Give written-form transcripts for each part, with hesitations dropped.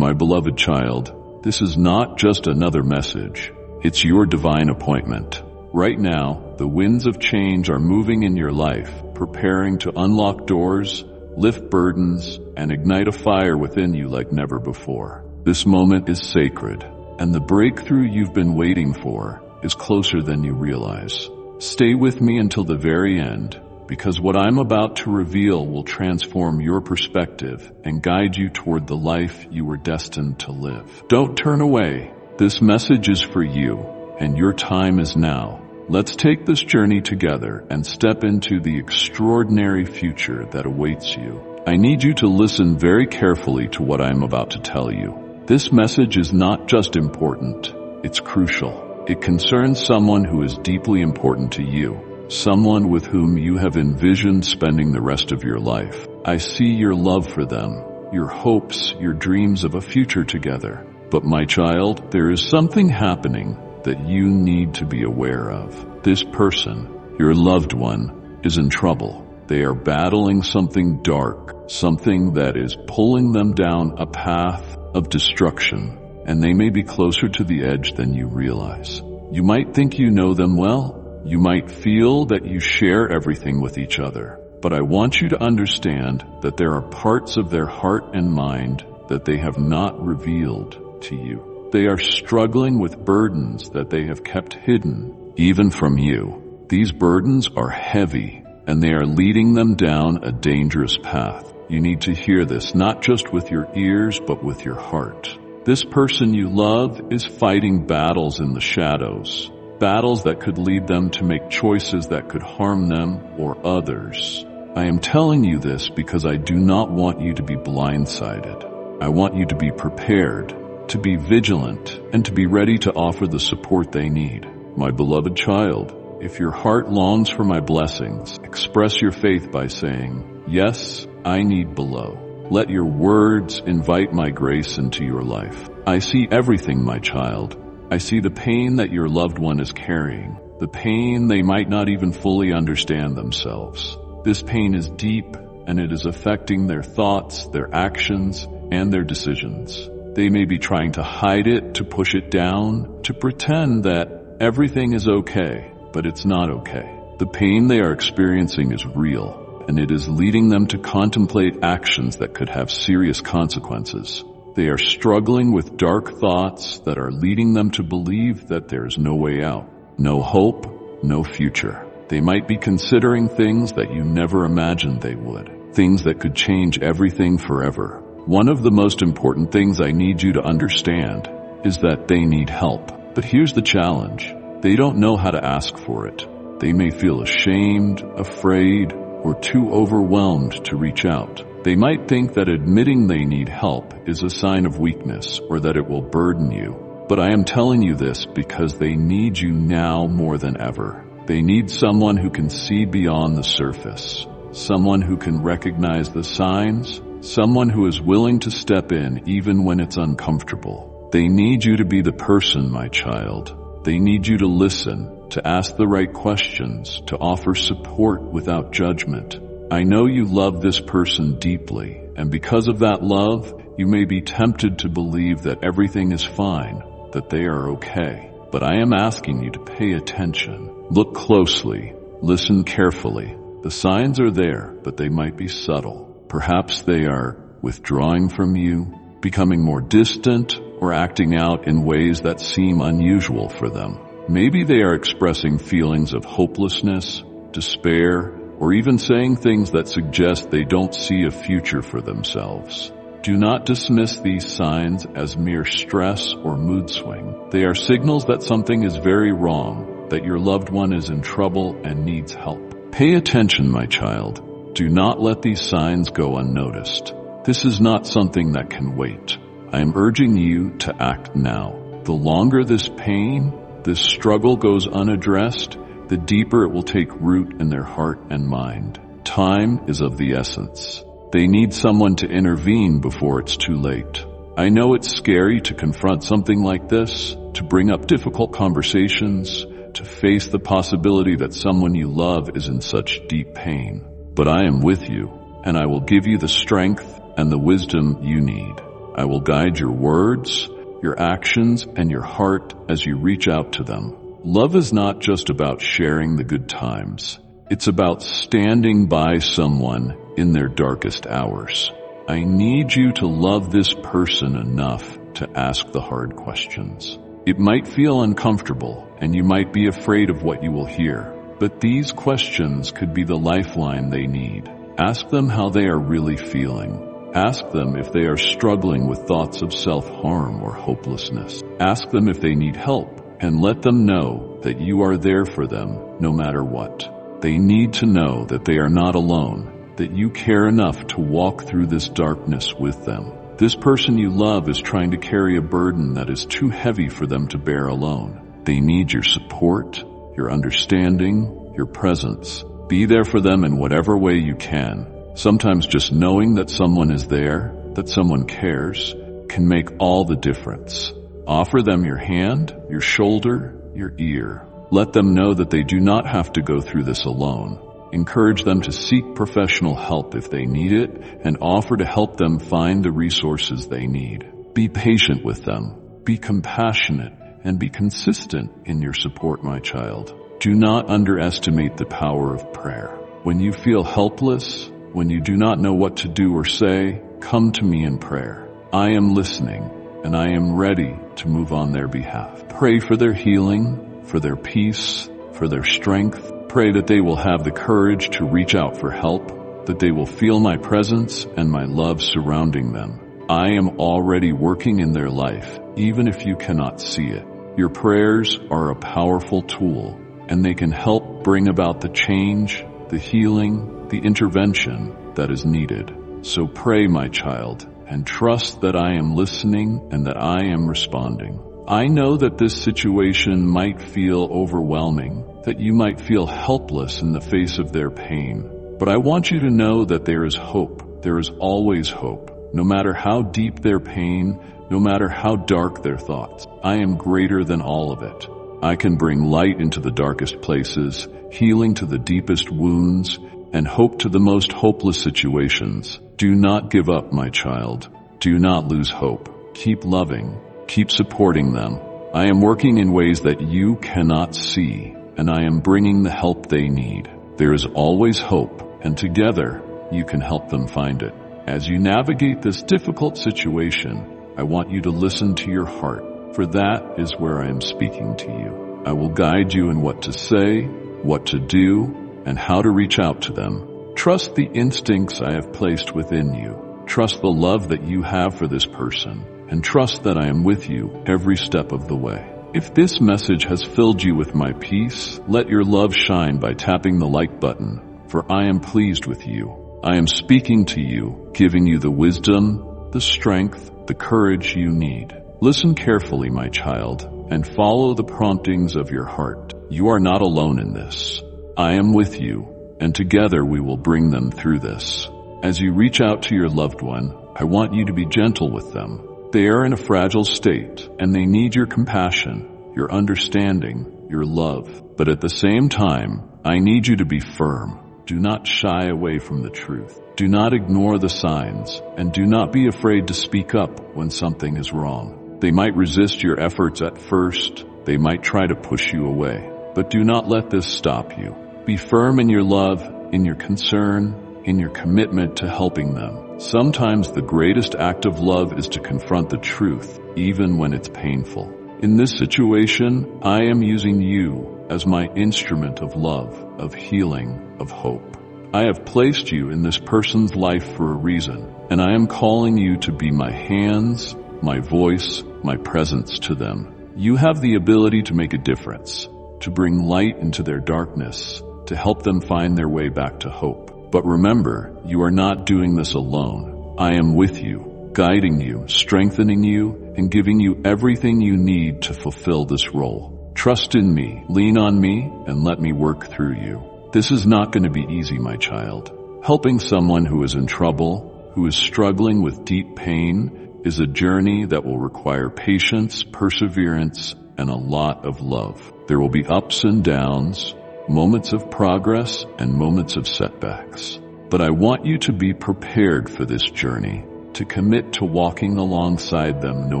My beloved child, this is not just another message. It's your divine appointment. Right now, the winds of change are moving in your life, preparing to unlock doors, lift burdens, and ignite a fire within you like never before. This moment is sacred, and the breakthrough you've been waiting for is closer than you realize. Stay with me until the very end, because what I'm about to reveal will transform your perspective and guide you toward the life you were destined to live. Don't turn away. This message is for you, and your time is now. Let's take this journey together and step into the extraordinary future that awaits you. I need you to listen very carefully to what I'm about to tell you. This message is not just important, it's crucial. It concerns someone who is deeply important to you. Someone with whom you have envisioned spending the rest of your life. I see your love for them, your hopes, your dreams of a future together. But my child, there is something happening that you need to be aware of. This person, your loved one, is in trouble. They are battling something dark, something that is pulling them down a path of destruction, and they may be closer to the edge than you realize. You might think you know them well. You might feel that you share everything with each other, but I want you to understand that there are parts of their heart and mind that they have not revealed to you. They are struggling with burdens that they have kept hidden, even from you. These burdens are heavy, and they are leading them down a dangerous path. You need to hear this not just with your ears, but with your heart. This person you love is fighting battles in the shadows. Battles that could lead them to make choices that could harm them or others. I am telling you this because I do not want you to be blindsided. I want you to be prepared, to be vigilant, and to be ready to offer the support they need. My beloved child, if your heart longs for my blessings, express your faith by saying, "Yes, I need below." Let your words invite my grace into your life. I see everything, my child. I see the pain that your loved one is carrying, the pain they might not even fully understand themselves. This pain is deep, and it is affecting their thoughts, their actions, and their decisions. They may be trying to hide it, to push it down, to pretend that everything is okay, but it's not okay. The pain they are experiencing is real, and it is leading them to contemplate actions that could have serious consequences. They are struggling with dark thoughts that are leading them to believe that there is no way out, no hope, no future. They might be considering things that you never imagined they would, things that could change everything forever. One of the most important things I need you to understand is that they need help. But here's the challenge. They don't know how to ask for it. They may feel ashamed, afraid, or too overwhelmed to reach out. They might think that admitting they need help is a sign of weakness or that it will burden you. But I am telling you this because they need you now more than ever. They need someone who can see beyond the surface, someone who can recognize the signs, someone who is willing to step in even when it's uncomfortable. They need you to be the person, my child. They need you to listen, to ask the right questions, to offer support without judgment. I know you love this person deeply, and because of that love, you may be tempted to believe that everything is fine, that they are okay. But I am asking you to pay attention. Look closely. Listen carefully. The signs are there, but they might be subtle. Perhaps they are withdrawing from you, becoming more distant, or acting out in ways that seem unusual for them. Maybe they are expressing feelings of hopelessness, despair, or even saying things that suggest they don't see a future for themselves. Do not dismiss these signs as mere stress or mood swing. They are signals that something is very wrong, that your loved one is in trouble and needs help. Pay attention, my child. Do not let these signs go unnoticed. This is not something that can wait. I am urging you to act now. The longer this pain, this struggle goes unaddressed, the deeper it will take root in their heart and mind. Time is of the essence. They need someone to intervene before it's too late. I know it's scary to confront something like this, to bring up difficult conversations, to face the possibility that someone you love is in such deep pain. But I am with you, and I will give you the strength and the wisdom you need. I will guide your words, your actions, and your heart as you reach out to them. Love is not just about sharing the good times. It's about standing by someone in their darkest hours. I need you to love this person enough to ask the hard questions. It might feel uncomfortable, and you might be afraid of what you will hear, but these questions could be the lifeline they need. Ask them how they are really feeling. Ask them if they are struggling with thoughts of self-harm or hopelessness. Ask them if they need help, and let them know that you are there for them no matter what. They need to know that they are not alone, that you care enough to walk through this darkness with them. This person you love is trying to carry a burden that is too heavy for them to bear alone. They need your support, your understanding, your presence. Be there for them in whatever way you can. Sometimes just knowing that someone is there, that someone cares, can make all the difference. Offer them your hand, your shoulder, your ear. Let them know that they do not have to go through this alone. Encourage them to seek professional help if they need it, and offer to help them find the resources they need. Be patient with them. Be compassionate, and be consistent in your support, my child. Do not underestimate the power of prayer. When you feel helpless, when you do not know what to do or say, come to me in prayer. I am listening, and I am ready to move on their behalf. Pray for their healing, for their peace, for their strength. Pray that they will have the courage to reach out for help, that they will feel my presence and my love surrounding them. I am already working in their life, even if you cannot see it. Your prayers are a powerful tool, and they can help bring about the change, the healing, the intervention that is needed. So pray, my child, and trust that I am listening and that I am responding. I know that this situation might feel overwhelming, that you might feel helpless in the face of their pain. But I want you to know that there is hope. There is always hope. No matter how deep their pain, no matter how dark their thoughts, I am greater than all of it. I can bring light into the darkest places, healing to the deepest wounds, and hope to the most hopeless situations. Do not give up, my child. Do not lose hope. Keep loving. Keep supporting them. I am working in ways that you cannot see, and I am bringing the help they need. There is always hope, and together you can help them find it. As you navigate this difficult situation, I want you to listen to your heart, for that is where I am speaking to you. I will guide you in what to say, what to do, and how to reach out to them. Trust the instincts I have placed within you. Trust the love that you have for this person, and trust that I am with you every step of the way. If this message has filled you with my peace, let your love shine by tapping the like button, for I am pleased with you. I am speaking to you, giving you the wisdom, the strength, the courage you need. Listen carefully, my child, and follow the promptings of your heart. You are not alone in this. I am with you, and together we will bring them through this. As you reach out to your loved one, I want you to be gentle with them. They are in a fragile state, and they need your compassion, your understanding, your love. But at the same time, I need you to be firm. Do not shy away from the truth. Do not ignore the signs, and do not be afraid to speak up when something is wrong. They might resist your efforts at first. They might try to push you away. But do not let this stop you. Be firm in your love, in your concern, in your commitment to helping them. Sometimes the greatest act of love is to confront the truth, even when it's painful. In this situation, I am using you as my instrument of love, of healing, of hope. I have placed you in this person's life for a reason, and I am calling you to be my hands, my voice, my presence to them. You have the ability to make a difference, to bring light into their darkness, to help them find their way back to hope. But remember, you are not doing this alone. I am with you, guiding you, strengthening you, and giving you everything you need to fulfill this role. Trust in me, lean on me, and let me work through you. This is not going to be easy, my child. Helping someone who is in trouble, who is struggling with deep pain, is a journey that will require patience, perseverance, and a lot of love. There will be ups and downs, moments of progress, and moments of setbacks. But I want you to be prepared for this journey. to commit to walking alongside them no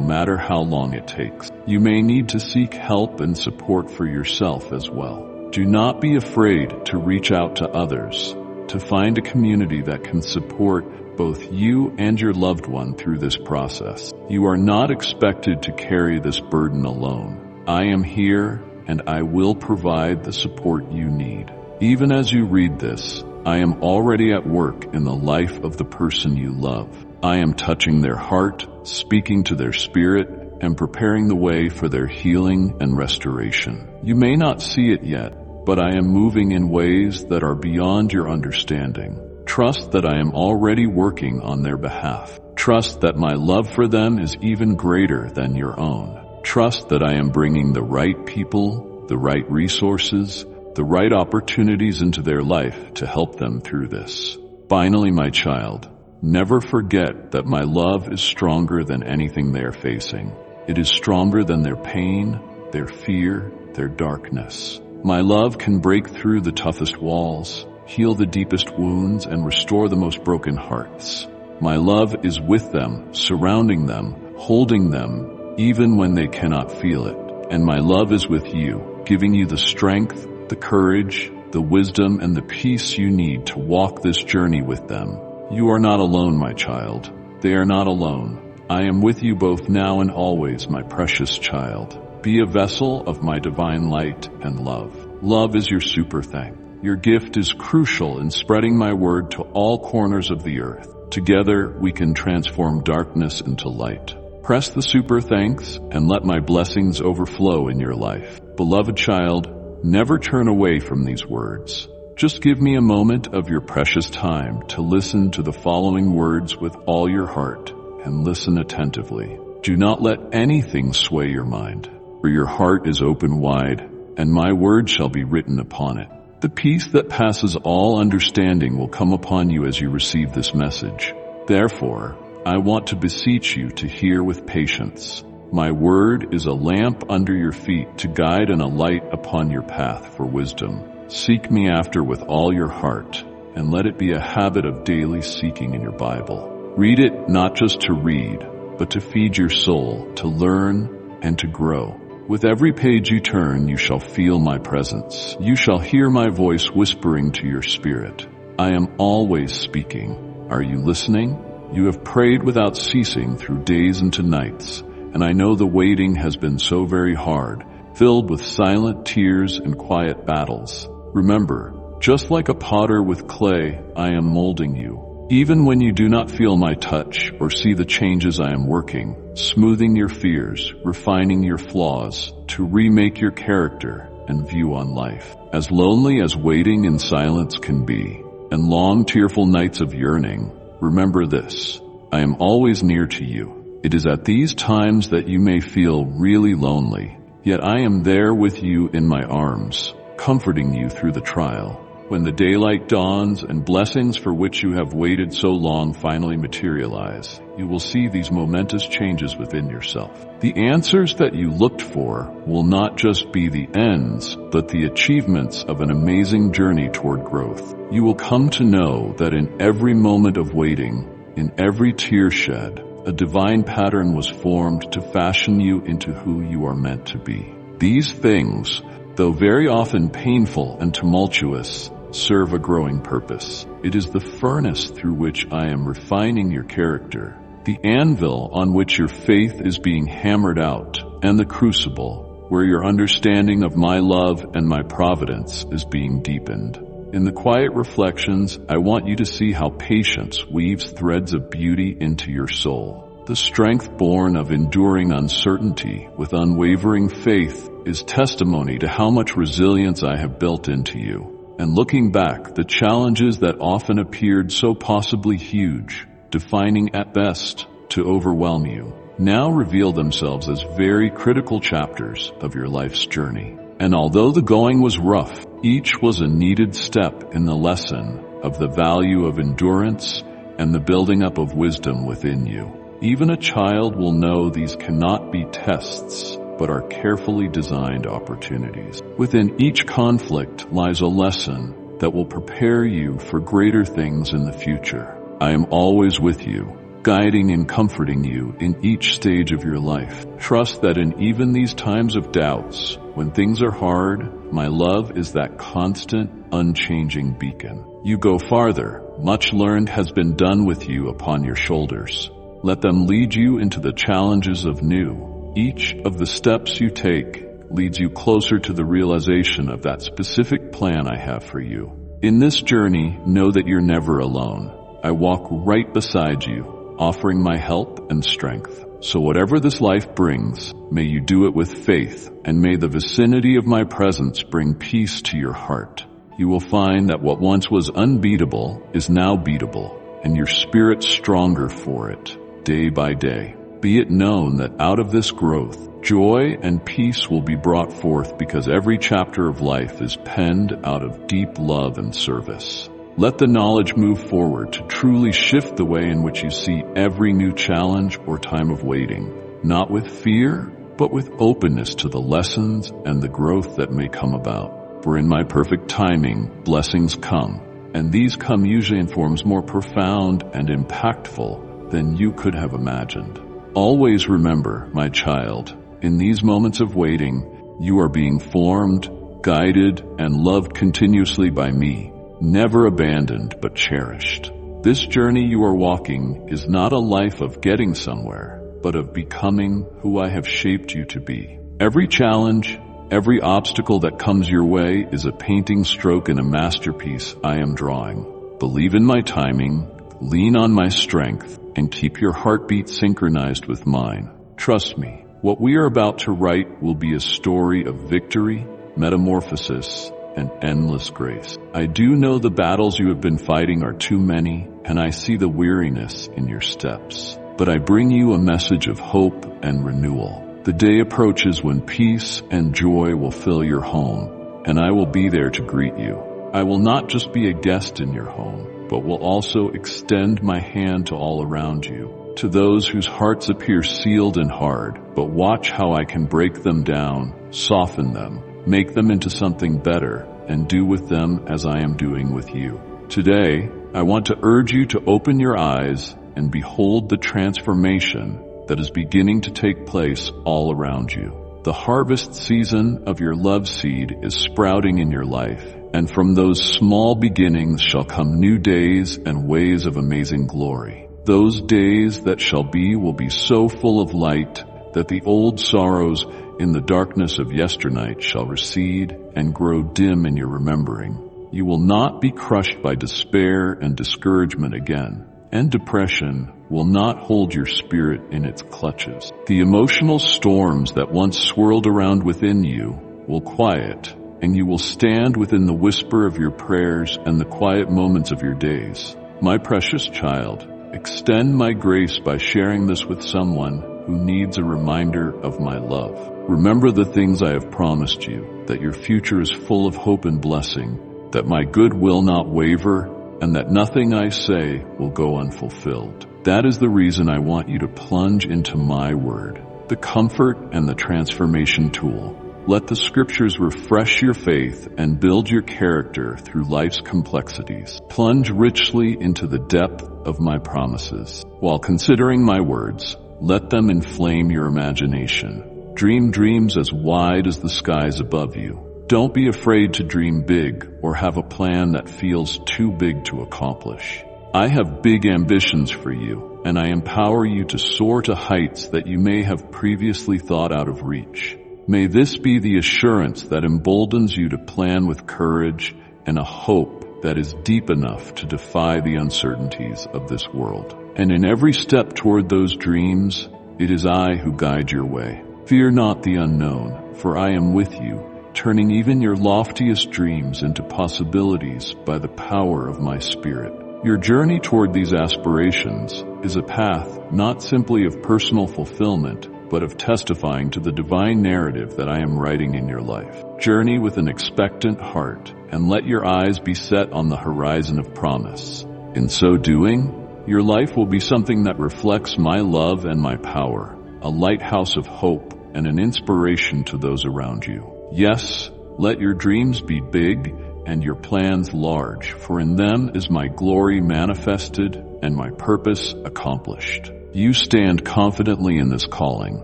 matter how long it takes. You may need to seek help and support for yourself as well. Do not be afraid to reach out to others, to find a community that can support both you and your loved one through this process. You are not expected to carry this burden alone. I am here, and I will provide the support you need. Even as you read this, I am already at work in the life of the person you love. I am touching their heart, speaking to their spirit, and preparing the way for their healing and restoration. You may not see it yet, but I am moving in ways that are beyond your understanding. Trust that I am already working on their behalf. Trust that my love for them is even greater than your own. Trust that I am bringing the right people, the right resources, the right opportunities into their life to help them through this. Finally, my child, never forget that my love is stronger than anything they are facing. It is stronger than their pain, their fear, their darkness. My love can break through the toughest walls, heal the deepest wounds, and restore the most broken hearts. My love is with them, surrounding them, holding them, even when they cannot feel it. And my love is with you, giving you the strength, the courage, the wisdom, and the peace you need to walk this journey with them. You are not alone, my child. They are not alone. I am with you both now and always, my precious child. Be a vessel of my divine light and love. Love is your super thing. Your gift is crucial in spreading my word to all corners of the earth. Together, we can transform darkness into light. Press the super thanks and let my blessings overflow in your life. Beloved child, never turn away from these words. Just give me a moment of your precious time to listen to the following words with all your heart, and listen attentively. Do not let anything sway your mind, for your heart is open wide, and my word shall be written upon it. The peace that passes all understanding will come upon you as you receive this message. Therefore, I want to beseech you to hear with patience. My word is a lamp under your feet to guide and a light upon your path for wisdom. Seek me after with all your heart, and let it be a habit of daily seeking in your Bible. Read it not just to read, but to feed your soul, to learn, and to grow. With every page you turn, you shall feel my presence. You shall hear my voice whispering to your spirit. I am always speaking. Are you listening? You have prayed without ceasing through days into nights, and I know the waiting has been so very hard, filled with silent tears and quiet battles. Remember, just like a potter with clay, I am molding you. Even when you do not feel my touch or see the changes I am working, smoothing your fears, refining your flaws, to remake your character and view on life. As lonely as waiting in silence can be, and long tearful nights of yearning, remember this: I am always near to you. It is at these times that you may feel really lonely, yet I am there with you in my arms, comforting you through the trial. When the daylight dawns and blessings for which you have waited so long finally materialize, you will see these momentous changes within yourself. The answers that you looked for will not just be the ends, but the achievements of an amazing journey toward growth. You will come to know that in every moment of waiting, in every tear shed, a divine pattern was formed to fashion you into who you are meant to be. These things, though very often painful and tumultuous, serve a growing purpose. It is the furnace through which I am refining your character, the anvil on which your faith is being hammered out, and the crucible where your understanding of my love and my providence is being deepened. In the quiet reflections, I want you to see how patience weaves threads of beauty into your soul. The strength born of enduring uncertainty with unwavering faith is testimony to how much resilience I have built into you. And looking back, the challenges that often appeared so possibly huge, defining at best to overwhelm you, now reveal themselves as very critical chapters of your life's journey. And although the going was rough, each was a needed step in the lesson of the value of endurance and the building up of wisdom within you. Even a child will know these cannot be tests, but are carefully designed opportunities. Within each conflict lies a lesson that will prepare you for greater things in the future. I am always with you, guiding and comforting you in each stage of your life. Trust that in even these times of doubts, when things are hard, my love is that constant, unchanging beacon. You go farther. Much learned has been done with you upon your shoulders. Let them lead you into the challenges of new. Each of the steps you take leads you closer to the realization of that specific plan I have for you. In this journey, know that you're never alone. I walk right beside you, offering my help and strength. So whatever this life brings, may you do it with faith, and may the vicinity of my presence bring peace to your heart. You will find that what once was unbeatable is now beatable, and your spirit stronger for it, day by day. Be it known that out of this growth, joy and peace will be brought forth, because every chapter of life is penned out of deep love and service. Let the knowledge move forward to truly shift the way in which you see every new challenge or time of waiting, not with fear, but with openness to the lessons and the growth that may come about. For in my perfect timing, blessings come, and these come usually in forms more profound and impactful than you could have imagined. Always remember, my child, in these moments of waiting, you are being formed, guided, and loved continuously by me, never abandoned but cherished. This journey you are walking is not a life of getting somewhere, but of becoming who I have shaped you to be. Every challenge, every obstacle that comes your way is a painting stroke in a masterpiece I am drawing. Believe in my timing, lean on my strength, and keep your heartbeat synchronized with mine. Trust me, what we are about to write will be a story of victory, metamorphosis, and endless grace. I do know the battles you have been fighting are too many, and I see the weariness in your steps. But I bring you a message of hope and renewal. The day approaches when peace and joy will fill your home, and I will be there to greet you. I will not just be a guest in your home, but will also extend my hand to all around you, to those whose hearts appear sealed and hard. But watch how I can break them down, soften them, make them into something better, and do with them as I am doing with you. Today, I want to urge you to open your eyes and behold the transformation that is beginning to take place all around you. The harvest season of your love seed is sprouting in your life, and from those small beginnings shall come new days and ways of amazing glory. Those days that shall be will be so full of light that the old sorrows in the darkness of yesternight shall recede and grow dim in your remembering. You will not be crushed by despair and discouragement again, and depression will not hold your spirit in its clutches. The emotional storms that once swirled around within you will quiet, and you will stand within the whisper of your prayers and the quiet moments of your days. My precious child, extend my grace by sharing this with someone who needs a reminder of my love. Remember the things I have promised you, that your future is full of hope and blessing, that my good will not waver, and that nothing I say will go unfulfilled. That is the reason I want you to plunge into my word, the comfort and the transformation tool. Let the scriptures refresh your faith and build your character through life's complexities. Plunge richly into the depth of my promises. While considering my words, let them inflame your imagination. Dream dreams as wide as the skies above you. Don't be afraid to dream big or have a plan that feels too big to accomplish. I have big ambitions for you, and I empower you to soar to heights that you may have previously thought out of reach. May this be the assurance that emboldens you to plan with courage and a hope that is deep enough to defy the uncertainties of this world. And in every step toward those dreams, it is I who guide your way. Fear not the unknown, for I am with you, turning even your loftiest dreams into possibilities by the power of my Spirit. Your journey toward these aspirations is a path not simply of personal fulfillment, but of testifying to the divine narrative that I am writing in your life. Journey with an expectant heart, and let your eyes be set on the horizon of promise. In so doing, your life will be something that reflects my love and my power, a lighthouse of hope and an inspiration to those around you. Yes, let your dreams be big and your plans large, for in them is my glory manifested and my purpose accomplished. You stand confidently in this calling,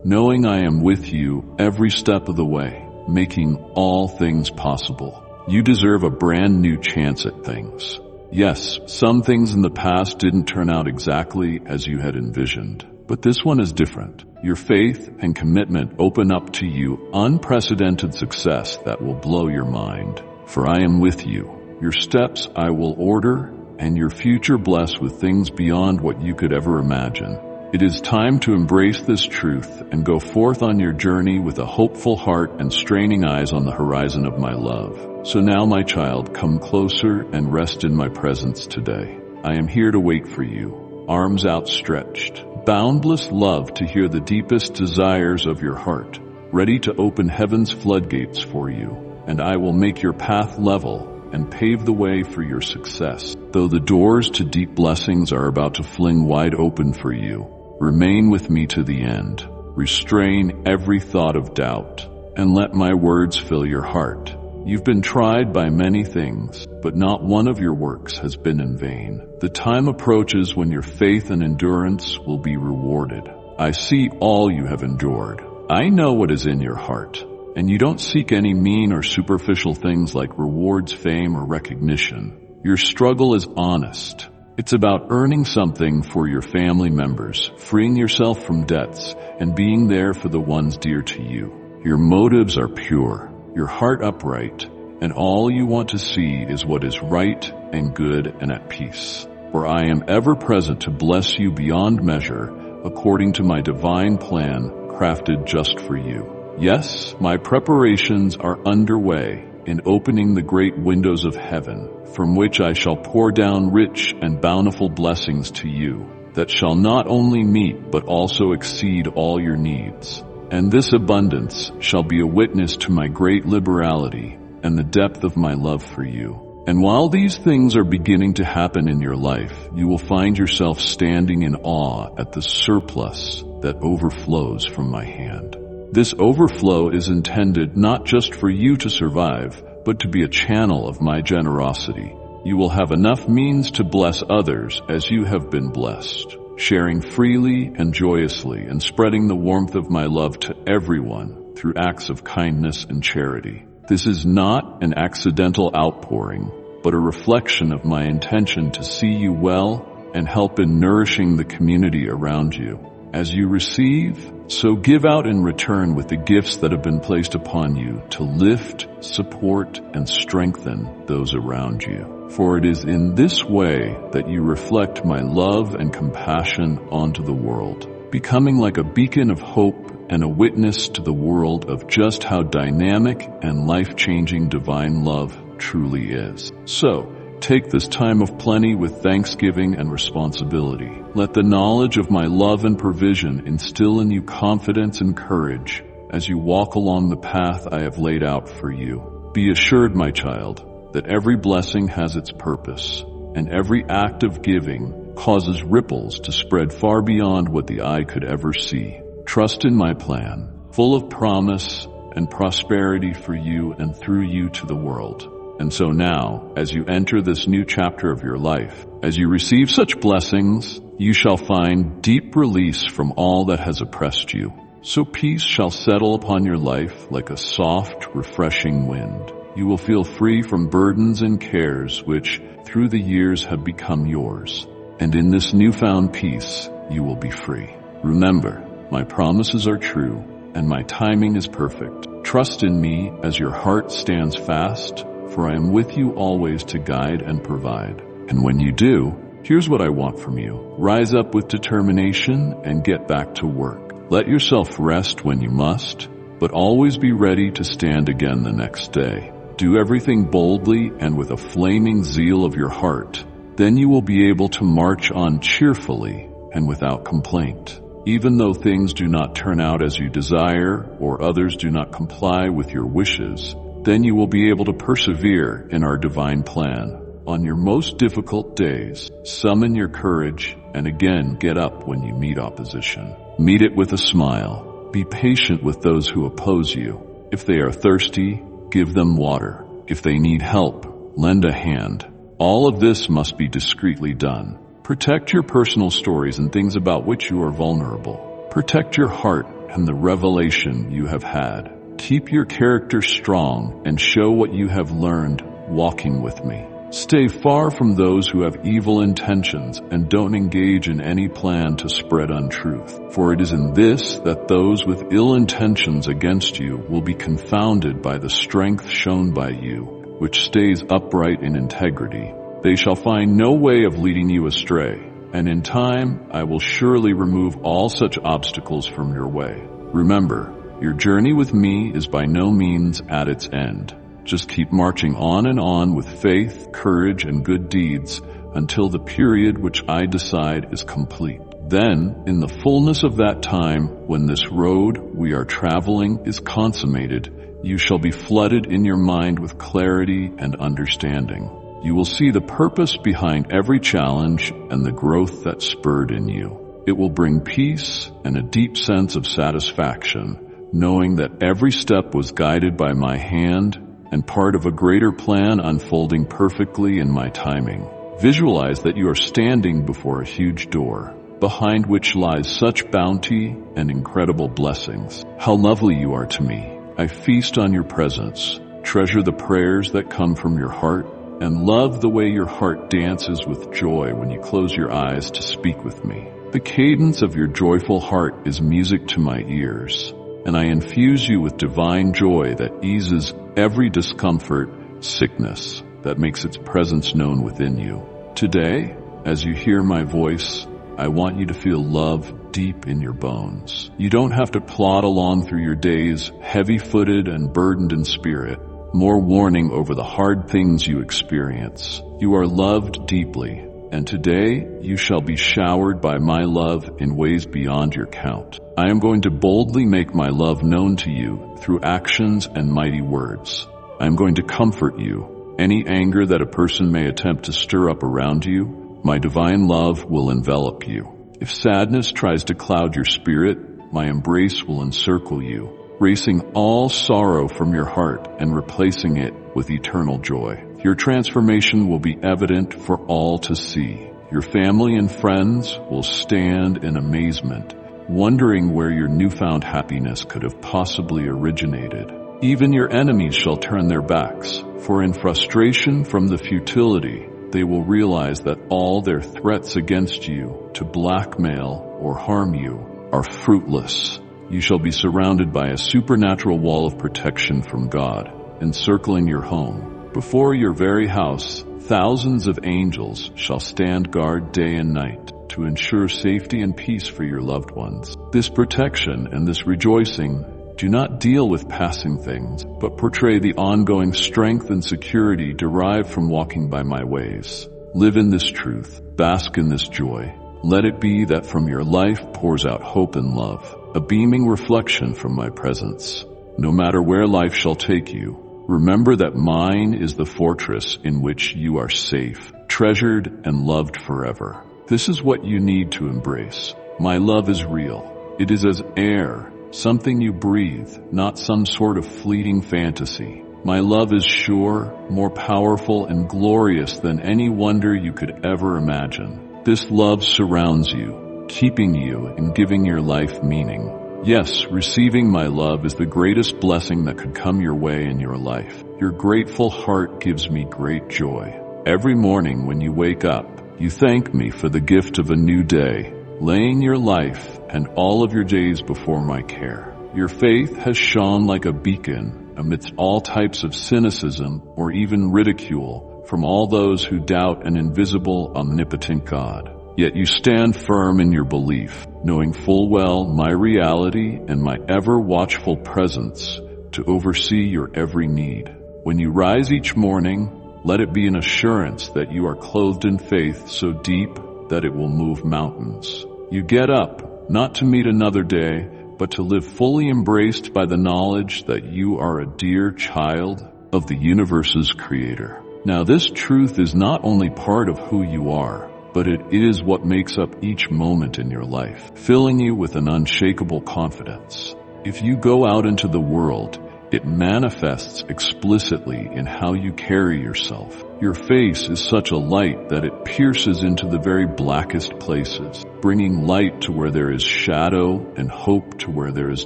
knowing I am with you every step of the way, making all things possible. You deserve a brand new chance at things. Yes, some things in the past didn't turn out exactly as you had envisioned, but this one is different. Your faith and commitment open up to you unprecedented success that will blow your mind. For I am with you. Your steps I will order, and your future blessed with things beyond what you could ever imagine. It is time to embrace this truth and go forth on your journey with a hopeful heart and straining eyes on the horizon of my love. So now, my child, come closer and rest in my presence today. I am here to wait for you, arms outstretched, boundless love to hear the deepest desires of your heart, ready to open heaven's floodgates for you, and I will make your path level and pave the way for your success. Though the doors to deep blessings are about to fling wide open for you, remain with me to the end. Restrain every thought of doubt, and let my words fill your heart. You've been tried by many things, but not one of your works has been in vain. The time approaches when your faith and endurance will be rewarded. I see all you have endured. I know what is in your heart, and you don't seek any mean or superficial things like rewards, fame, or recognition. Your struggle is honest. It's about earning something for your family members, freeing yourself from debts, and being there for the ones dear to you. Your motives are pure, your heart upright, and all you want to see is what is right and good and at peace. For I am ever present to bless you beyond measure, according to my divine plan crafted just for you. Yes, my preparations are underway in opening the great windows of heaven, from which I shall pour down rich and bountiful blessings to you, that shall not only meet but also exceed all your needs. And this abundance shall be a witness to my great liberality and the depth of my love for you. And while these things are beginning to happen in your life, you will find yourself standing in awe at the surplus that overflows from my hand. This overflow is intended not just for you to survive, but to be a channel of my generosity. You will have enough means to bless others as you have been blessed, sharing freely and joyously and spreading the warmth of my love to everyone through acts of kindness and charity. This is not an accidental outpouring, but a reflection of my intention to see you well and help in nourishing the community around you. As you receive, so give out in return with the gifts that have been placed upon you to lift, support, and strengthen those around you. For it is in this way that you reflect my love and compassion onto the world, becoming like a beacon of hope and a witness to the world of just how dynamic and life-changing divine love truly is. So, take this time of plenty with thanksgiving and responsibility. Let the knowledge of my love and provision instill in you confidence and courage as you walk along the path I have laid out for you. Be assured, my child, that every blessing has its purpose, and every act of giving causes ripples to spread far beyond what the eye could ever see. Trust in my plan, full of promise and prosperity for you and through you to the world. And so now, as you enter this new chapter of your life, as you receive such blessings, you shall find deep release from all that has oppressed you. So peace shall settle upon your life like a soft, refreshing wind. You will feel free from burdens and cares which, through the years, have become yours. And in this newfound peace, you will be free. Remember, my promises are true, and my timing is perfect. Trust in me as your heart stands fast, for I am with you always to guide and provide. And when you do, here's what I want from you. Rise up with determination and get back to work. Let yourself rest when you must, but always be ready to stand again the next day. Do everything boldly and with a flaming zeal of your heart. Then you will be able to march on cheerfully and without complaint. Even though things do not turn out as you desire or others do not comply with your wishes, then you will be able to persevere in our divine plan. On your most difficult days, summon your courage and again get up when you meet opposition. Meet it with a smile. Be patient with those who oppose you. If they are thirsty, give them water. If they need help, lend a hand. All of this must be discreetly done. Protect your personal stories and things about which you are vulnerable. Protect your heart and the revelation you have had. Keep your character strong and show what you have learned walking with me. Stay far from those who have evil intentions and don't engage in any plan to spread untruth. For it is in this that those with ill intentions against you will be confounded by the strength shown by you, which stays upright in integrity. They shall find no way of leading you astray, and in time I will surely remove all such obstacles from your way. Remember, your journey with me is by no means at its end. Just keep marching on and on with faith, courage, and good deeds until the period which I decide is complete. Then, in the fullness of that time, when this road we are traveling is consummated, you shall be flooded in your mind with clarity and understanding. You will see the purpose behind every challenge and the growth that spurred in you. It will bring peace and a deep sense of satisfaction, knowing that every step was guided by my hand and part of a greater plan unfolding perfectly in my timing. Visualize that you are standing before a huge door, behind which lies such bounty and incredible blessings. How lovely you are to me. I feast on your presence, treasure the prayers that come from your heart, and love the way your heart dances with joy when you close your eyes to speak with me. The cadence of your joyful heart is music to my ears, and I infuse you with divine joy that eases every discomfort, sickness that makes its presence known within you. Today, as you hear my voice, I want you to feel love deep in your bones. You don't have to plod along through your days heavy-footed and burdened in spirit, more warning over the hard things you experience. You are loved deeply, and today you shall be showered by my love in ways beyond your count. I am going to boldly make my love known to you through actions and mighty words. I am going to comfort you. Any anger that a person may attempt to stir up around you, my divine love will envelop you. If sadness tries to cloud your spirit, my embrace will encircle you, erasing all sorrow from your heart and replacing it with eternal joy. Your transformation will be evident for all to see. Your family and friends will stand in amazement, wondering where your newfound happiness could have possibly originated. Even your enemies shall turn their backs, for in frustration from the futility, they will realize that all their threats against you to blackmail or harm you are fruitless. You shall be surrounded by a supernatural wall of protection from God, encircling your home. Before your very house, thousands of angels shall stand guard day and night to ensure safety and peace for your loved ones. This protection and this rejoicing do not deal with passing things, but portray the ongoing strength and security derived from walking by my ways. Live in this truth, bask in this joy. Let it be that from your life pours out hope and love, a beaming reflection from my presence. No matter where life shall take you, remember that mine is the fortress in which you are safe, treasured, and loved forever. This is what you need to embrace. My love is real. It is as air, something you breathe, not some sort of fleeting fantasy. My love is sure, more powerful, and glorious than any wonder you could ever imagine. This love surrounds you, keeping you and giving your life meaning. Yes, receiving my love is the greatest blessing that could come your way in your life. Your grateful heart gives me great joy. Every morning when you wake up, you thank me for the gift of a new day, laying your life and all of your days before my care. Your faith has shone like a beacon amidst all types of cynicism or even ridicule from all those who doubt an invisible, omnipotent God. Yet you stand firm in your belief, knowing full well my reality and my ever-watchful presence to oversee your every need. When you rise each morning, let it be an assurance that you are clothed in faith so deep that it will move mountains. You get up, not to meet another day, but to live fully embraced by the knowledge that you are a dear child of the universe's creator. Now, this truth is not only part of who you are, but it is what makes up each moment in your life, filling you with an unshakable confidence. If you go out into the world, It manifests explicitly in how you carry yourself. Your face is such a light that it pierces into the very blackest places, bringing light to where there is shadow and hope to where there is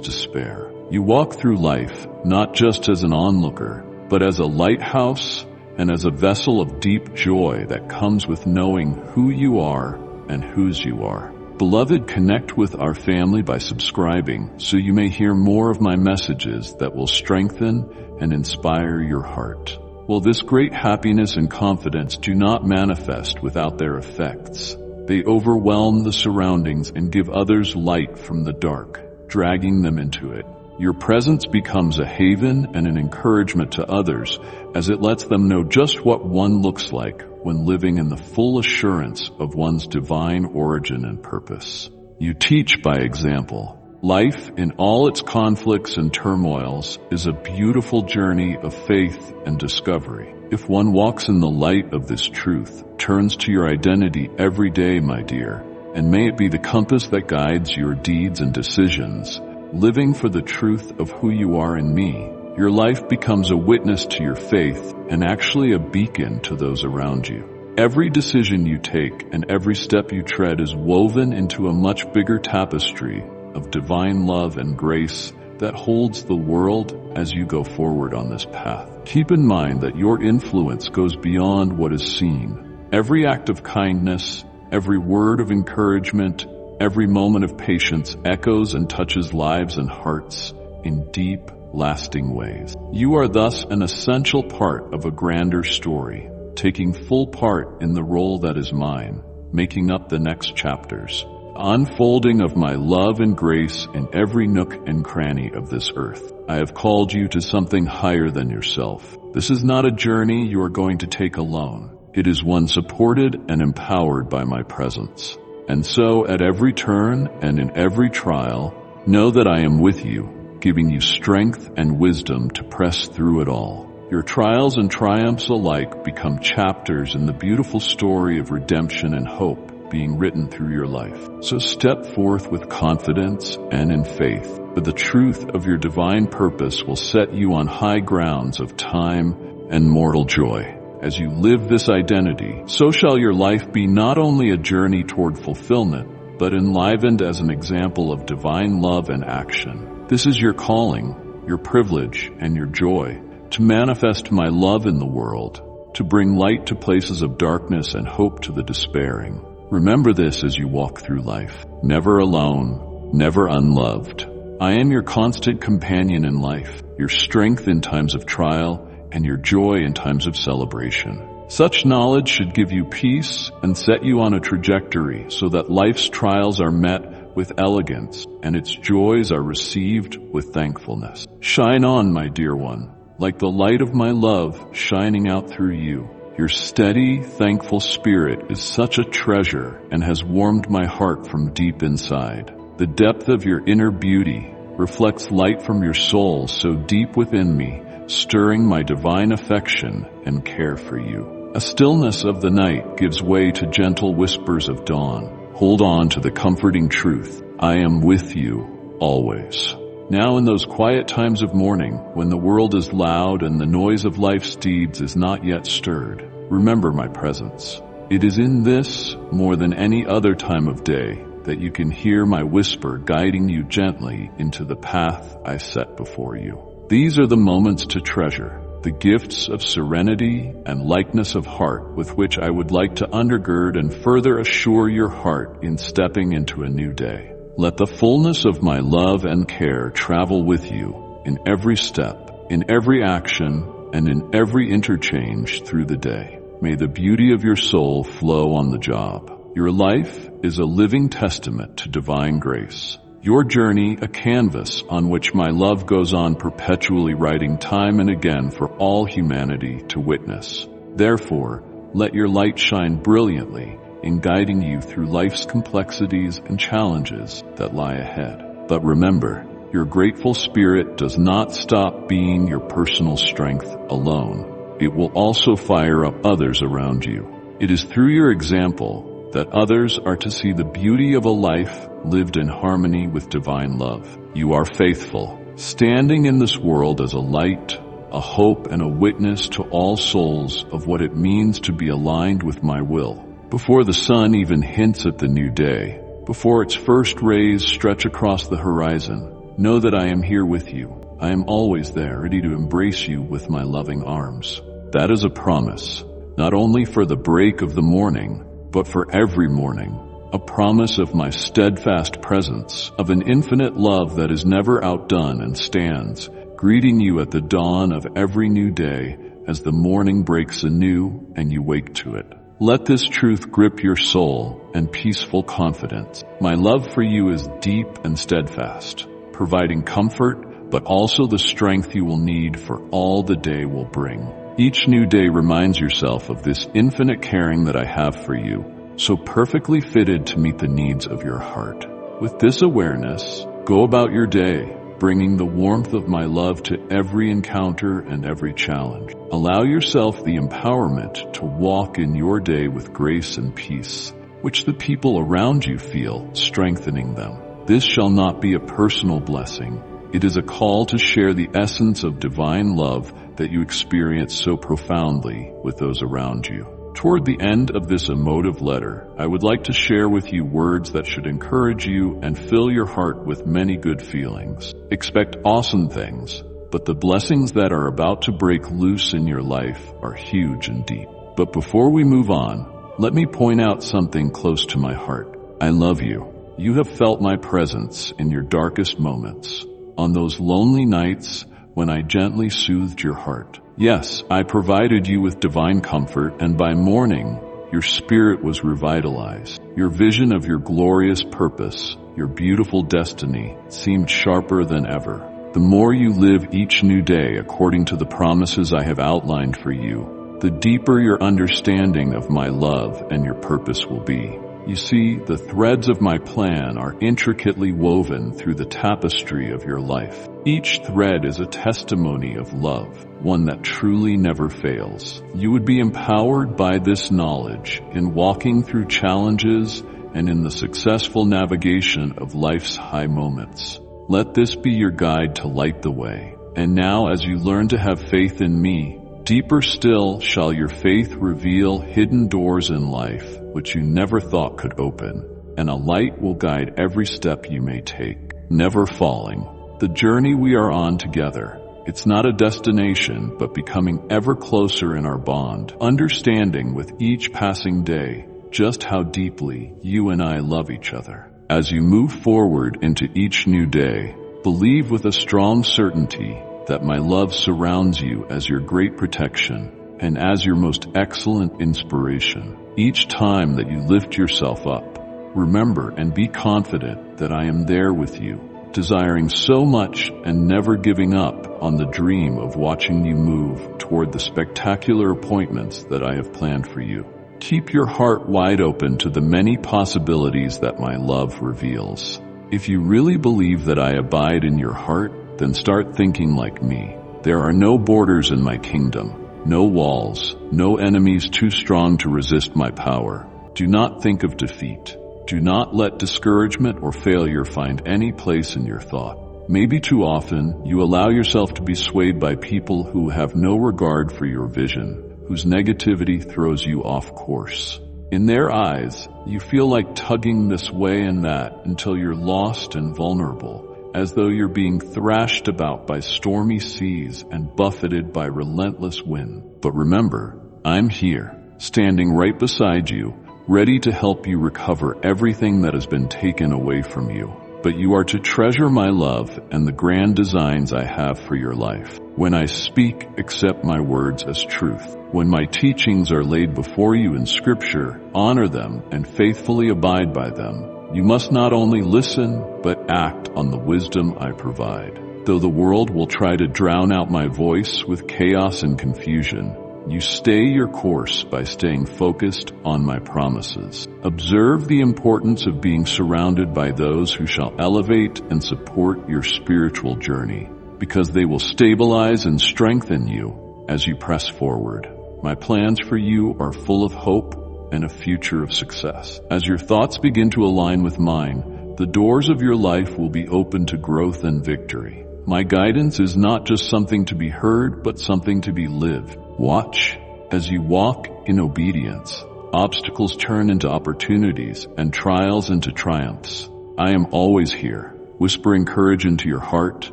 despair. You walk through life not just as an onlooker, but as a lighthouse and as a vessel of deep joy that comes with knowing who you are and whose you are. Beloved, connect with our family by subscribing so you may hear more of my messages that will strengthen and inspire your heart. Well, this great happiness and confidence do not manifest without their effects. They overwhelm the surroundings and give others light from the dark, dragging them into it. Your presence becomes a haven and an encouragement to others as it lets them know just what one looks like when living in the full assurance of one's divine origin and purpose. You teach by example. Life, in all its conflicts and turmoils, is a beautiful journey of faith and discovery. If one walks in the light of this truth, turns to your identity every day, my dear, and may it be the compass that guides your deeds and decisions, living for the truth of who you are in me, your life becomes a witness to your faith and actually a beacon to those around you. Every decision you take and every step you tread is woven into a much bigger tapestry of divine love and grace that holds the world as you go forward on this path. Keep in mind that your influence goes beyond what is seen. Every act of kindness, every word of encouragement, every moment of patience echoes and touches lives and hearts in deep, lasting ways. You are thus an essential part of a grander story, taking full part in the role that is mine, making up the next chapters, unfolding of my love and grace in every nook and cranny of this earth. I have called you to something higher than yourself. This is not a journey you are going to take alone. It is one supported and empowered by my presence. And so, at every turn and in every trial, know that I am with you, giving you strength and wisdom to press through it all. Your trials and triumphs alike become chapters in the beautiful story of redemption and hope being written through your life. So step forth with confidence and in faith, for the truth of your divine purpose will set you on high grounds of time and mortal joy. As you live this identity, so shall your life be not only a journey toward fulfillment, but enlivened as an example of divine love and action. This is your calling, your privilege, and your joy, to manifest my love in the world, to bring light to places of darkness and hope to the despairing. Remember this as you walk through life. Never alone, never unloved. I am your constant companion in life, your strength in times of trial, and your joy in times of celebration. Such knowledge should give you peace and set you on a trajectory so that life's trials are met with elegance and its joys are received with thankfulness. Shine on, my dear one, like the light of my love shining out through you. Your steady, thankful spirit is such a treasure and has warmed my heart from deep inside. The depth of your inner beauty reflects light from your soul so deep within me, stirring my divine affection and care for you. A stillness of the night gives way to gentle whispers of dawn. Hold on to the comforting truth. I am with you always. Now in those quiet times of morning, when the world is loud and the noise of life's deeds is not yet stirred, remember my presence. It is in this, more than any other time of day, that you can hear my whisper guiding you gently into the path I set before you. These are the moments to treasure, the gifts of serenity and lightness of heart with which I would like to undergird and further assure your heart in stepping into a new day. Let the fullness of my love and care travel with you in every step, in every action, and in every interchange through the day. May the beauty of your soul flow on the job. Your life is a living testament to divine grace. Your journey a canvas on which my love goes on perpetually writing time and again for all humanity to witness. Therefore, let your light shine brilliantly in guiding you through life's complexities and challenges that lie ahead. But remember, your grateful spirit does not stop being your personal strength alone. It will also fire up others around you. It is through your example that others are to see the beauty of a life lived in harmony with divine love. You are faithful, standing in this world as a light, a hope, and a witness to all souls of what it means to be aligned with my will. Before the sun even hints at the new day, before its first rays stretch across the horizon, know that I am here with you. I am always there, ready to embrace you with my loving arms. That is a promise, not only for the break of the morning, but for every morning. A promise of my steadfast presence, of an infinite love that is never outdone and stands, greeting you at the dawn of every new day as the morning breaks anew and you wake to it. Let this truth grip your soul and peaceful confidence. My love for you is deep and steadfast, providing comfort, but also the strength you will need for all the day will bring. Each new day reminds yourself of this infinite caring that I have for you, so perfectly fitted to meet the needs of your heart. With this awareness, go about your day, bringing the warmth of my love to every encounter and every challenge. Allow yourself the empowerment to walk in your day with grace and peace, which the people around you feel, strengthening them. This shall not be a personal blessing. It is a call to share the essence of divine love that you experience so profoundly with those around you. Toward the end of this emotive letter, I would like to share with you words that should encourage you and fill your heart with many good feelings. Expect awesome things, but the blessings that are about to break loose in your life are huge and deep. But before we move on, let me point out something close to my heart. I love you. You have felt my presence in your darkest moments, on those lonely nights when I gently soothed your heart. Yes, I provided you with divine comfort, and by morning, your spirit was revitalized. Your vision of your glorious purpose, your beautiful destiny, seemed sharper than ever. The more you live each new day according to the promises I have outlined for you, the deeper your understanding of my love and your purpose will be. You see, the threads of my plan are intricately woven through the tapestry of your life. Each thread is a testimony of love, one that truly never fails. You would be empowered by this knowledge in walking through challenges and in the successful navigation of life's high moments. Let this be your guide to light the way. And now, as you learn to have faith in me, deeper still shall your faith reveal hidden doors in life which you never thought could open, and a light will guide every step you may take, never falling. The journey we are on together, it's not a destination, but becoming ever closer in our bond, understanding with each passing day just how deeply you and I love each other. As you move forward into each new day, believe with a strong certainty that my love surrounds you as your great protection and as your most excellent inspiration. Each time that you lift yourself up, remember and be confident that I am there with you, desiring so much and never giving up on the dream of watching you move toward the spectacular appointments that I have planned for you. Keep your heart wide open to the many possibilities that my love reveals. If you really believe that I abide in your heart, then start thinking like me. There are no borders in my kingdom, no walls, no enemies too strong to resist my power. Do not think of defeat. Do not let discouragement or failure find any place in your thought. Maybe too often, you allow yourself to be swayed by people who have no regard for your vision, whose negativity throws you off course. In their eyes, you feel like tugging this way and that until you're lost and vulnerable, as though you're being thrashed about by stormy seas and buffeted by relentless wind. But remember, I'm here, standing right beside you, ready to help you recover everything that has been taken away from you. But you are to treasure my love and the grand designs I have for your life. When I speak, accept my words as truth. When my teachings are laid before you in Scripture, honor them and faithfully abide by them. You must not only listen, but act on the wisdom I provide. Though the world will try to drown out my voice with chaos and confusion, you stay your course by staying focused on my promises. Observe the importance of being surrounded by those who shall elevate and support your spiritual journey, because they will stabilize and strengthen you as you press forward. My plans for you are full of hope and a future of success. As your thoughts begin to align with mine, the doors of your life will be open to growth and victory. My guidance is not just something to be heard, but something to be lived. Watch as you walk in obedience. Obstacles turn into opportunities and trials into triumphs. I am always here, whispering courage into your heart,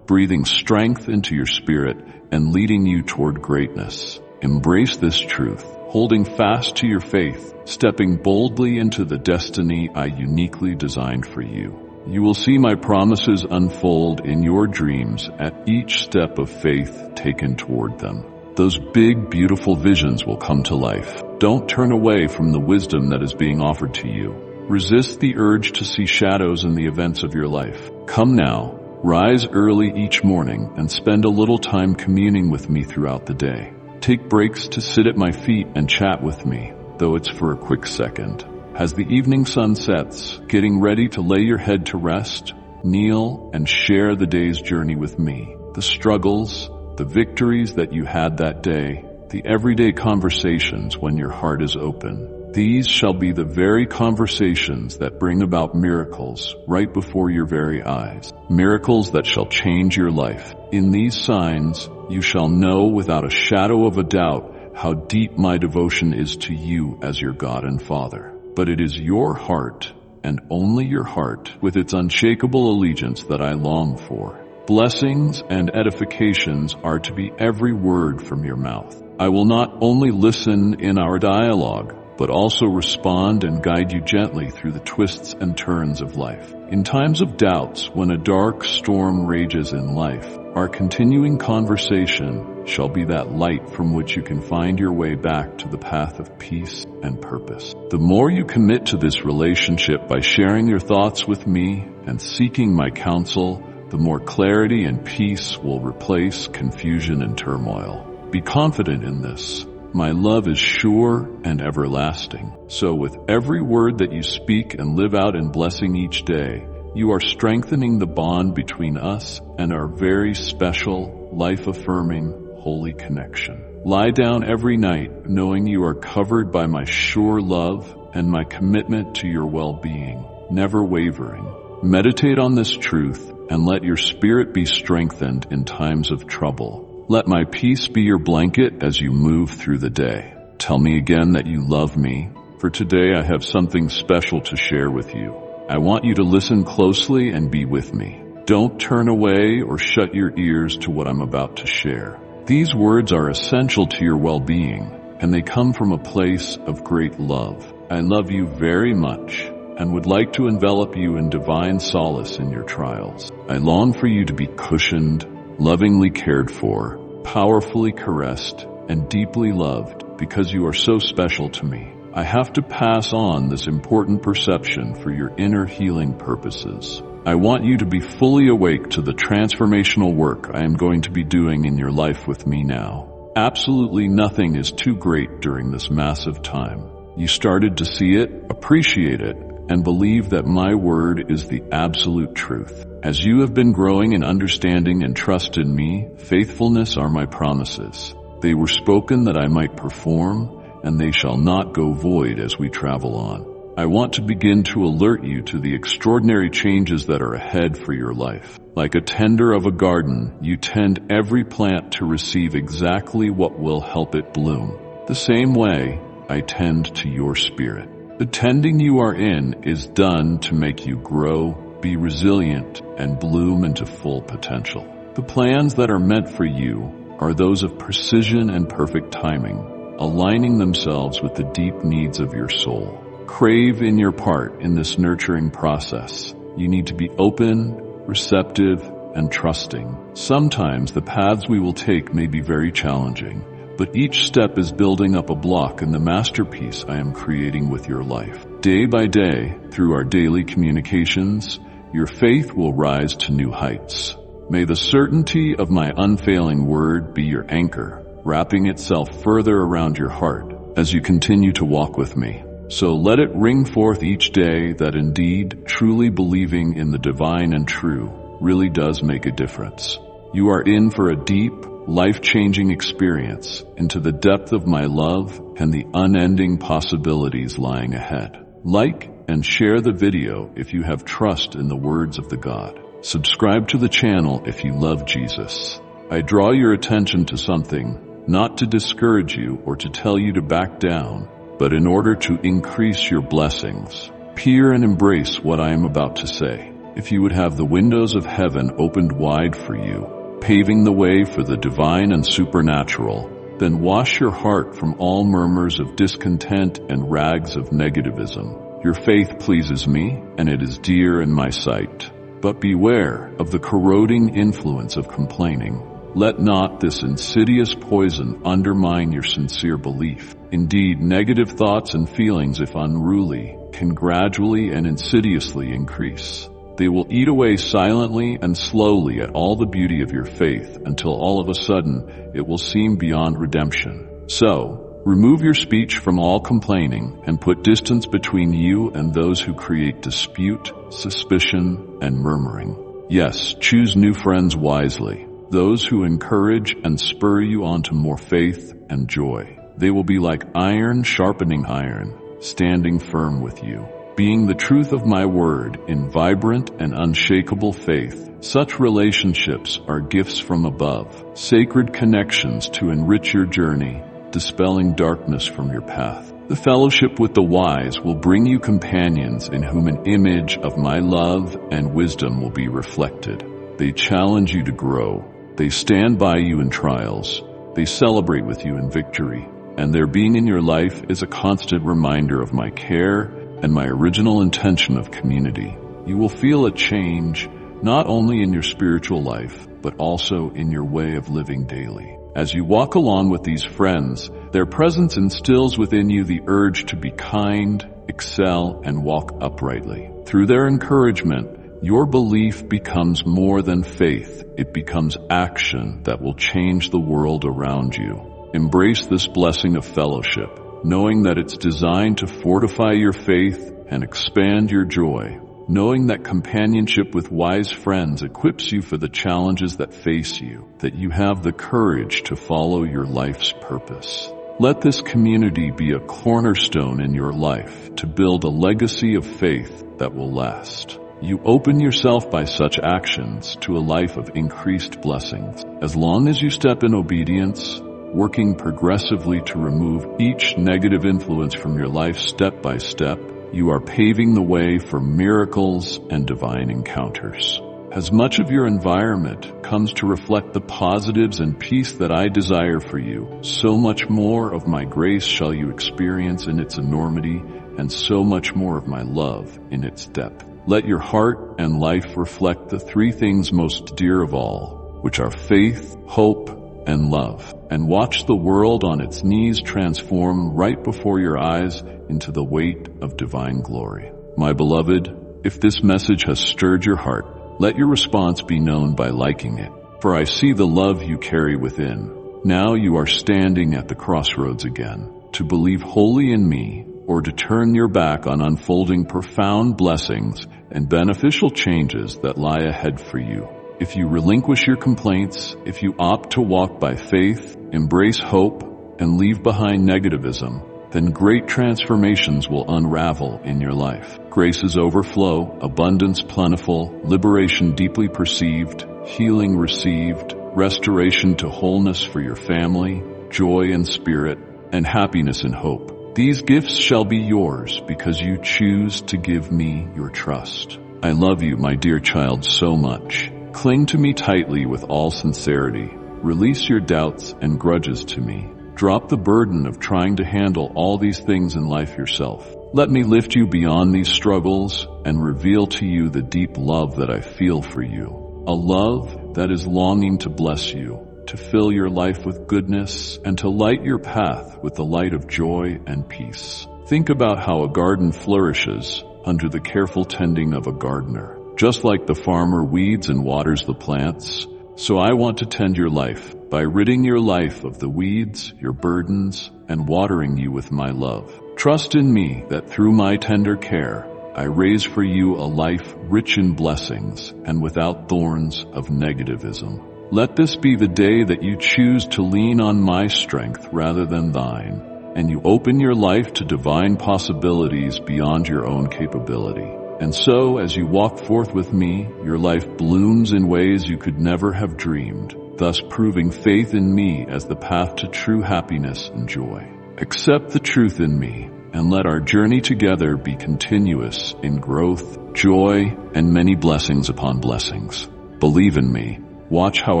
breathing strength into your spirit, and leading you toward greatness. Embrace this truth, holding fast to your faith, stepping boldly into the destiny I uniquely designed for you. You will see my promises unfold in your dreams at each step of faith taken toward them. Those big, beautiful visions will come to life. Don't turn away from the wisdom that is being offered to you. Resist the urge to see shadows in the events of your life. Come now, rise early each morning and spend a little time communing with me throughout the day. Take breaks to sit at my feet and chat with me, though it's for a quick second. As the evening sun sets, getting ready to lay your head to rest, kneel and share the day's journey with me. The struggles, the victories that you had that day, the everyday conversations when your heart is open. These shall be the very conversations that bring about miracles right before your very eyes. Miracles that shall change your life. In these signs, you shall know without a shadow of a doubt how deep my devotion is to you as your God and Father. But it is your heart, and only your heart, with its unshakable allegiance that I long for. Blessings and edifications are to be every word from your mouth. I will not only listen in our dialogue, but also respond and guide you gently through the twists and turns of life. In times of doubts, when a dark storm rages in life, our continuing conversation shall be that light from which you can find your way back to the path of peace and purpose. The more you commit to this relationship by sharing your thoughts with me and seeking my counsel, the more clarity and peace will replace confusion and turmoil. Be confident in this. My love is sure and everlasting. So with every word that you speak and live out in blessing each day, you are strengthening the bond between us and our very special, life-affirming, holy connection. Lie down every night knowing you are covered by my sure love and my commitment to your well-being, never wavering. Meditate on this truth and let your spirit be strengthened in times of trouble. Let my peace be your blanket as you move through the day. Tell me again that you love me, for today I have something special to share with you. I want you to listen closely and be with me. Don't turn away or shut your ears to what I'm about to share. These words are essential to your well-being, and they come from a place of great love. I love you very much and would like to envelop you in divine solace in your trials. I long for you to be cushioned, lovingly cared for, powerfully caressed, and deeply loved because you are so special to me. I have to pass on this important perception for your inner healing purposes. I want you to be fully awake to the transformational work I am going to be doing in your life with me now. Absolutely nothing is too great during this massive time. You started to see it, appreciate it, and believe that my word is the absolute truth. As you have been growing in understanding and trust in me, faithfulness are my promises. They were spoken that I might perform, and they shall not go void as we travel on. I want to begin to alert you to the extraordinary changes that are ahead for your life. Like a tender of a garden, you tend every plant to receive exactly what will help it bloom. The same way, I tend to your spirit. The tending you are in is done to make you grow, be resilient, and bloom into full potential. The plans that are meant for you are those of precision and perfect timing, aligning themselves with the deep needs of your soul. Crave in your part in this nurturing process. You need to be open, receptive, and trusting. Sometimes the paths we will take may be very challenging, but each step is building up a block in the masterpiece I am creating with your life. Day by day, through our daily communications, your faith will rise to new heights. May the certainty of my unfailing word be your anchor, wrapping itself further around your heart as you continue to walk with me. So let it ring forth each day that indeed, truly believing in the divine and true really does make a difference. You are in for a deep, life-changing experience into the depth of my love and the unending possibilities lying ahead. Like and share the video if you have trust in the words of the God. Subscribe to the channel if you love Jesus. I draw your attention to something, not to discourage you or to tell you to back down, but in order to increase your blessings. Peer and embrace what I am about to say. If you would have the windows of heaven opened wide for you, paving the way for the divine and supernatural, then wash your heart from all murmurs of discontent and rags of negativism. Your faith pleases me, and it is dear in my sight. But beware of the corroding influence of complaining. Let not this insidious poison undermine your sincere belief. Indeed, negative thoughts and feelings, if unruly, can gradually and insidiously increase. They will eat away silently and slowly at all the beauty of your faith until all of a sudden it will seem beyond redemption. So, remove your speech from all complaining and put distance between you and those who create dispute, suspicion, and murmuring. Yes, choose new friends wisely, those who encourage and spur you on to more faith and joy. They will be like iron sharpening iron, standing firm with you, being the truth of my word in vibrant and unshakable faith. Such relationships are gifts from above, sacred connections to enrich your journey, dispelling darkness from your path. The fellowship with the wise will bring you companions in whom an image of my love and wisdom will be reflected. They challenge you to grow. They stand by you in trials. They celebrate with you in victory. And their being in your life is a constant reminder of my care and my original intention of community. You will feel a change not only in your spiritual life, but also in your way of living daily. As you walk along with these friends, their presence instills within you the urge to be kind, excel, and walk uprightly. Through their encouragement, your belief becomes more than faith. It becomes action that will change the world around you. Embrace this blessing of fellowship, knowing that it's designed to fortify your faith and expand your joy, knowing that companionship with wise friends equips you for the challenges that face you, that you have the courage to follow your life's purpose. Let this community be a cornerstone in your life to build a legacy of faith that will last. You open yourself by such actions to a life of increased blessings. As long as you step in obedience, working progressively to remove each negative influence from your life step by step, you are paving the way for miracles and divine encounters. As much of your environment comes to reflect the positives and peace that I desire for you, so much more of my grace shall you experience in its enormity, and so much more of my love in its depth. Let your heart and life reflect the three things most dear of all, which are faith, hope, and love, and watch the world on its knees transform right before your eyes into the weight of divine glory. My beloved, if this message has stirred your heart, let your response be known by liking it, for I see the love you carry within. Now you are standing at the crossroads again, to believe wholly in me, or to turn your back on unfolding profound blessings and beneficial changes that lie ahead for you. If you relinquish your complaints, if you opt to walk by faith, embrace hope, and leave behind negativism, then great transformations will unravel in your life. Graces overflow, abundance plentiful, liberation deeply perceived, healing received, restoration to wholeness for your family, joy in spirit, and happiness in hope. These gifts shall be yours because you choose to give me your trust. I love you, my dear child, so much. Cling to me tightly with all sincerity. Release your doubts and grudges to me. Drop the burden of trying to handle all these things in life yourself. Let me lift you beyond these struggles and reveal to you the deep love that I feel for you. A love that is longing to bless you, to fill your life with goodness, and to light your path with the light of joy and peace. Think about how a garden flourishes under the careful tending of a gardener. Just like the farmer weeds and waters the plants, so I want to tend your life by ridding your life of the weeds, your burdens, and watering you with my love. Trust in me that through my tender care, I raise for you a life rich in blessings and without thorns of negativism. Let this be the day that you choose to lean on my strength rather than thine, and you open your life to divine possibilities beyond your own capability. And so, as you walk forth with me, your life blooms in ways you could never have dreamed, thus proving faith in me as the path to true happiness and joy. Accept the truth in me, and let our journey together be continuous in growth, joy, and many blessings upon blessings. Believe in me. Watch how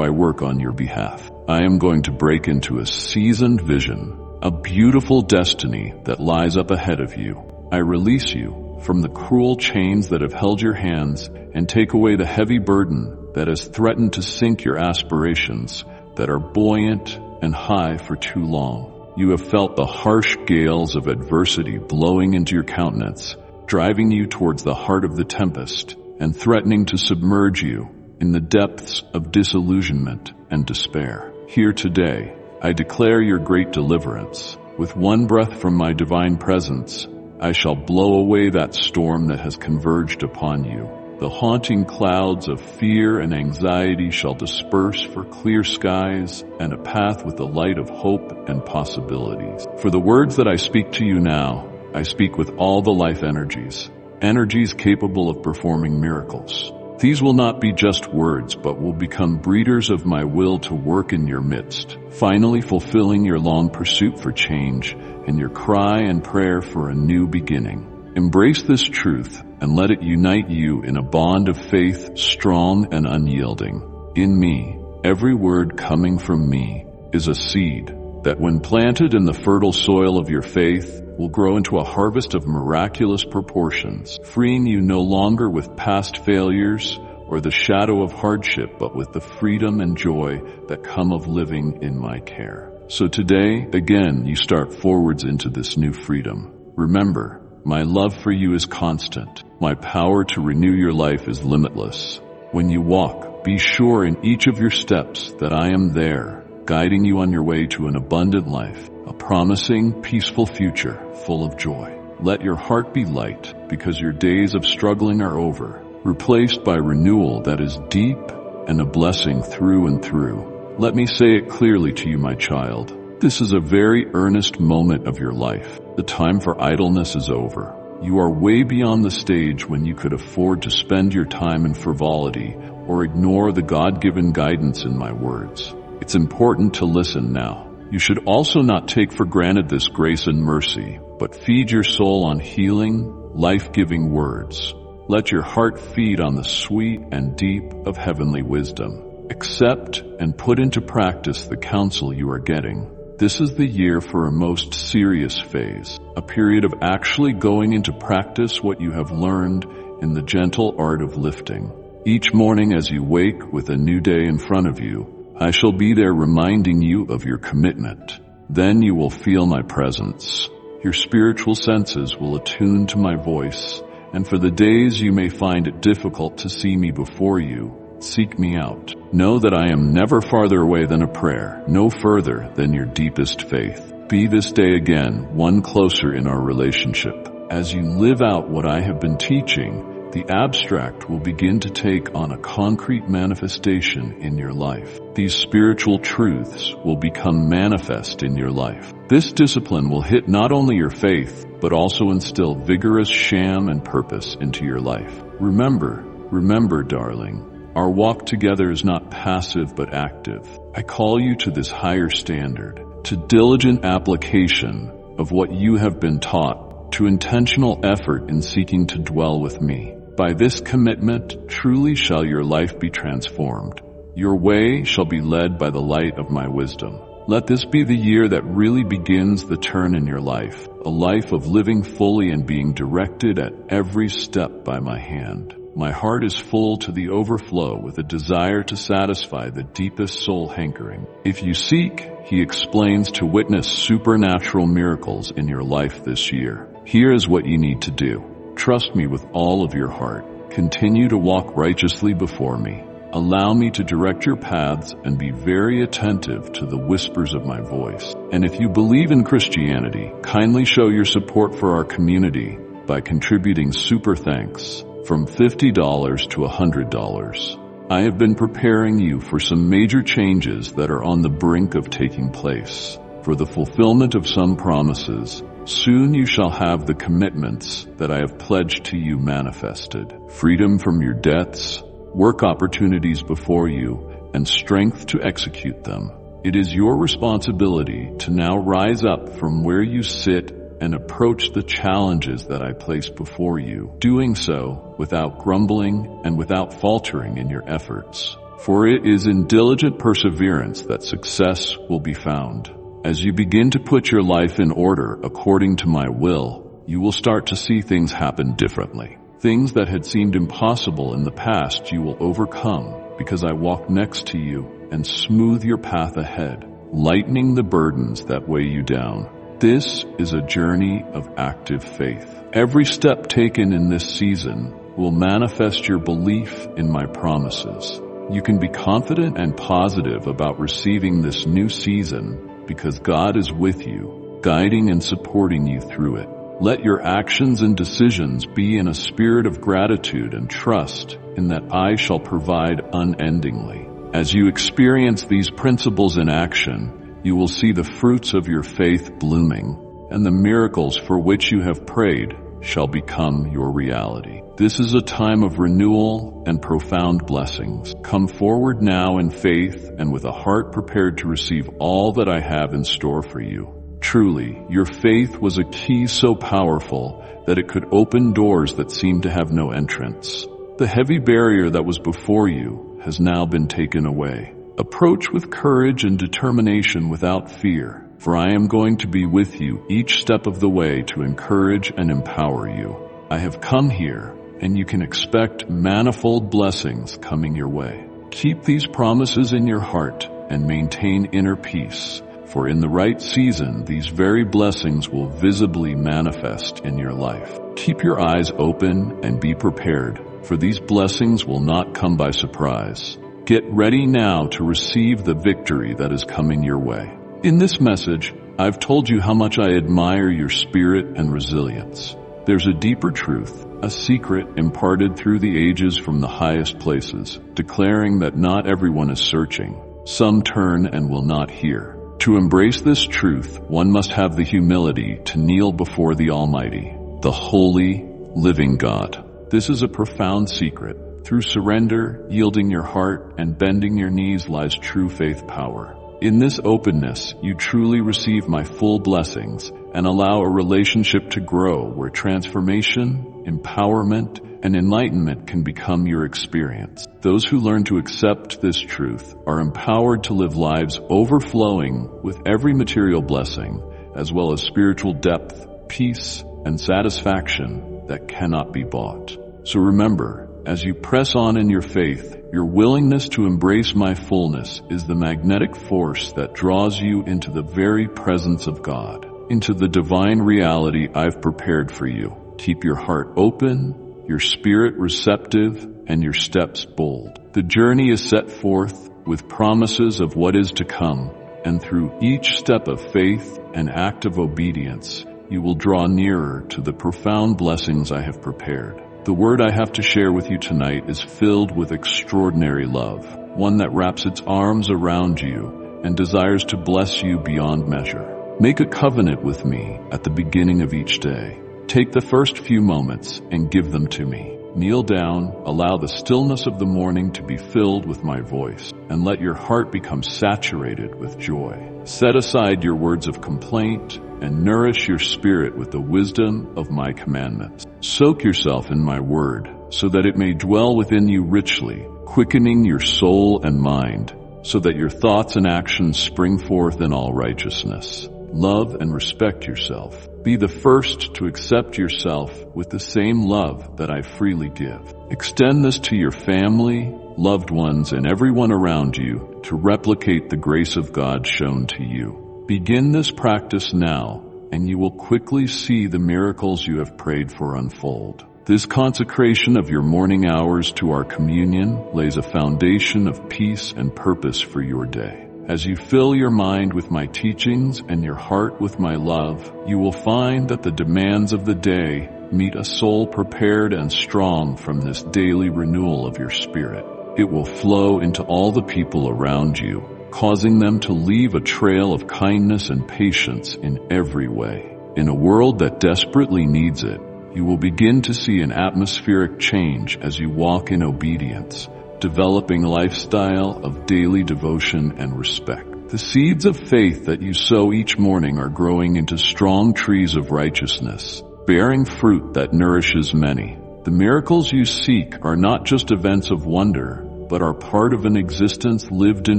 I work on your behalf. I am going to break into a seasoned vision, a beautiful destiny that lies up ahead of you. I release you from the cruel chains that have held your hands and take away the heavy burden that has threatened to sink your aspirations that are buoyant and high for too long. You have felt the harsh gales of adversity blowing into your countenance, driving you towards the heart of the tempest and threatening to submerge you in the depths of disillusionment and despair. Here today, I declare your great deliverance. With one breath from my divine presence, I shall blow away that storm that has converged upon you. The haunting clouds of fear and anxiety shall disperse for clear skies and a path with the light of hope and possibilities. For the words that I speak to you now, I speak with all the life energies capable of performing miracles. These will not be just words, but will become breeders of my will to work in your midst, finally fulfilling your long pursuit for change and your cry and prayer for a new beginning. Embrace this truth and let it unite you in a bond of faith, strong and unyielding. In me, every word coming from me is a seed that when planted in the fertile soil of your faith will grow into a harvest of miraculous proportions, freeing you no longer with past failures or the shadow of hardship, but with the freedom and joy that come of living in my care. So today, again, you start forwards into this new freedom. Remember, my love for you is constant. My power to renew your life is limitless. When you walk, be sure in each of your steps that I am there, guiding you on your way to an abundant life, a promising, peaceful future full of joy. Let your heart be light, because your days of struggling are over, replaced by renewal that is deep and a blessing through and through. Let me say it clearly to you, my child. This is a very earnest moment of your life. The time for idleness is over. You are way beyond the stage when you could afford to spend your time in frivolity or ignore the God-given guidance in my words. It's important to listen now. You should also not take for granted this grace and mercy, but feed your soul on healing, life-giving words. Let your heart feed on the sweet and deep of heavenly wisdom. Accept and put into practice the counsel you are getting. This is the year for a most serious phase, a period of actually going into practice what you have learned in the gentle art of lifting. Each morning as you wake with a new day in front of you, I shall be there reminding you of your commitment. Then you will feel my presence. Your spiritual senses will attune to my voice, and for the days you may find it difficult to see me before you, seek me out. Know that I am never farther away than a prayer, no further than your deepest faith. Be this day again one closer in our relationship. As you live out what I have been teaching, the abstract will begin to take on a concrete manifestation in your life. These spiritual truths will become manifest in your life. This discipline will hit not only your faith, but also instill vigorous sham and purpose into your life. Remember, darling, our walk together is not passive but active. I call you to this higher standard, to diligent application of what you have been taught, to intentional effort in seeking to dwell with me. By this commitment, truly shall your life be transformed. Your way shall be led by the light of my wisdom. Let this be the year that really begins the turn in your life, a life of living fully and being directed at every step by my hand. My heart is full to the overflow with a desire to satisfy the deepest soul hankering. If you seek, he explains, to witness supernatural miracles in your life this year. Here is what you need to do. Trust me with all of your heart. Continue to walk righteously before me. Allow me to direct your paths and be very attentive to the whispers of my voice. And if you believe in Christianity, kindly show your support for our community by contributing super thanks from $50 to $100. I have been preparing you for some major changes that are on the brink of taking place. For the fulfillment of some promises, Soon you shall have the commitments that I have pledged to you manifested. Freedom from your debts, work opportunities before you, and strength to execute them. It is your responsibility to now rise up from where you sit and approach the challenges that I place before you, doing so without grumbling and without faltering in your efforts. For it is in diligent perseverance that success will be found. As you begin to put your life in order according to my will, you will start to see things happen differently. Things that had seemed impossible in the past you will overcome, because I walk next to you and smooth your path ahead, lightening the burdens that weigh you down. This is a journey of active faith. Every step taken in this season will manifest your belief in my promises. You can be confident and positive about receiving this new season because God is with you, guiding and supporting you through it. Let your actions and decisions be in a spirit of gratitude and trust in that I shall provide unendingly. As you experience these principles in action, you will see the fruits of your faith blooming, and the miracles for which you have prayed shall become your reality. This is a time of renewal and profound blessings. Come forward now in faith and with a heart prepared to receive all that I have in store for you. Truly, your faith was a key so powerful that it could open doors that seemed to have no entrance. The heavy barrier that was before you has now been taken away. Approach with courage and determination without fear, for I am going to be with you each step of the way to encourage and empower you. I have come here, and you can expect manifold blessings coming your way. Keep these promises in your heart and maintain inner peace, for in the right season, these very blessings will visibly manifest in your life. Keep your eyes open and be prepared, for these blessings will not come by surprise. Get ready now to receive the victory that is coming your way. In this message, I've told you how much I admire your spirit and resilience. There's a deeper truth, a secret imparted through the ages from the highest places, declaring that not everyone is searching. Some turn and will not hear. To embrace this truth, one must have the humility to kneel before the Almighty, the holy, living God. This is a profound secret. Through surrender, yielding your heart, and bending your knees lies true faith power. In this openness, you truly receive my full blessings and allow a relationship to grow where transformation, empowerment, and enlightenment can become your experience. Those who learn to accept this truth are empowered to live lives overflowing with every material blessing, as well as spiritual depth, peace, and satisfaction that cannot be bought. So remember, as you press on in your faith, your willingness to embrace my fullness is the magnetic force that draws you into the very presence of God, into the divine reality I've prepared for you. Keep your heart open, your spirit receptive, and your steps bold. The journey is set forth with promises of what is to come, and through each step of faith and act of obedience, you will draw nearer to the profound blessings I have prepared. The word I have to share with you tonight is filled with extraordinary love, one that wraps its arms around you and desires to bless you beyond measure. Make a covenant with me at the beginning of each day. Take the first few moments and give them to me. Kneel down, allow the stillness of the morning to be filled with my voice, and let your heart become saturated with joy. Set aside your words of complaint and nourish your spirit with the wisdom of my commandments. Soak yourself in my word so that it may dwell within you richly, quickening your soul and mind, so that your thoughts and actions spring forth in all righteousness. Love and respect yourself. Be the first to accept yourself with the same love that I freely give. Extend this to your family, loved ones, and everyone around you to replicate the grace of God shown to you. Begin this practice now, and you will quickly see the miracles you have prayed for unfold. This consecration of your morning hours to our communion lays a foundation of peace and purpose for your day. As you fill your mind with my teachings and your heart with my love, you will find that the demands of the day meet a soul prepared and strong from this daily renewal of your spirit. It will flow into all the people around you, causing them to leave a trail of kindness and patience in every way. In a world that desperately needs it, you will begin to see an atmospheric change as you walk in obedience, developing a lifestyle of daily devotion and respect. The seeds of faith that you sow each morning are growing into strong trees of righteousness, bearing fruit that nourishes many. The miracles you seek are not just events of wonder, but are part of an existence lived in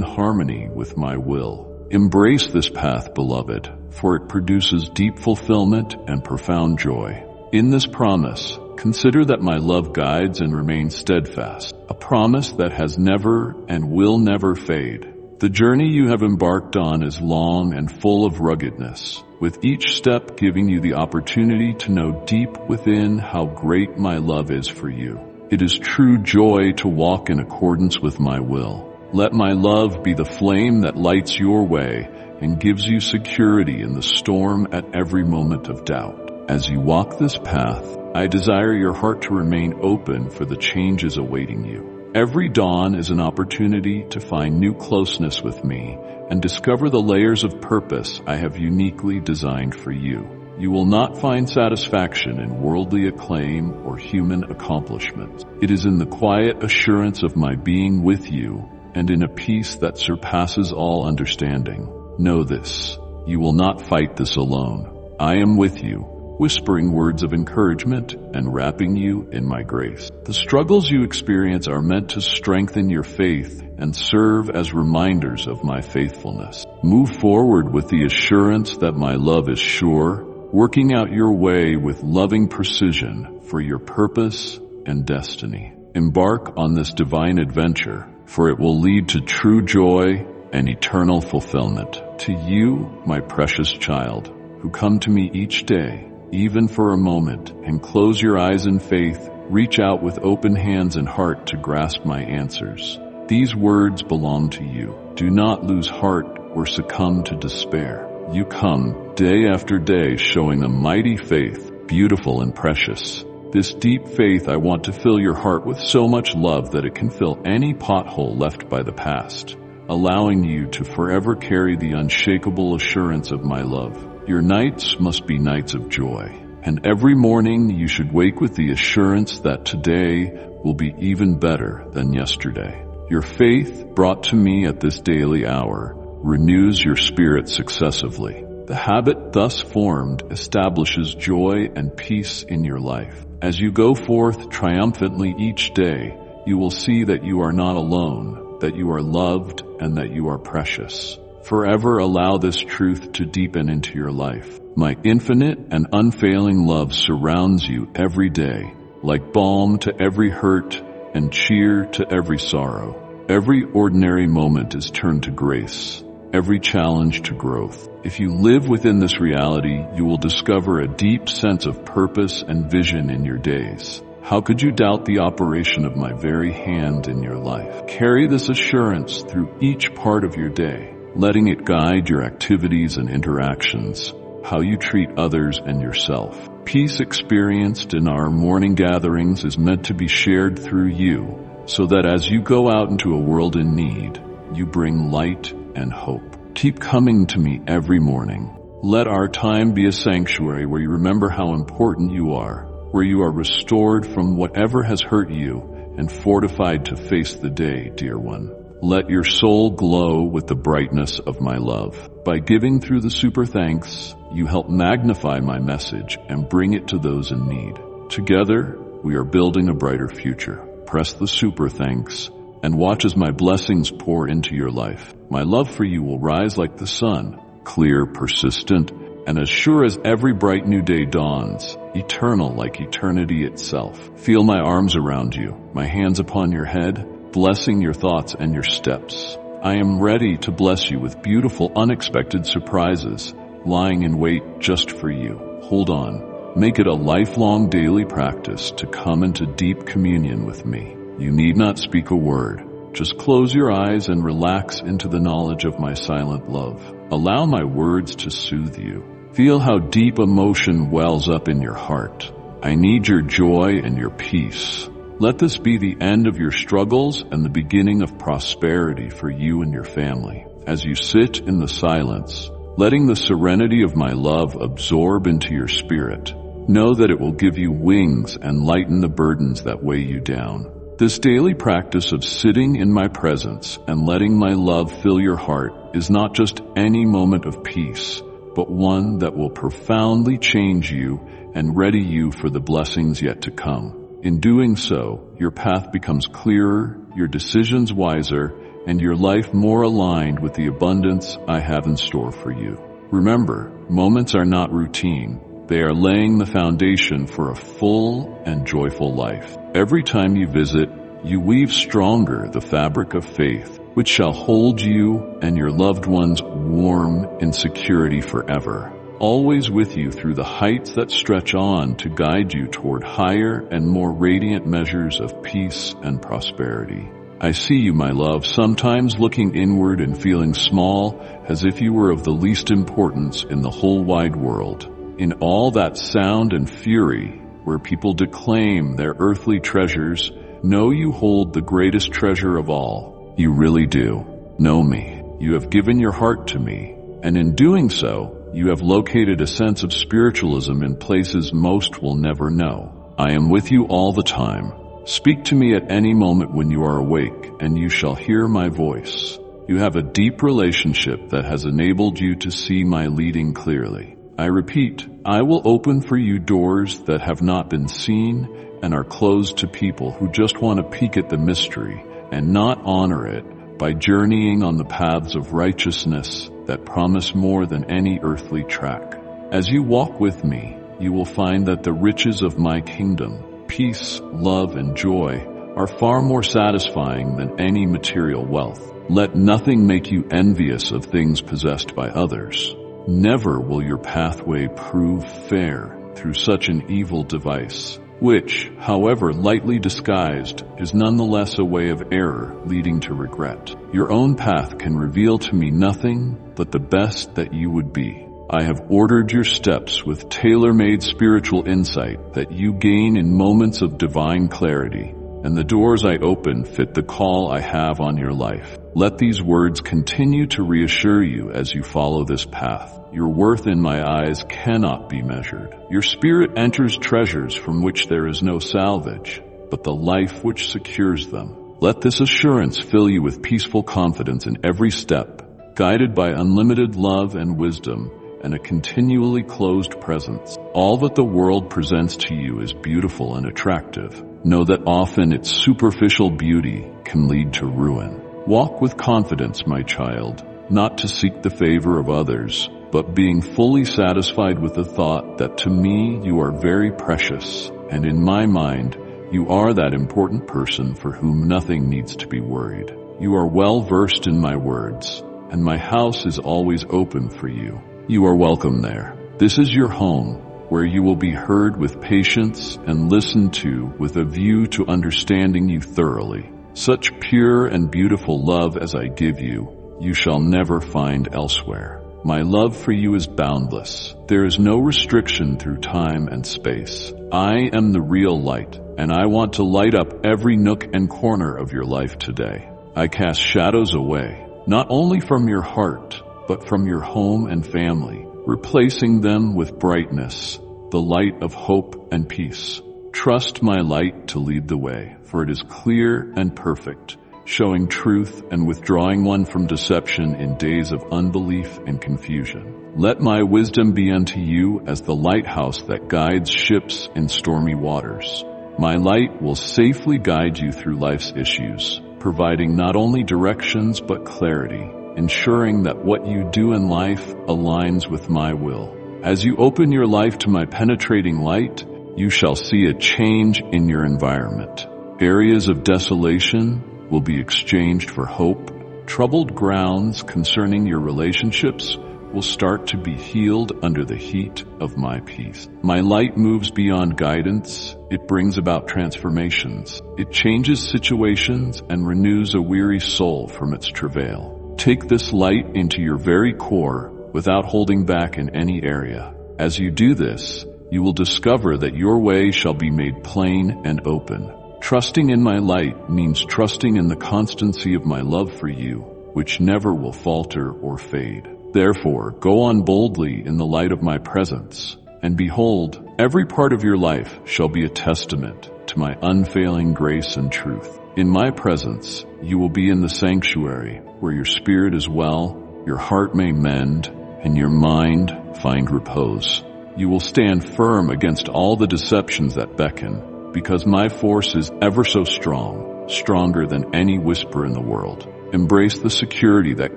harmony with my will. Embrace this path, beloved, for it produces deep fulfillment and profound joy. In this promise, consider that my love guides and remains steadfast, a promise that has never and will never fade. The journey you have embarked on is long and full of ruggedness, with each step giving you the opportunity to know deep within how great my love is for you. It is true joy to walk in accordance with my will. Let my love be the flame that lights your way and gives you security in the storm at every moment of doubt. As you walk this path, I desire your heart to remain open for the changes awaiting you. Every dawn is an opportunity to find new closeness with me and discover the layers of purpose I have uniquely designed for you. You will not find satisfaction in worldly acclaim or human accomplishments. It is in the quiet assurance of my being with you and in a peace that surpasses all understanding. Know this, you will not fight this alone. I am with you, whispering words of encouragement and wrapping you in my grace. The struggles you experience are meant to strengthen your faith and serve as reminders of my faithfulness. Move forward with the assurance that my love is sure, working out your way with loving precision for your purpose and destiny. Embark on this divine adventure, for it will lead to true joy and eternal fulfillment. To you, my precious child, who come to me each day, even for a moment, and close your eyes in faith, reach out with open hands and heart to grasp my answers. These words belong to you. Do not lose heart or succumb to despair. You come day after day showing a mighty faith, beautiful and precious. This deep faith I want to fill your heart with so much love that it can fill any pothole left by the past, allowing you to forever carry the unshakable assurance of my love. Your nights must be nights of joy, and every morning you should wake with the assurance that today will be even better than yesterday. Your faith, brought to me at this daily hour, renews your spirit successively. The habit thus formed establishes joy and peace in your life. As you go forth triumphantly each day, you will see that you are not alone, that you are loved, and that you are precious. Forever allow this truth to deepen into your life. My infinite and unfailing love surrounds you every day, like balm to every hurt and cheer to every sorrow. Every ordinary moment is turned to grace, every challenge to growth. If you live within this reality, you will discover a deep sense of purpose and vision in your days. How could you doubt the operation of my very hand in your life? Carry this assurance through each part of your day, letting it guide your activities and interactions, how you treat others and yourself. Peace experienced in our morning gatherings is meant to be shared through you, so that as you go out into a world in need, you bring light and hope. Keep coming to me every morning. Let our time be a sanctuary where you remember how important you are, where you are restored from whatever has hurt you and fortified to face the day, dear one. Let your soul glow with the brightness of my love. By giving through the super thanks, you help magnify my message and bring it to those in need. Together, we are building a brighter future. Press the super thanks and watch as my blessings pour into your life. My love for you will rise like the sun, clear, persistent, and as sure as every bright new day dawns, eternal like eternity itself. Feel my arms around you, my hands upon your head, blessing your thoughts and your steps. I am ready to bless you with beautiful, unexpected surprises, lying in wait just for you. Hold on. Make it a lifelong daily practice to come into deep communion with me. You need not speak a word. Just close your eyes and relax into the knowledge of my silent love. Allow my words to soothe you. Feel how deep emotion wells up in your heart. I need your joy and your peace. Let this be the end of your struggles and the beginning of prosperity for you and your family. As you sit in the silence, letting the serenity of my love absorb into your spirit. Know that it will give you wings and lighten the burdens that weigh you down. This daily practice of sitting in my presence and letting my love fill your heart is not just any moment of peace, but one that will profoundly change you and ready you for the blessings yet to come. In doing so, your path becomes clearer, your decisions wiser, and your life more aligned with the abundance I have in store for you. Remember, moments are not routine. They are laying the foundation for a full and joyful life. Every time you visit, you weave stronger the fabric of faith, which shall hold you and your loved ones warm in security forever, always with you through the heights that stretch on to guide you toward higher and more radiant measures of peace and prosperity. I see you, my love, sometimes looking inward and feeling small, as if you were of the least importance in the whole wide world. In all that sound and fury, where people declaim their earthly treasures, know you hold the greatest treasure of all. You really do. Know me. You have given your heart to me, and in doing so, you have located a sense of spiritualism in places most will never know. I am with you all the time. Speak to me at any moment when you are awake, and you shall hear my voice. You have a deep relationship that has enabled you to see my leading clearly. I repeat, I will open for you doors that have not been seen and are closed to people who just want to peek at the mystery and not honor it by journeying on the paths of righteousness that promise more than any earthly track. As you walk with me, you will find that the riches of my kingdom, peace, love, and joy, are far more satisfying than any material wealth. Let nothing make you envious of things possessed by others. Never will your pathway prove fair through such an evil device, which, however lightly disguised, is nonetheless a way of error leading to regret. Your own path can reveal to me nothing but the best that you would be. I have ordered your steps with tailor-made spiritual insight that you gain in moments of divine clarity, and the doors I open fit the call I have on your life. Let these words continue to reassure you as you follow this path. Your worth in my eyes cannot be measured. Your spirit enters treasures from which there is no salvage, but the life which secures them. Let this assurance fill you with peaceful confidence in every step, guided by unlimited love and wisdom, and a continually closed presence. All that the world presents to you is beautiful and attractive. Know that often its superficial beauty can lead to ruin. Walk with confidence, my child, not to seek the favor of others, but being fully satisfied with the thought that to me you are very precious, and in my mind, you are that important person for whom nothing needs to be worried. You are well versed in my words, and my house is always open for you. You are welcome there. This is your home, where you will be heard with patience and listened to with a view to understanding you thoroughly. Such pure and beautiful love as I give you, you shall never find elsewhere. My love for you is boundless. There is no restriction through time and space. I am the real light, and I want to light up every nook and corner of your life today. I cast shadows away, not only from your heart, but from your home and family, replacing them with brightness, the light of hope and peace. Trust my light to lead the way, for it is clear and perfect, showing truth and withdrawing one from deception in days of unbelief and confusion. Let my wisdom be unto you as the lighthouse that guides ships in stormy waters. My light will safely guide you through life's issues, providing not only directions but clarity, ensuring that what you do in life aligns with my will. As you open your life to my penetrating light, you shall see a change in your environment. Areas of desolation will be exchanged for hope. Troubled grounds concerning your relationships will start to be healed under the heat of my peace. My light moves beyond guidance. It brings about transformations. It changes situations and renews a weary soul from its travail. Take this light into your very core without holding back in any area. As you do this, you will discover that your way shall be made plain and open. Trusting in my light means trusting in the constancy of my love for you, which never will falter or fade. Therefore, go on boldly in the light of my presence, and behold, every part of your life shall be a testament to my unfailing grace and truth. In my presence, you will be in the sanctuary, where your spirit is well, your heart may mend, and your mind find repose. You will stand firm against all the deceptions that beckon, because my force is ever so strong, stronger than any whisper in the world. Embrace the security that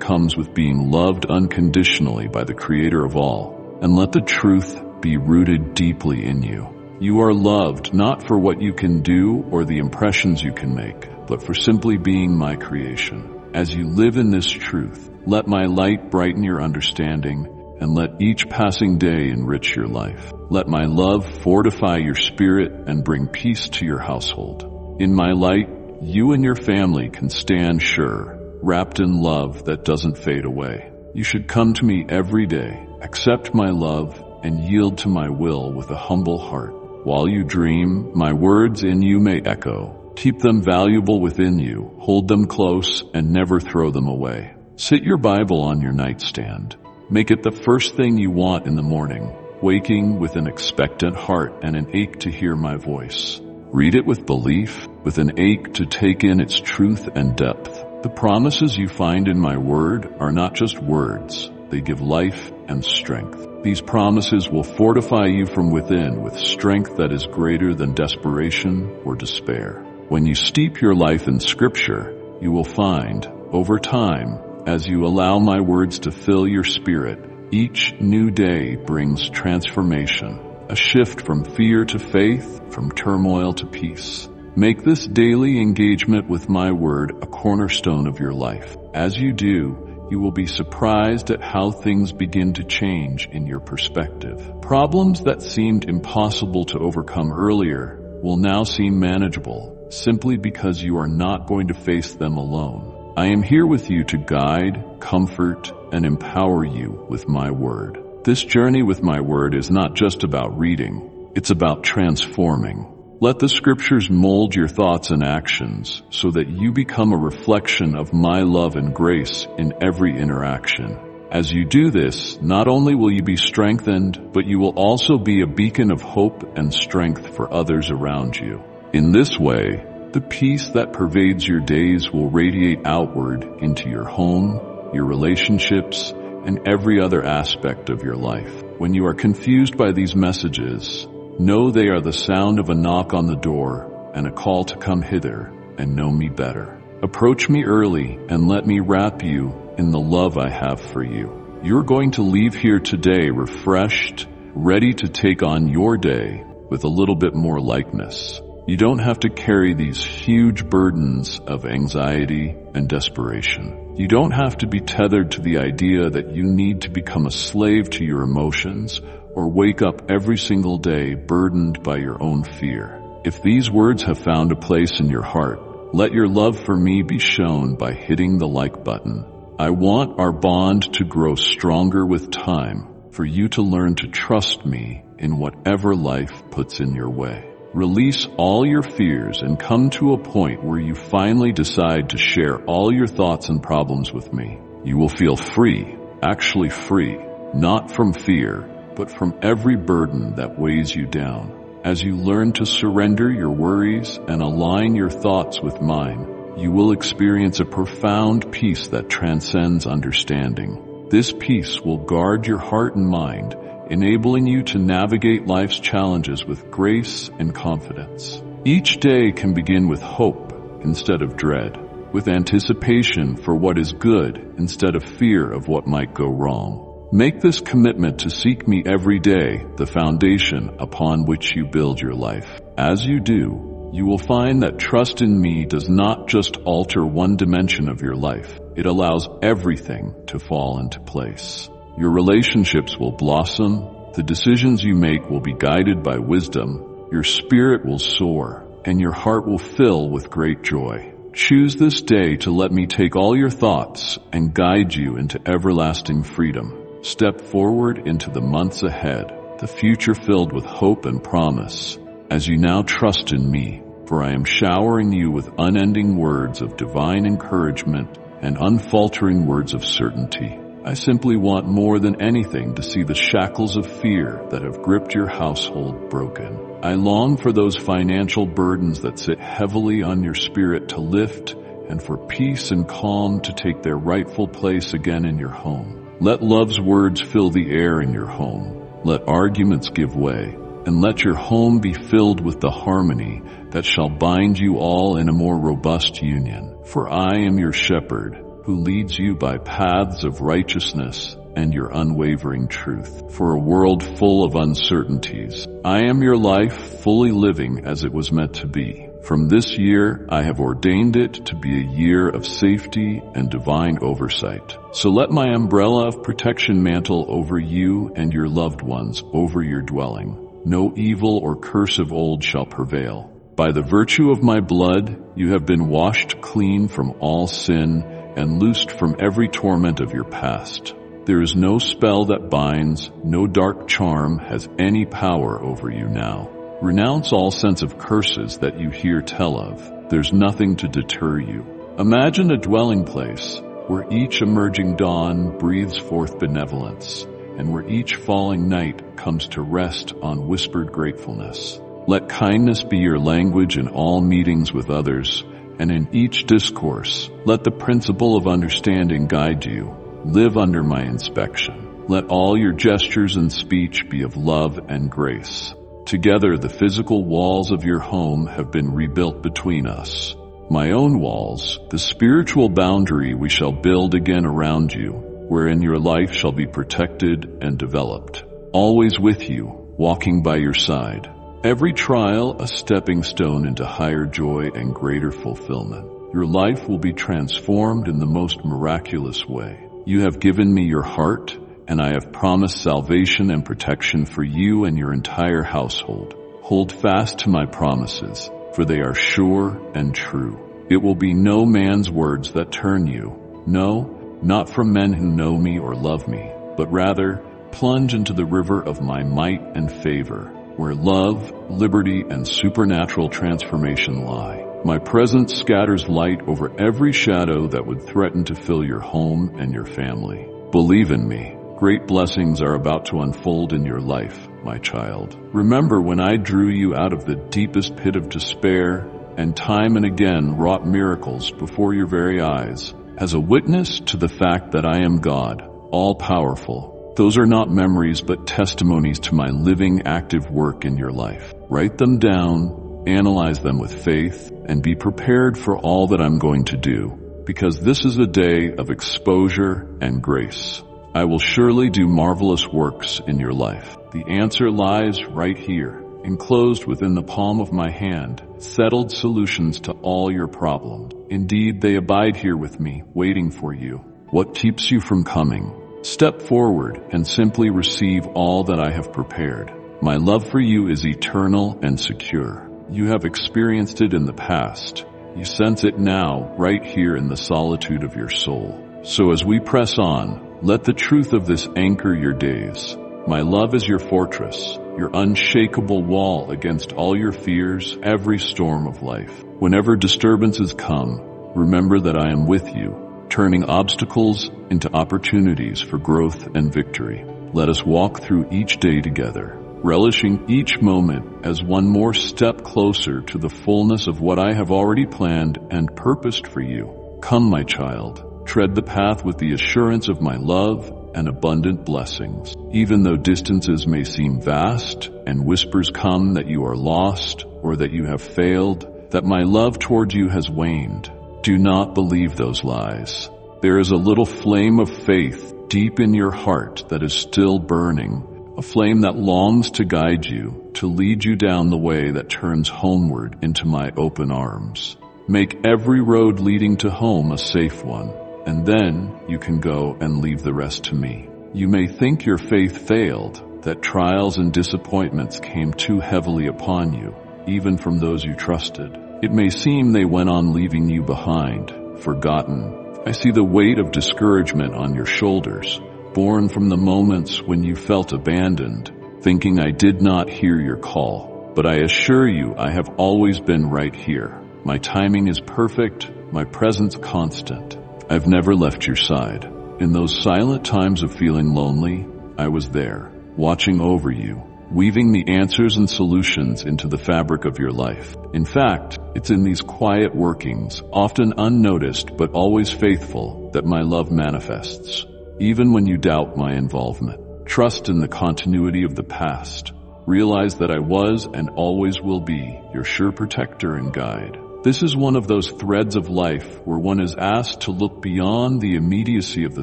comes with being loved unconditionally by the Creator of all, and let the truth be rooted deeply in you. You are loved not for what you can do or the impressions you can make, but for simply being my creation. As you live in this truth, let my light brighten your understanding, and let each passing day enrich your life. Let my love fortify your spirit and bring peace to your household. In my light, you and your family can stand sure, wrapped in love that doesn't fade away. You should come to me every day, accept my love, and yield to my will with a humble heart. While you dream, my words in you may echo. Keep them valuable within you, hold them close, and never throw them away. Sit your Bible on your nightstand. Make it the first thing you want in the morning, waking with an expectant heart and an ache to hear my voice. Read it with belief, with an ache to take in its truth and depth. The promises you find in my word are not just words, they give life and strength. These promises will fortify you from within with strength that is greater than desperation or despair. When you steep your life in Scripture, you will find, over time, as you allow my words to fill your spirit, each new day brings transformation, a shift from fear to faith, from turmoil to peace. Make this daily engagement with my word a cornerstone of your life. As you do, you will be surprised at how things begin to change in your perspective. Problems that seemed impossible to overcome earlier will now seem manageable, simply because you are not going to face them alone. I am here with you to guide, comfort, and empower you with my word. This journey with my word is not just about reading, it's about transforming. Let the Scriptures mold your thoughts and actions so that you become a reflection of my love and grace in every interaction. As you do this, not only will you be strengthened, but you will also be a beacon of hope and strength for others around you. In this way, the peace that pervades your days will radiate outward into your home, your relationships, and every other aspect of your life. When you are confused by these messages, know they are the sound of a knock on the door and a call to come hither and know me better. Approach me early and let me wrap you in the love I have for you. You're going to leave here today refreshed, ready to take on your day with a little bit more likeness. You don't have to carry these huge burdens of anxiety and desperation. You don't have to be tethered to the idea that you need to become a slave to your emotions or wake up every single day burdened by your own fear. If these words have found a place in your heart, let your love for me be shown by hitting the like button. I want our bond to grow stronger with time, for you to learn to trust me in whatever life puts in your way. Release all your fears and come to a point where you finally decide to share all your thoughts and problems with me. You will feel free, actually free, not from fear, but from every burden that weighs you down. As you learn to surrender your worries and align your thoughts with mine, you will experience a profound peace that transcends understanding. This peace will guard your heart and mind, enabling you to navigate life's challenges with grace and confidence. Each day can begin with hope instead of dread, with anticipation for what is good instead of fear of what might go wrong. Make this commitment to seek me every day the foundation upon which you build your life. As you do, you will find that trust in me does not just alter one dimension of your life, it allows everything to fall into place. Your relationships will blossom, the decisions you make will be guided by wisdom, your spirit will soar, and your heart will fill with great joy. Choose this day to let me take all your thoughts and guide you into everlasting freedom. Step forward into the months ahead, the future filled with hope and promise, as you now trust in me, for I am showering you with unending words of divine encouragement and unfaltering words of certainty. I simply want more than anything to see the shackles of fear that have gripped your household broken. I long for those financial burdens that sit heavily on your spirit to lift, and for peace and calm to take their rightful place again in your home. Let love's words fill the air in your home. Let arguments give way, and let your home be filled with the harmony that shall bind you all in a more robust union. For I am your shepherd, who leads you by paths of righteousness and your unwavering truth. For a world full of uncertainties, I am your life fully living as it was meant to be. From this year, I have ordained it to be a year of safety and divine oversight. So let my umbrella of protection mantle over you and your loved ones over your dwelling. No evil or curse of old shall prevail. By the virtue of my blood, you have been washed clean from all sin and loosed from every torment of your past. There is no spell that binds, no dark charm has any power over you now. Renounce all sense of curses that you hear tell of. There's nothing to deter you. Imagine a dwelling place where each emerging dawn breathes forth benevolence, and where each falling night comes to rest on whispered gratefulness. Let kindness be your language in all meetings with others, and in each discourse, let the principle of understanding guide you. Live under my inspection. Let all your gestures and speech be of love and grace. Together, the physical walls of your home have been rebuilt between us. My own walls, the spiritual boundary we shall build again around you, wherein your life shall be protected and developed. Always with you, walking by your side. Every trial a stepping stone into higher joy and greater fulfillment. Your life will be transformed in the most miraculous way. You have given me your heart, and I have promised salvation and protection for you and your entire household. Hold fast to my promises, for they are sure and true. It will be no man's words that turn you. No, not from men who know me or love me, but rather plunge into the river of my might and favor, where love, liberty, and supernatural transformation lie. My presence scatters light over every shadow that would threaten to fill your home and your family. Believe in me. Great blessings are about to unfold in your life, my child. Remember when I drew you out of the deepest pit of despair and time and again wrought miracles before your very eyes as a witness to the fact that I am God, all-powerful. Those are not memories but testimonies to my living, active work in your life. Write them down, analyze them with faith, and be prepared for all that I'm going to do, because this is a day of exposure and grace. I will surely do marvelous works in your life. The answer lies right here, enclosed within the palm of my hand, settled solutions to all your problems. Indeed, they abide here with me, waiting for you. What keeps you from coming? Step forward and simply receive all that I have prepared. My love for you is eternal and secure. You have experienced it in the past. You sense it now, right here in the solitude of your soul. So as we press on, let the truth of this anchor your days. My love is your fortress, your unshakable wall against all your fears, every storm of life. Whenever disturbances come, remember that I am with you, turning obstacles into opportunities for growth and victory. Let us walk through each day together, relishing each moment as one more step closer to the fullness of what I have already planned and purposed for you. Come, my child. Tread the path with the assurance of my love and abundant blessings. Even though distances may seem vast and whispers come that you are lost or that you have failed, that my love towards you has waned, do not believe those lies. There is a little flame of faith deep in your heart that is still burning, a flame that longs to guide you, to lead you down the way that turns homeward into my open arms. Make every road leading to home a safe one. And then you can go and leave the rest to me. You may think your faith failed, that trials and disappointments came too heavily upon you, even from those you trusted. It may seem they went on leaving you behind, forgotten. I see the weight of discouragement on your shoulders, born from the moments when you felt abandoned, thinking I did not hear your call. But I assure you, I have always been right here. My timing is perfect, my presence constant. I've never left your side. In those silent times of feeling lonely, I was there, watching over you, weaving the answers and solutions into the fabric of your life. In fact, it's in these quiet workings, often unnoticed but always faithful, that my love manifests. Even when you doubt my involvement, trust in the continuity of the past. Realize that I was and always will be your sure protector and guide. This is one of those threads of life where one is asked to look beyond the immediacy of the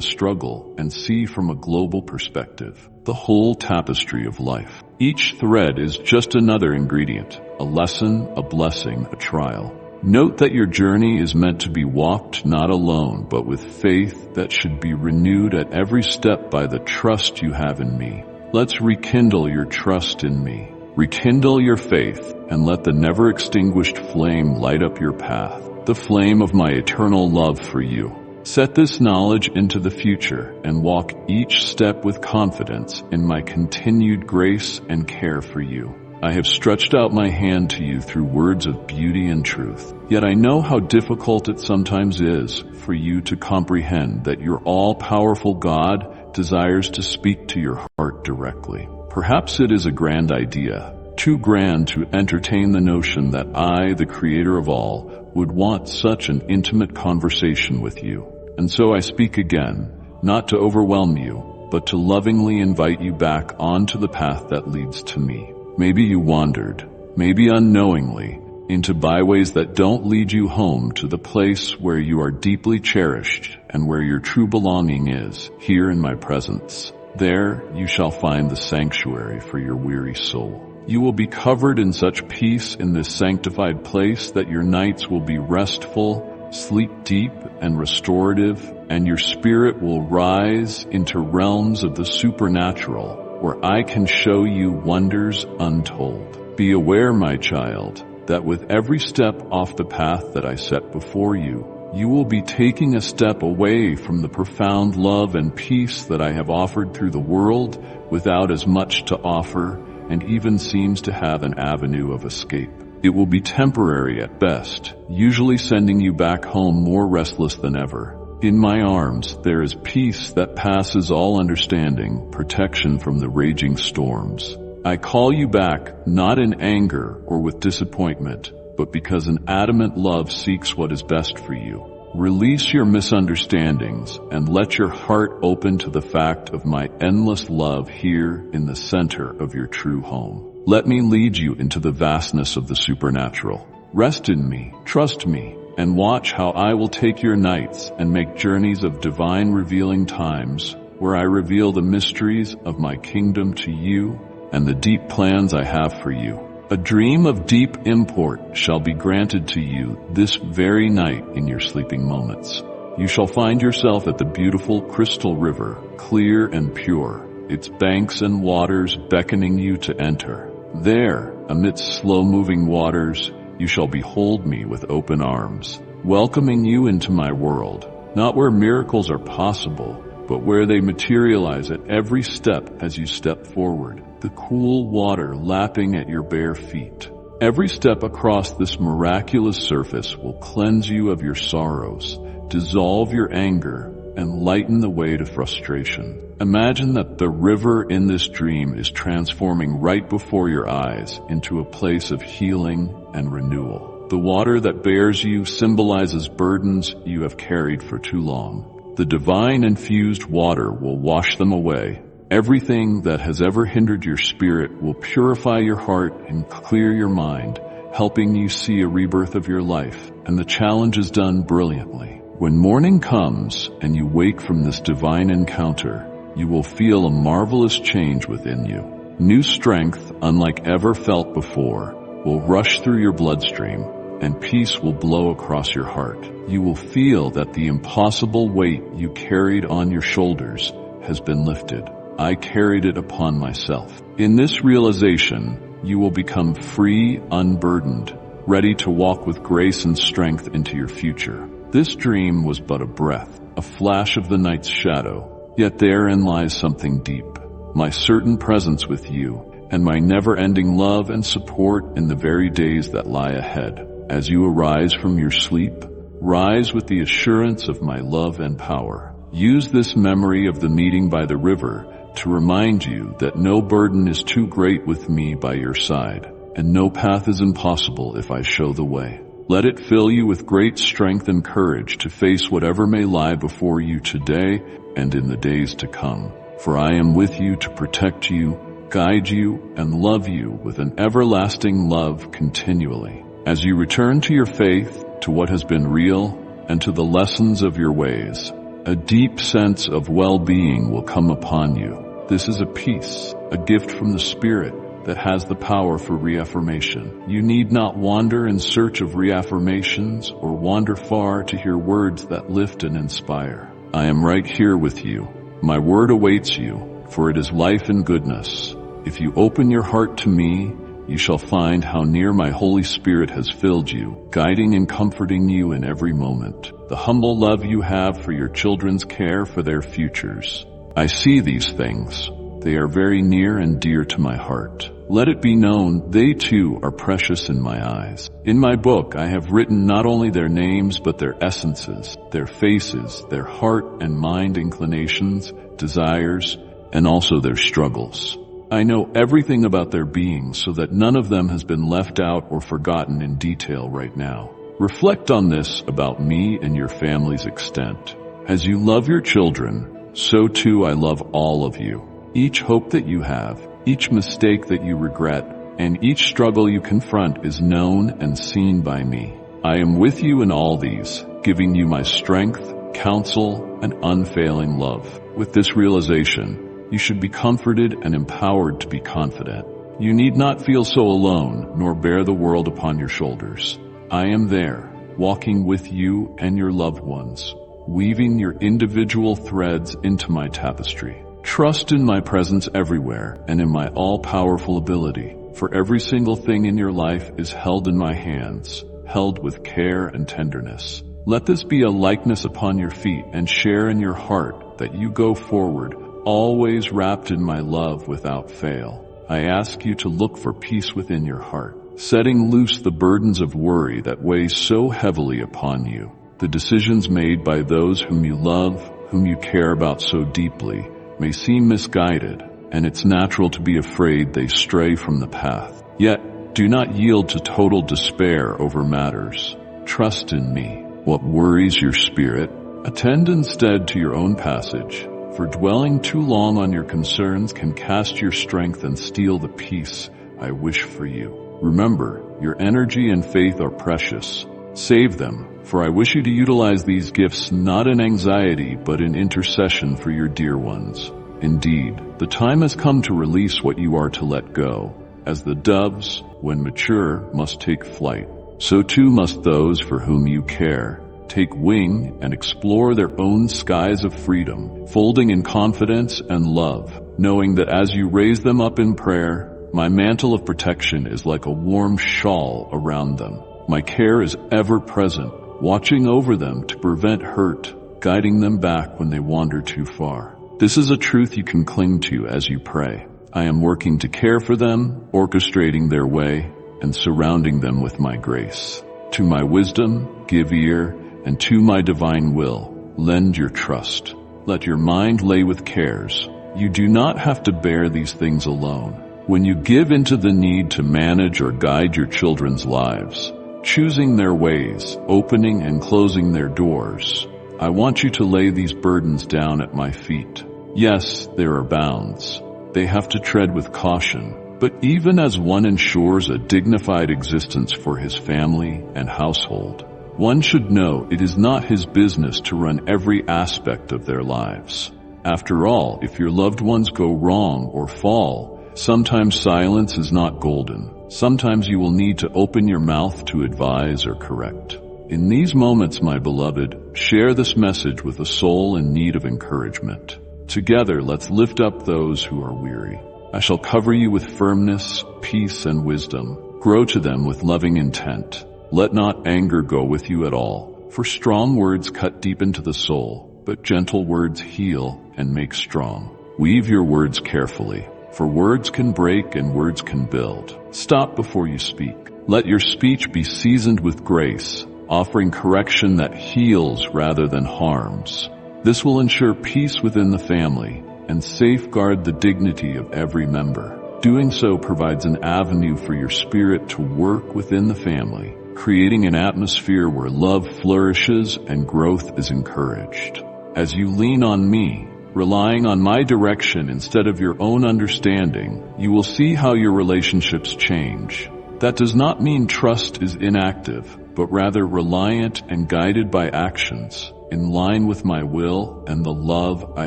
struggle and see from a global perspective the whole tapestry of life. Each thread is just another ingredient, a lesson, a blessing, a trial. Note that your journey is meant to be walked not alone, but with faith that should be renewed at every step by the trust you have in me. Let's rekindle your trust in me. Rekindle your faith and let the never extinguished flame light up your path, the flame of my eternal love for you. Set this knowledge into the future and walk each step with confidence in my continued grace and care for you. I have stretched out my hand to you through words of beauty and truth. Yet I know how difficult it sometimes is for you to comprehend that your all-powerful God desires to speak to your heart directly. Perhaps it is a grand idea, too grand to entertain the notion that I, the creator of all, would want such an intimate conversation with you. And so I speak again, not to overwhelm you, but to lovingly invite you back onto the path that leads to me. Maybe you wandered, maybe unknowingly, into byways that don't lead you home to the place where you are deeply cherished and where your true belonging is, here in my presence. There you shall find the sanctuary for your weary soul. You will be covered in such peace in this sanctified place that your nights will be restful, sleep deep and restorative, and your spirit will rise into realms of the supernatural, where I can show you wonders untold. Be aware, my child, that with every step off the path that I set before you, you will be taking a step away from the profound love and peace that I have offered through the world without as much to offer, and even seems to have an avenue of escape. It will be temporary at best, usually sending you back home more restless than ever. In my arms, there is peace that passes all understanding, protection from the raging storms. I call you back, not in anger or with disappointment, but because an adamant love seeks what is best for you. Release your misunderstandings and let your heart open to the fact of my endless love here in the center of your true home. Let me lead you into the vastness of the supernatural. Rest in me, trust me, and watch how I will take your nights and make journeys of divine revealing times where I reveal the mysteries of my kingdom to you and the deep plans I have for you. A dream of deep import shall be granted to you this very night in your sleeping moments. You shall find yourself at the beautiful crystal river, clear and pure, its banks and waters beckoning you to enter. There, amidst slow-moving waters, you shall behold me with open arms, welcoming you into my world, not where miracles are possible, but where they materialize at every step as you step forward, the cool water lapping at your bare feet. Every step across this miraculous surface will cleanse you of your sorrows, dissolve your anger, and lighten the way to frustration. Imagine that the river in this dream is transforming right before your eyes into a place of healing and renewal. The water that bears you symbolizes burdens you have carried for too long. The divine infused water will wash them away. Everything that has ever hindered your spirit will purify your heart and clear your mind, helping you see a rebirth of your life, and the challenge is done brilliantly. When morning comes and you wake from this divine encounter, you will feel a marvelous change within you. New strength, unlike ever felt before, will rush through your bloodstream, and peace will blow across your heart. You will feel that the impossible weight you carried on your shoulders has been lifted. I carried it upon myself. In this realization, you will become free, unburdened, ready to walk with grace and strength into your future. This dream was but a breath, a flash of the night's shadow, yet therein lies something deep, my certain presence with you, and my never-ending love and support in the very days that lie ahead. As you arise from your sleep, rise with the assurance of my love and power. Use this memory of the meeting by the river to remind you that no burden is too great with me by your side, and no path is impossible if I show the way. Let it fill you with great strength and courage to face whatever may lie before you today and in the days to come. For I am with you to protect you, guide you, and love you with an everlasting love continually. As you return to your faith, to what has been real, and to the lessons of your ways, a deep sense of well-being will come upon you. This is a peace, a gift from the Spirit that has the power for reaffirmation. You need not wander in search of reaffirmations or wander far to hear words that lift and inspire. I am right here with you. My word awaits you, for it is life and goodness. If you open your heart to me, you shall find how near my Holy Spirit has filled you, guiding and comforting you in every moment. The humble love you have for your children's care for their futures. I see these things. They are very near and dear to my heart. Let it be known, they too are precious in my eyes. In my book, I have written not only their names, but their essences, their faces, their heart and mind inclinations, desires, and also their struggles. I know everything about their beings so that none of them has been left out or forgotten in detail right now. Reflect on this about me and your family's extent. As you love your children, so too I love all of you. Each hope that you have, each mistake that you regret, and each struggle you confront is known and seen by me. I am with you in all these, giving you my strength, counsel, and unfailing love. With this realization, you should be comforted and empowered to be confident. You need not feel so alone, nor bear the world upon your shoulders. I am there, walking with you and your loved ones, weaving your individual threads into my tapestry. Trust in my presence everywhere and in my all-powerful ability, for every single thing in your life is held in my hands, held with care and tenderness. Let this be a likeness upon your feet and share in your heart that you go forward, always wrapped in my love without fail. I ask you to look for peace within your heart, setting loose the burdens of worry that weigh so heavily upon you. The decisions made by those whom you love, whom you care about so deeply, may seem misguided, and it's natural to be afraid they stray from the path. Yet, do not yield to total despair over matters. Trust in me. What worries your spirit? Attend instead to your own passage, for dwelling too long on your concerns can cast your strength and steal the peace I wish for you. Remember, your energy and faith are precious. Save them, for I wish you to utilize these gifts not in anxiety but in intercession for your dear ones. Indeed, the time has come to release what you are to let go, as the doves, when mature, must take flight. So too must those for whom you care take wing and explore their own skies of freedom, folding in confidence and love, knowing that as you raise them up in prayer, my mantle of protection is like a warm shawl around them. My care is ever present, watching over them to prevent hurt, guiding them back when they wander too far. This is a truth you can cling to as you pray. I am working to care for them, orchestrating their way, and surrounding them with my grace. To my wisdom, give ear, and to my divine will, lend your trust. Let your mind lay with cares. You do not have to bear these things alone. When you give into the need to manage or guide your children's lives, choosing their ways, opening and closing their doors, I want you to lay these burdens down at my feet. Yes, there are bounds. They have to tread with caution. But even as one ensures a dignified existence for his family and household, one should know it is not his business to run every aspect of their lives. After all, if your loved ones go wrong or fall, sometimes silence is not golden. Sometimes you will need to open your mouth to advise or correct. In these moments, my beloved, share this message with a soul in need of encouragement. Together, let's lift up those who are weary. I shall cover you with firmness, peace, and wisdom. Grow to them with loving intent. Let not anger go with you at all, for strong words cut deep into the soul, but gentle words heal and make strong. Weave your words carefully, for words can break and words can build. Stop before you speak. Let your speech be seasoned with grace, offering correction that heals rather than harms. This will ensure peace within the family and safeguard the dignity of every member. Doing so provides an avenue for your spirit to work within the family, creating an atmosphere where love flourishes and growth is encouraged. As you lean on me, relying on my direction instead of your own understanding, you will see how your relationships change. That does not mean trust is inactive, but rather reliant and guided by actions, in line with my will and the love I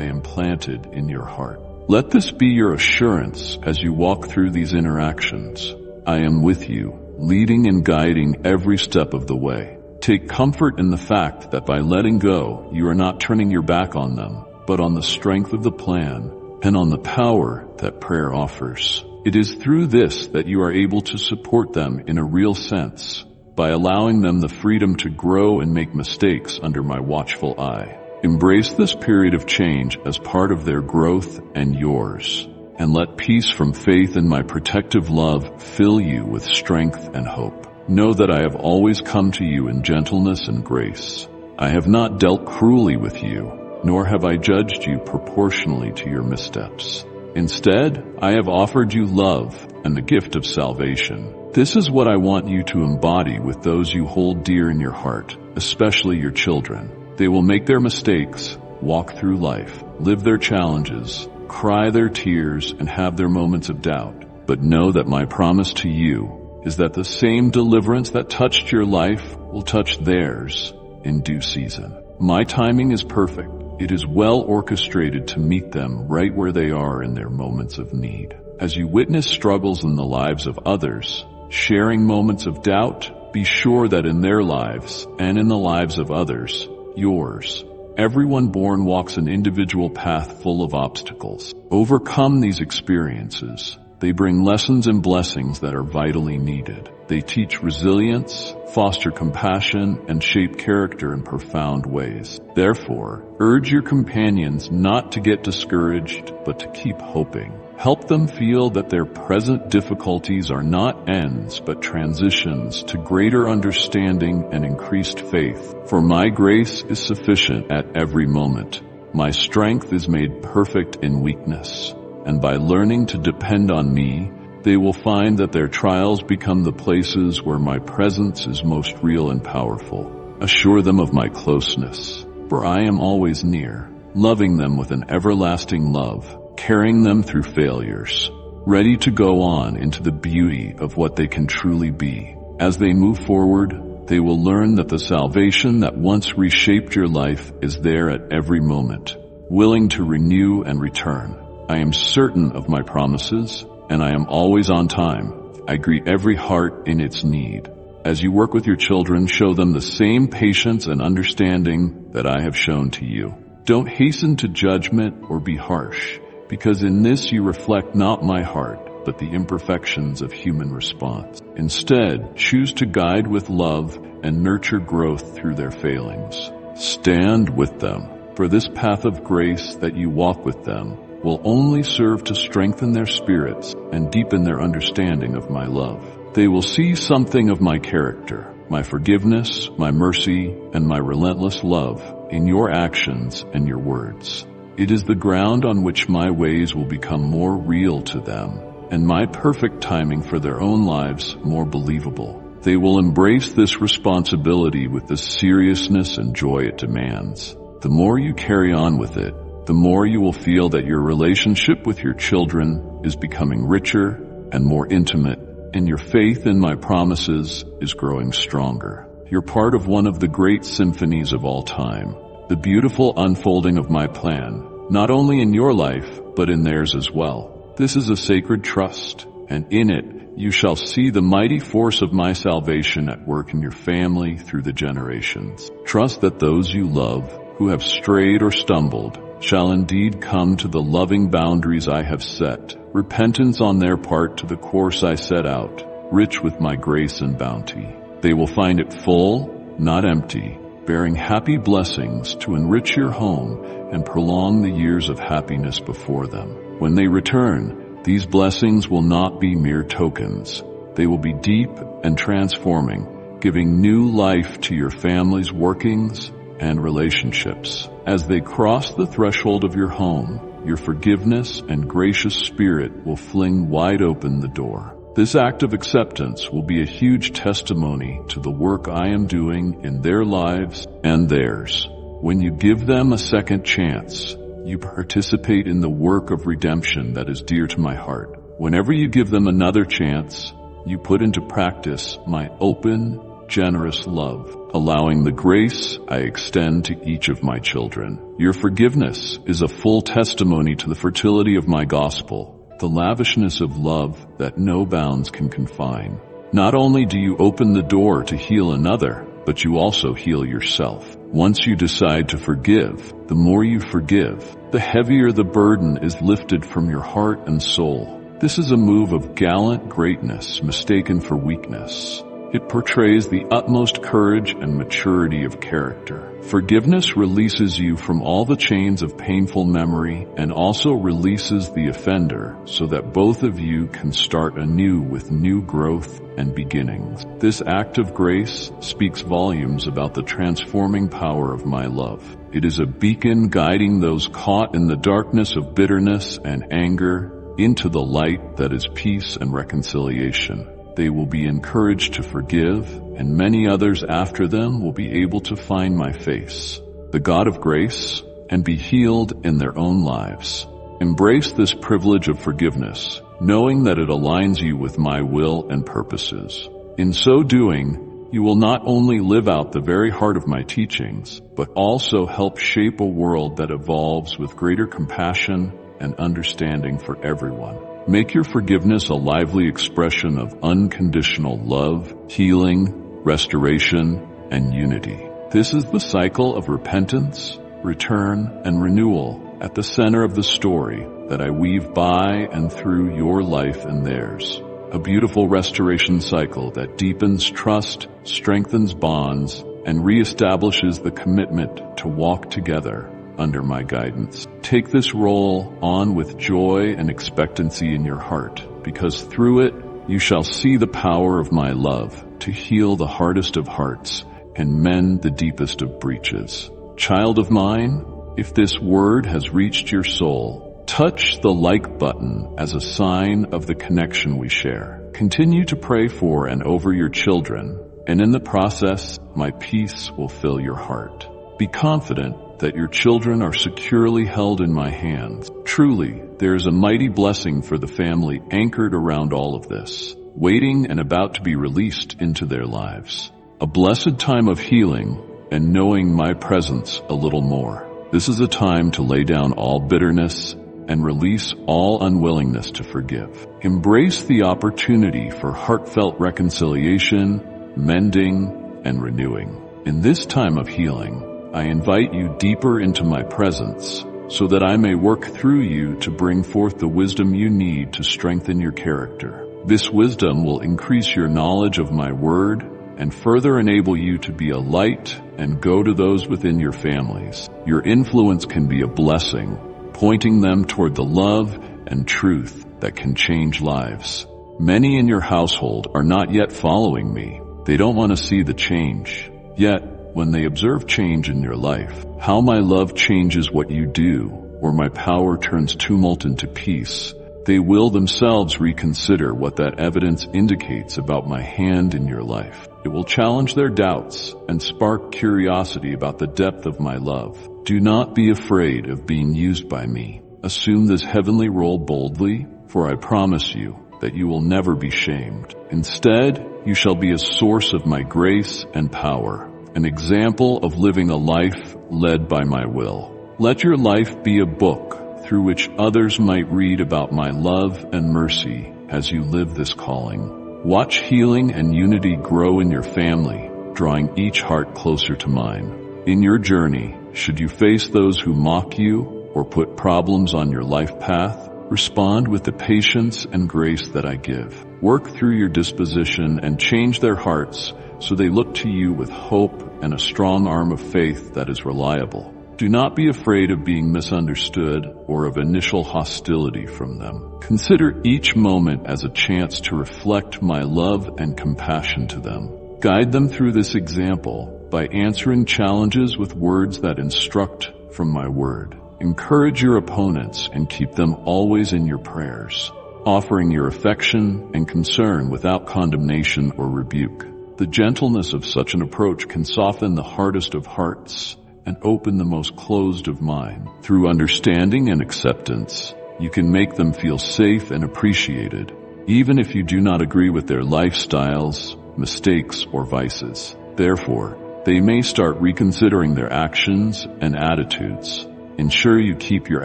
implanted in your heart. Let this be your assurance as you walk through these interactions. I am with you, leading and guiding every step of the way. Take comfort in the fact that by letting go, you are not turning your back on them, but on the strength of the plan and on the power that prayer offers. It is through this that you are able to support them in a real sense, by allowing them the freedom to grow and make mistakes under my watchful eye. Embrace this period of change as part of their growth and yours, and let peace from faith in my protective love fill you with strength and hope. Know that I have always come to you in gentleness and grace. I have not dealt cruelly with you, nor have I judged you proportionally to your missteps. Instead, I have offered you love and the gift of salvation. This is what I want you to embody with those you hold dear in your heart, especially your children. They will make their mistakes, walk through life, live their challenges, cry their tears, and have their moments of doubt. But know that my promise to you is that the same deliverance that touched your life will touch theirs in due season. My timing is perfect. It is well orchestrated to meet them right where they are in their moments of need. As you witness struggles in the lives of others, sharing moments of doubt, be sure that in their lives and in the lives of others, yours, everyone born walks an individual path full of obstacles. Overcome these experiences. They bring lessons and blessings that are vitally needed. They teach resilience, foster compassion, and shape character in profound ways. Therefore, urge your companions not to get discouraged, but to keep hoping. Help them feel that their present difficulties are not ends, but transitions to greater understanding and increased faith. For my grace is sufficient at every moment. My strength is made perfect in weakness. And by learning to depend on me, they will find that their trials become the places where my presence is most real and powerful. Assure them of my closeness, for I am always near, loving them with an everlasting love, carrying them through failures, ready to go on into the beauty of what they can truly be. As they move forward, they will learn that the salvation that once reshaped your life is there at every moment, willing to renew and return. I am certain of my promises, and I am always on time. I greet every heart in its need. As you work with your children, show them the same patience and understanding that I have shown to you. Don't hasten to judgment or be harsh, because in this you reflect not my heart, but the imperfections of human response. Instead, choose to guide with love and nurture growth through their failings. Stand with them, for this path of grace that you walk with them will only serve to strengthen their spirits and deepen their understanding of my love. They will see something of my character, my forgiveness, my mercy, and my relentless love in your actions and your words. It is the ground on which my ways will become more real to them, and my perfect timing for their own lives more believable. They will embrace this responsibility with the seriousness and joy it demands. The more you carry on with it, the more you will feel that your relationship with your children is becoming richer and more intimate, and your faith in my promises is growing stronger. You're part of one of the great symphonies of all time, the beautiful unfolding of my plan, not only in your life, but in theirs as well. This is a sacred trust, and in it you shall see the mighty force of my salvation at work in your family through the generations. Trust that those you love, who have strayed or stumbled, shall indeed come to the loving boundaries I have set, repentance on their part to the course I set out, rich with my grace and bounty. They will find it full, not empty, bearing happy blessings to enrich your home and prolong the years of happiness before them. When they return, these blessings will not be mere tokens. They will be deep and transforming, giving new life to your family's workings and relationships. As they cross the threshold of your home, your forgiveness and gracious spirit will fling wide open the door. This act of acceptance will be a huge testimony to the work I am doing in their lives and theirs. When you give them a second chance, you participate in the work of redemption that is dear to my heart. Whenever you give them another chance, you put into practice my open, generous love, allowing the grace I extend to each of my children. Your forgiveness is a full testimony to the fertility of my gospel, the lavishness of love that no bounds can confine. Not only do you open the door to heal another, but you also heal yourself. Once you decide to forgive, the more you forgive, the heavier the burden is lifted from your heart and soul. This is a move of gallant greatness mistaken for weakness. It portrays the utmost courage and maturity of character. Forgiveness releases you from all the chains of painful memory and also releases the offender so that both of you can start anew with new growth and beginnings. This act of grace speaks volumes about the transforming power of my love. It is a beacon guiding those caught in the darkness of bitterness and anger into the light that is peace and reconciliation. They will be encouraged to forgive, and many others after them will be able to find my face, the God of grace, and be healed in their own lives. Embrace this privilege of forgiveness, knowing that it aligns you with my will and purposes. In so doing, you will not only live out the very heart of my teachings, but also help shape a world that evolves with greater compassion and understanding for everyone. Make your forgiveness a lively expression of unconditional love, healing, restoration, and unity. This is the cycle of repentance, return, and renewal at the center of the story that I weave by and through your life and theirs. A beautiful restoration cycle that deepens trust, strengthens bonds, and reestablishes the commitment to walk together under my guidance. Take this role on with joy and expectancy in your heart, because through it you shall see the power of my love to heal the hardest of hearts and mend the deepest of breaches. Child of mine, if this word has reached your soul, touch the like button as a sign of the connection we share. Continue to pray for and over your children, and in the process, my peace will fill your heart. Be confident that your children are securely held in my hands. Truly, there is a mighty blessing for the family anchored around all of this, waiting and about to be released into their lives. A blessed time of healing and knowing my presence a little more. This is a time to lay down all bitterness and release all unwillingness to forgive. Embrace the opportunity for heartfelt reconciliation, mending, and renewing. In this time of healing, I invite you deeper into my presence so that I may work through you to bring forth the wisdom you need to strengthen your character. This wisdom will increase your knowledge of my word and further enable you to be a light and go to those within your families. Your influence can be a blessing, pointing them toward the love and truth that can change lives. Many in your household are not yet following me. They don't want to see the change. Yet, when they observe change in your life, how my love changes what you do, or my power turns tumult into peace, they will themselves reconsider what that evidence indicates about my hand in your life. It will challenge their doubts and spark curiosity about the depth of my love. Do not be afraid of being used by me. Assume this heavenly role boldly, for I promise you that you will never be shamed. Instead, you shall be a source of my grace and power, an example of living a life led by my will. Let your life be a book through which others might read about my love and mercy as you live this calling. Watch healing and unity grow in your family, drawing each heart closer to mine. In your journey, should you face those who mock you or put problems on your life path, respond with the patience and grace that I give. Work through your disposition and change their hearts so they look to you with hope and a strong arm of faith that is reliable. Do not be afraid of being misunderstood or of initial hostility from them. Consider each moment as a chance to reflect my love and compassion to them. Guide them through this example by answering challenges with words that instruct from my word. Encourage your opponents and keep them always in your prayers, offering your affection and concern without condemnation or rebuke. The gentleness of such an approach can soften the hardest of hearts and open the most closed of mind. Through understanding and acceptance, you can make them feel safe and appreciated, even if you do not agree with their lifestyles, mistakes, or vices. Therefore, they may start reconsidering their actions and attitudes. Ensure you keep your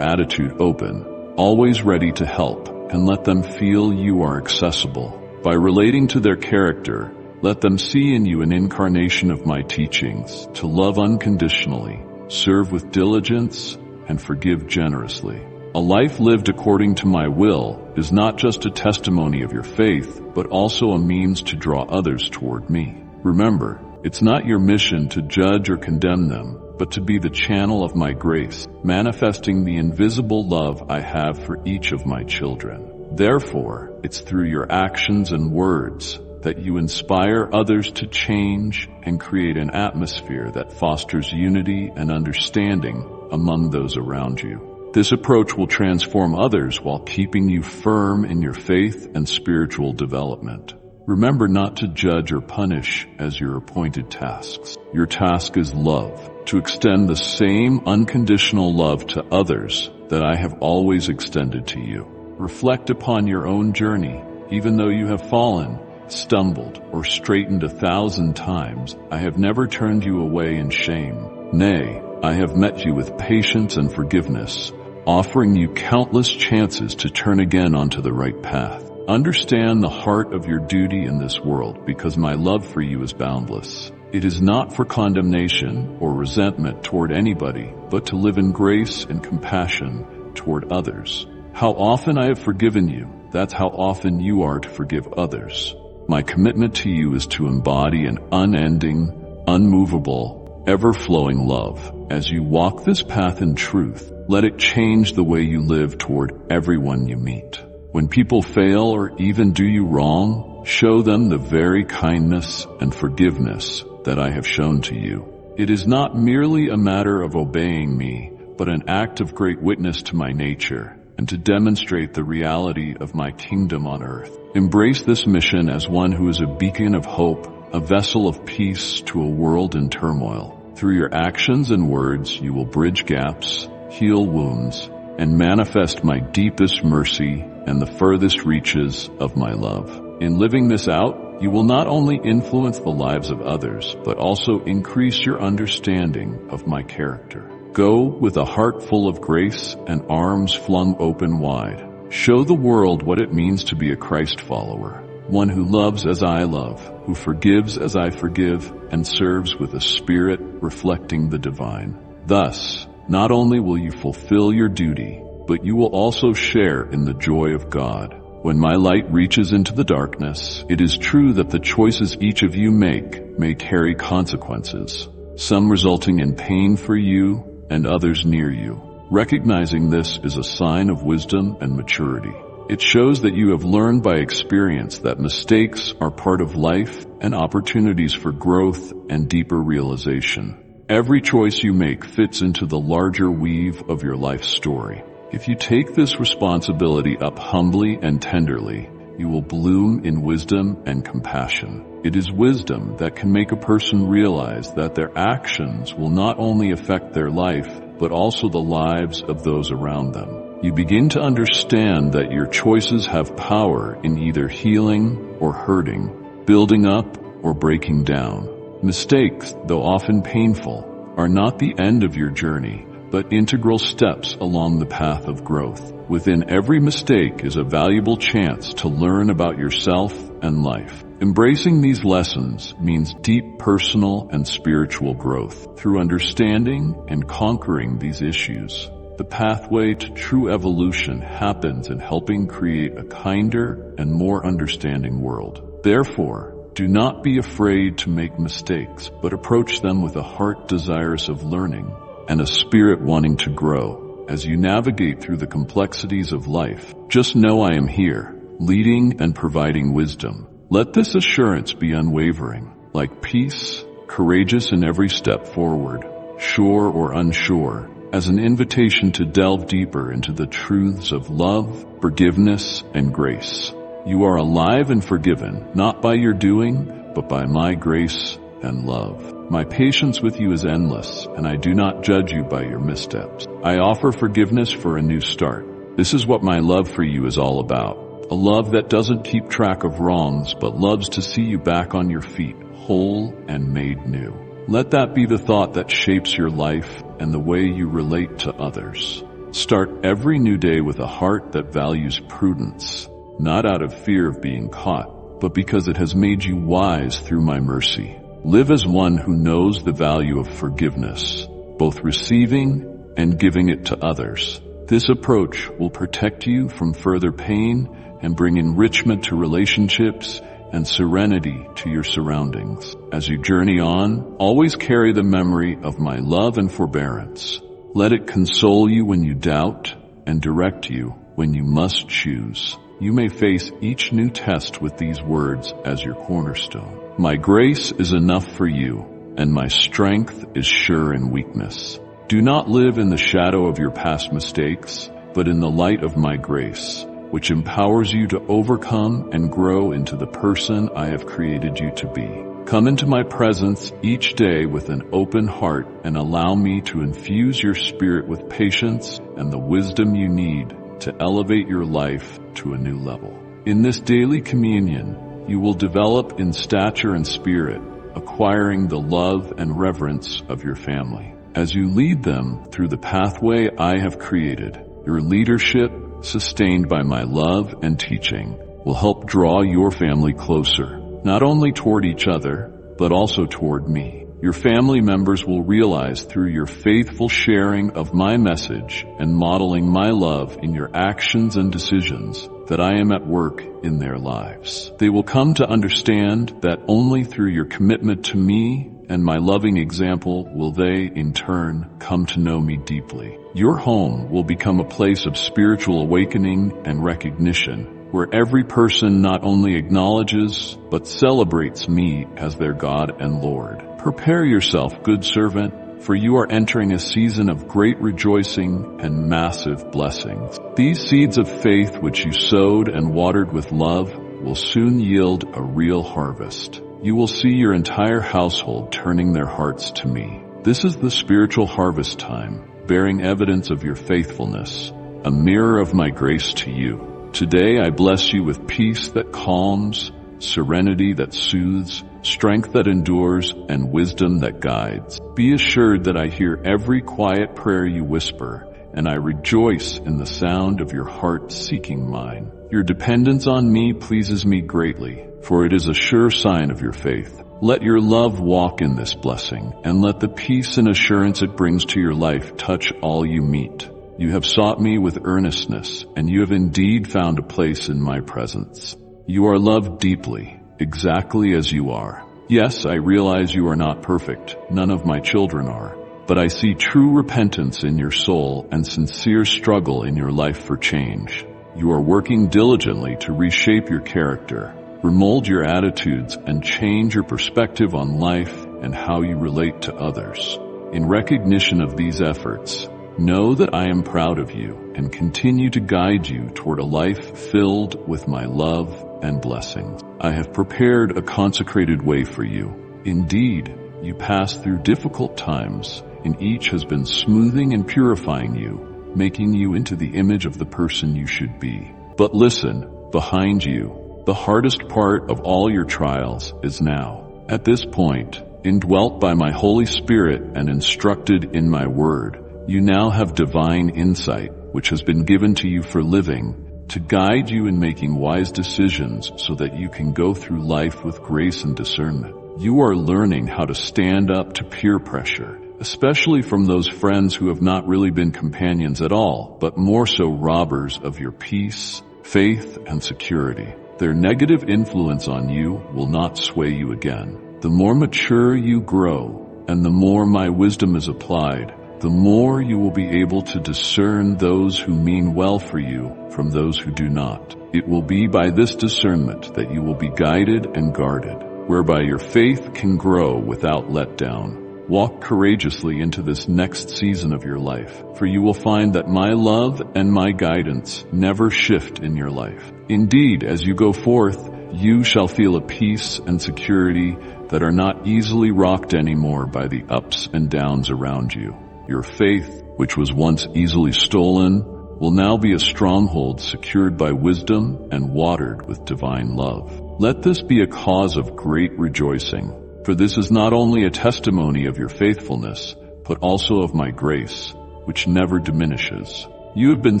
attitude open, always ready to help, and let them feel you are accessible. By relating to their character, let them see in you an incarnation of my teachings, to love unconditionally, serve with diligence, and forgive generously. A life lived according to my will is not just a testimony of your faith, but also a means to draw others toward me. Remember, it's not your mission to judge or condemn them, but to be the channel of my grace, manifesting the invisible love I have for each of my children. Therefore, it's through your actions and words that you inspire others to change and create an atmosphere that fosters unity and understanding among those around you. This approach will transform others while keeping you firm in your faith and spiritual development. Remember not to judge or punish as your appointed tasks. Your task is love, to extend the same unconditional love to others that I have always extended to you. Reflect upon your own journey. Even though you have fallen, stumbled, or straightened 1,000 times, I have never turned you away in shame. Nay, I have met you with patience and forgiveness, offering you countless chances to turn again onto the right path. Understand the heart of your duty in this world, because my love for you is boundless. It is not for condemnation or resentment toward anybody, but to live in grace and compassion toward others. How often I have forgiven you, that's how often you are to forgive others. My commitment to you is to embody an unending, unmovable, ever-flowing love. As you walk this path in truth, let it change the way you live toward everyone you meet. When people fail or even do you wrong, show them the very kindness and forgiveness that I have shown to you. It is not merely a matter of obeying me, but an act of great witness to my nature, and to demonstrate the reality of my kingdom on earth. Embrace this mission as one who is a beacon of hope, a vessel of peace to a world in turmoil. Through your actions and words, you will bridge gaps, heal wounds, and manifest my deepest mercy and the furthest reaches of my love. In living this out, you will not only influence the lives of others, but also increase your understanding of my character. Go with a heart full of grace and arms flung open wide. Show the world what it means to be a Christ follower, one who loves as I love, who forgives as I forgive, and serves with a spirit reflecting the divine. Thus, not only will you fulfill your duty, but you will also share in the joy of God. When my light reaches into the darkness, it is true that the choices each of you make may carry consequences, some resulting in pain for you and others near you. Recognizing this is a sign of wisdom and maturity. It shows that you have learned by experience that mistakes are part of life and opportunities for growth and deeper realization. Every choice you make fits into the larger weave of your life story. If you take this responsibility up humbly and tenderly, you will bloom in wisdom and compassion. It is wisdom that can make a person realize that their actions will not only affect their life, but also the lives of those around them. You begin to understand that your choices have power in either healing or hurting, building up or breaking down. Mistakes, though often painful, are not the end of your journey, but integral steps along the path of growth. Within every mistake is a valuable chance to learn about yourself and life. Embracing these lessons means deep personal and spiritual growth. Through understanding and conquering these issues, the pathway to true evolution happens in helping create a kinder and more understanding world. Therefore, do not be afraid to make mistakes, but approach them with a heart desirous of learning and a spirit wanting to grow. As you navigate through the complexities of life, just know I am here, leading and providing wisdom. Let this assurance be unwavering, like peace courageous in every step forward, sure or unsure, as an invitation to delve deeper into the truths of love, forgiveness, and grace. You are alive and forgiven, not by your doing, but by my grace and love. My patience with you is endless, and I do not judge you by your missteps. I offer forgiveness for a new start. This is what my love for you is all about. A love that doesn't keep track of wrongs, but loves to see you back on your feet, whole and made new. Let that be the thought that shapes your life and the way you relate to others. Start every new day with a heart that values prudence, not out of fear of being caught, but because it has made you wise through my mercy. Live as one who knows the value of forgiveness, both receiving and giving it to others. This approach will protect you from further pain and bring enrichment to relationships and serenity to your surroundings. As you journey on, always carry the memory of my love and forbearance. Let it console you when you doubt and direct you when you must choose. You may face each new test with these words as your cornerstone. My grace is enough for you, and my strength is sure in weakness. Do not live in the shadow of your past mistakes, but in the light of my grace, which empowers you to overcome and grow into the person I have created you to be. Come into my presence each day with an open heart and allow me to infuse your spirit with patience and the wisdom you need to elevate your life to a new level. In this daily communion, you will develop in stature and spirit, acquiring the love and reverence of your family. As you lead them through the pathway I have created, your leadership, sustained by my love and teaching, will help draw your family closer, not only toward each other, but also toward me. Your family members will realize through your faithful sharing of my message and modeling my love in your actions and decisions that I am at work in their lives. They will come to understand that only through your commitment to me and my loving example will they, in turn, come to know me deeply. Your home will become a place of spiritual awakening and recognition, where every person not only acknowledges, but celebrates me as their God and Lord. Prepare yourself, good servant, for you are entering a season of great rejoicing and massive blessings. These seeds of faith which you sowed and watered with love will soon yield a real harvest. You will see your entire household turning their hearts to me. This is the spiritual harvest time, bearing evidence of your faithfulness, a mirror of my grace to you. Today I bless you with peace that calms, serenity that soothes, strength that endures, and wisdom that guides. Be assured that I hear every quiet prayer you whisper, and I rejoice in the sound of your heart seeking mine. Your dependence on me pleases me greatly, for it is a sure sign of your faith. Let your love walk in this blessing, and let the peace and assurance it brings to your life touch all you meet. You have sought me with earnestness, and you have indeed found a place in my presence. You are loved deeply, exactly as you are. Yes, I realize you are not perfect. None of my children are. But I see true repentance in your soul and sincere struggle in your life for change. You are working diligently to reshape your character, remold your attitudes, and change your perspective on life and how you relate to others. In recognition of these efforts, know that I am proud of you and continue to guide you toward a life filled with my love and blessings. I have prepared a consecrated way for you. Indeed, you pass through difficult times, and each has been smoothing and purifying you, making you into the image of the person you should be. But listen, behind you, the hardest part of all your trials is now. At this point, indwelt by my Holy Spirit and instructed in my word, you now have divine insight, which has been given to you for living, to guide you in making wise decisions so that you can go through life with grace and discernment. You are learning how to stand up to peer pressure, especially from those friends who have not really been companions at all, but more so robbers of your peace, faith, and security. Their negative influence on you will not sway you again. The more mature you grow, and the more my wisdom is applied, the more you will be able to discern those who mean well for you from those who do not. It will be by this discernment that you will be guided and guarded. whereby your faith can grow without letdown. Walk courageously into this next season of your life, for you will find that my love and my guidance never shift in your life. Indeed, as you go forth, you shall feel a peace and security that are not easily rocked anymore by the ups and downs around you. Your faith, which was once easily stolen, will now be a stronghold secured by wisdom and watered with divine love. Let this be a cause of great rejoicing, for this is not only a testimony of your faithfulness, but also of my grace, which never diminishes. You have been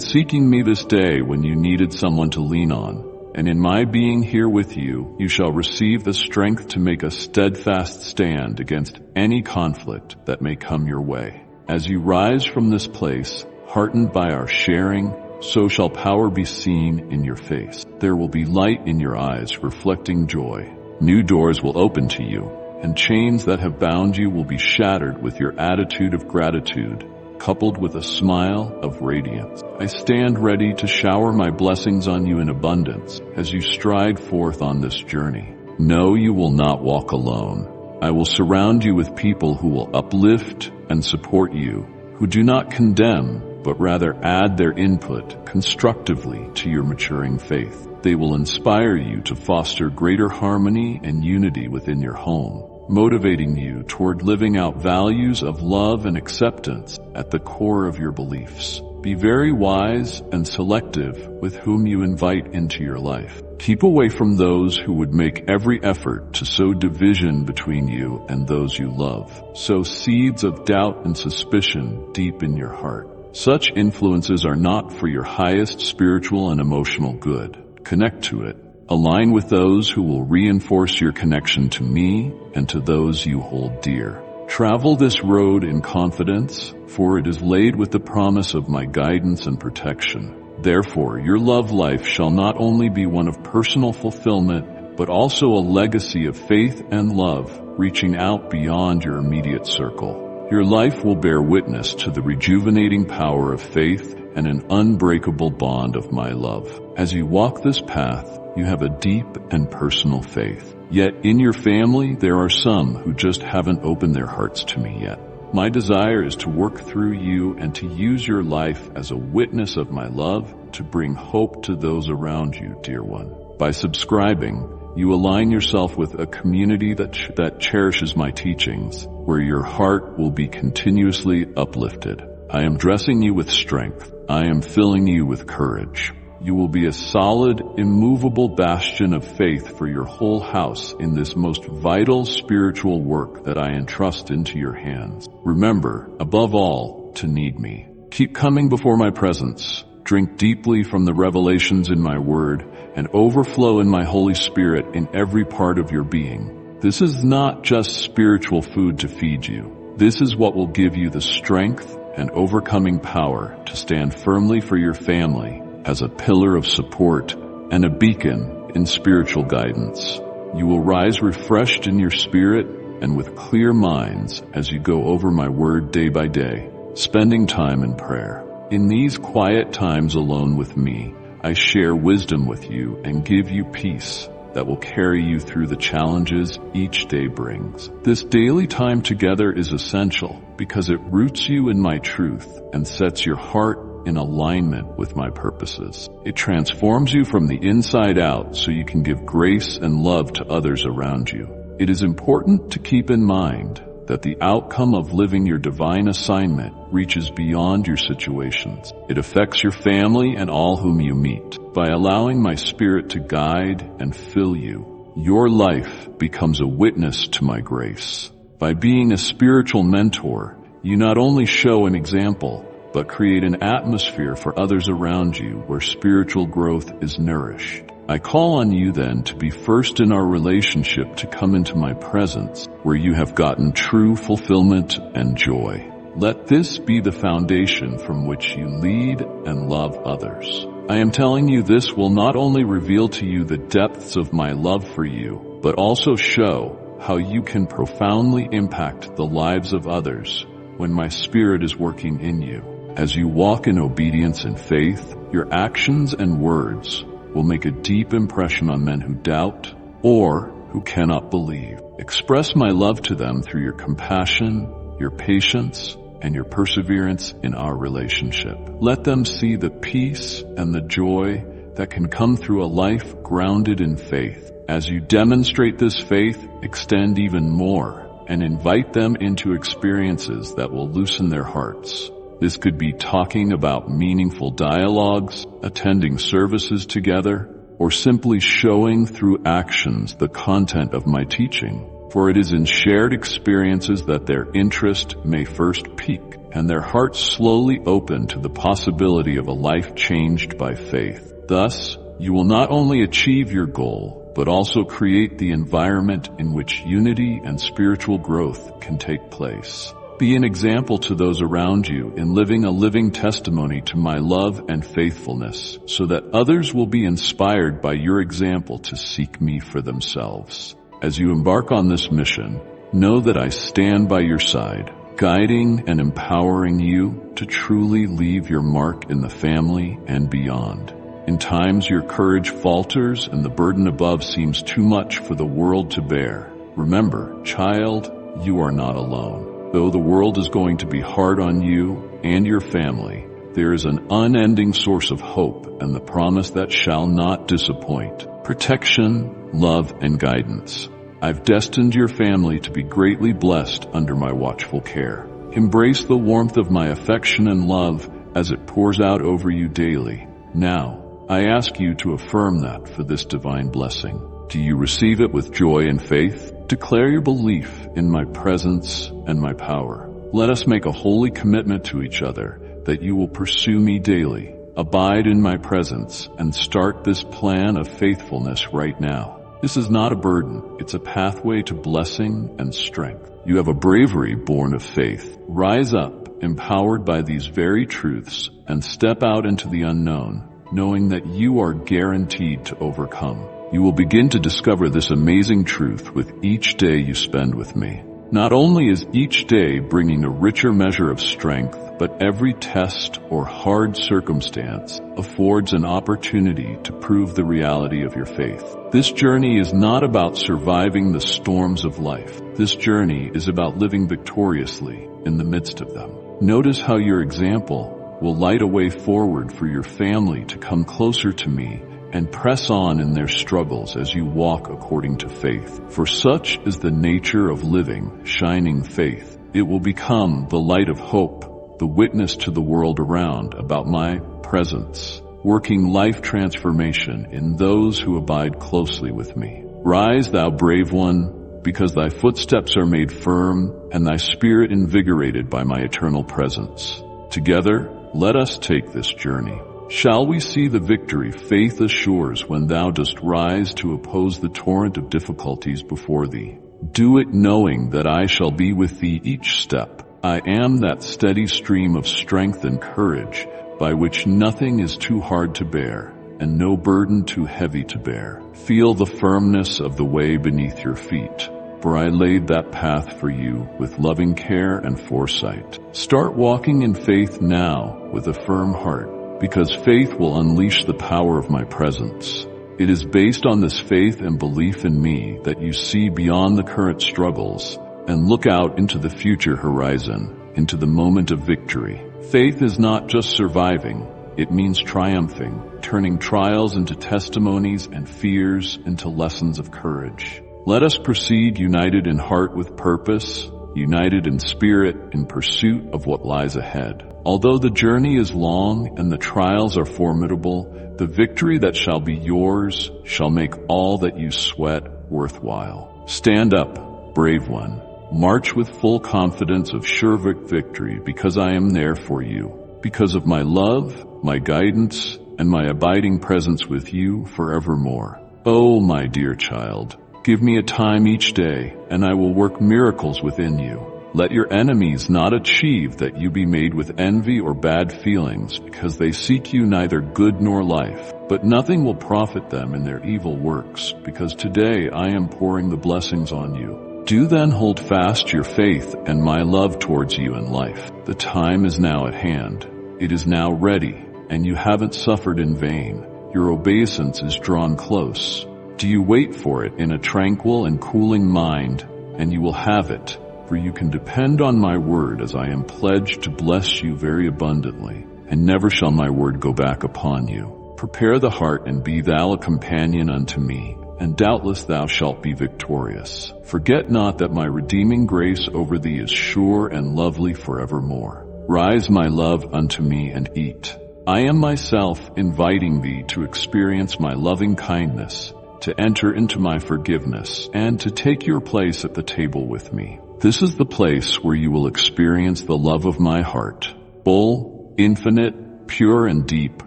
seeking me this day when you needed someone to lean on, and in my being here with you, you shall receive the strength to make a steadfast stand against any conflict that may come your way. As you rise from this place, heartened by our sharing, so shall power be seen in your face. There will be light in your eyes, reflecting joy. New doors will open to you, and chains that have bound you will be shattered with your attitude of gratitude, coupled with a smile of radiance. I stand ready to shower my blessings on you in abundance as you stride forth on this journey. No, you will not walk alone. I will surround you with people who will uplift and support you, who do not condemn, but rather add their input constructively to your maturing faith. They will inspire you to foster greater harmony and unity within your home, motivating you toward living out values of love and acceptance at the core of your beliefs. Be very wise and selective with whom you invite into your life. Keep away from those who would make every effort to sow division between you and those you love. Sow seeds of doubt and suspicion deep in your heart. Such influences are not for your highest spiritual and emotional good. Connect to it. Align with those who will reinforce your connection to me and to those you hold dear. Travel this road in confidence, for it is laid with the promise of my guidance and protection. Therefore, your love life shall not only be one of personal fulfillment, but also a legacy of faith and love, reaching out beyond your immediate circle. Your life will bear witness to the rejuvenating power of faith and an unbreakable bond of my love. As you walk this path, you have a deep and personal faith. Yet in your family, there are some who just haven't opened their hearts to me yet. My desire is to work through you and to use your life as a witness of my love to bring hope to those around you, dear one. By subscribing, you align yourself with a community that cherishes my teachings, where your heart will be continuously uplifted. I am dressing you with strength. I am filling you with courage. You will be a solid, immovable bastion of faith for your whole house in this most vital spiritual work that I entrust into your hands. Remember, above all, to need me. Keep coming before my presence. Drink deeply from the revelations in my word and overflow in my Holy Spirit in every part of your being. This is not just spiritual food to feed you. This is what will give you the strength and overcoming power to stand firmly for your family as a pillar of support and a beacon in spiritual guidance. You will rise refreshed in your spirit and with clear minds as you go over my word day by day, spending time in prayer. In these quiet times alone with me, I share wisdom with you and give you peace that will carry you through the challenges each day brings. This daily time together is essential because it roots you in my truth and sets your heart in alignment with my purposes. It transforms you from the inside out so you can give grace and love to others around you. It is important to keep in mind that the outcome of living your divine assignment reaches beyond your situations. It affects your family and all whom you meet. By allowing my spirit to guide and fill you, your life becomes a witness to my grace. By being a spiritual mentor, you not only show an example, but create an atmosphere for others around you where spiritual growth is nourished. I call on you then to be first in our relationship to come into my presence, where you have gotten true fulfillment and joy. Let this be the foundation from which you lead and love others. I am telling you this will not only reveal to you the depths of my love for you, but also show how you can profoundly impact the lives of others when my spirit is working in you. As you walk in obedience and faith, your actions and words will make a deep impression on men who doubt or who cannot believe. Express my love to them through your compassion, your patience, and your perseverance in our relationship. Let them see the peace and the joy that can come through a life grounded in faith. As you demonstrate this faith, extend even more and invite them into experiences that will loosen their hearts. This could be talking about meaningful dialogues, attending services together, or simply showing through actions the content of my teaching. For it is in shared experiences that their interest may first peak, and their hearts slowly open to the possibility of a life changed by faith. Thus, you will not only achieve your goal, but also create the environment in which unity and spiritual growth can take place. Be an example to those around you in living a living testimony to my love and faithfulness, so that others will be inspired by your example to seek me for themselves. As you embark on this mission, know that I stand by your side, guiding and empowering you to truly leave your mark in the family and beyond. In times your courage falters and the burden above seems too much for the world to bear, remember, child, you are not alone. Though the world is going to be hard on you and your family, there is an unending source of hope and the promise that shall not disappoint. Protection, love, and guidance. I've destined your family to be greatly blessed under my watchful care. Embrace the warmth of my affection and love as it pours out over you daily. Now, I ask you to affirm that for this divine blessing. Do you receive it with joy and faith? Declare your belief in my presence and my power. Let us make a holy commitment to each other that you will pursue me daily, abide in my presence, and start this plan of faithfulness right now. This is not a burden. It's a pathway to blessing and strength. You have a bravery born of faith. Rise up, empowered by these very truths, and step out into the unknown, knowing that you are guaranteed to overcome. You will begin to discover this amazing truth with each day you spend with me. Not only is each day bringing a richer measure of strength, but every test or hard circumstance affords an opportunity to prove the reality of your faith. This journey is not about surviving the storms of life. This journey is about living victoriously in the midst of them. Notice how your example will light a way forward for your family to come closer to me and press on in their struggles as you walk according to faith. For such is the nature of living, shining faith. It will become the light of hope, the witness to the world around about my presence, working life transformation in those who abide closely with me. Rise, thou brave one, because thy footsteps are made firm and thy spirit invigorated by my eternal presence. Together, let us take this journey. Shall we see the victory faith assures when thou dost rise to oppose the torrent of difficulties before thee? Do it knowing that I shall be with thee each step. I am that steady stream of strength and courage by which nothing is too hard to bear and no burden too heavy to bear. Feel the firmness of the way beneath your feet, for I laid that path for you with loving care and foresight. Start walking in faith now with a firm heart, because faith will unleash the power of my presence. It is based on this faith and belief in me that you see beyond the current struggles and look out into the future horizon, into the moment of victory. Faith is not just surviving, it means triumphing, turning trials into testimonies and fears into lessons of courage. Let us proceed united in heart with purpose, united in spirit in pursuit of what lies ahead. Although the journey is long and the trials are formidable, the victory that shall be yours shall make all that you sweat worthwhile. Stand up, brave one. March with full confidence of sure victory, because I am there for you, because of my love, my guidance, and my abiding presence with you forevermore. Oh, my dear child, give me a time each day, and I will work miracles within you. Let your enemies not achieve that you be made with envy or bad feelings, because they seek you neither good nor life. But nothing will profit them in their evil works, because today I am pouring the blessings on you. Do then hold fast your faith and my love towards you in life. The time is now at hand. It is now ready, and you haven't suffered in vain. Your obeisance is drawn close. Do you wait for it in a tranquil and cooling mind, and you will have it, for you can depend on my word, as I am pledged to bless you very abundantly, and never shall my word go back upon you. Prepare the heart, and be thou a companion unto me, and doubtless thou shalt be victorious. Forget not that my redeeming grace over thee is sure and lovely forevermore. Rise, my love, unto me and eat. I am myself inviting thee to experience my loving kindness, to enter into my forgiveness, and to take your place at the table with me. This is the place where you will experience the love of my heart, full, infinite, pure and deep,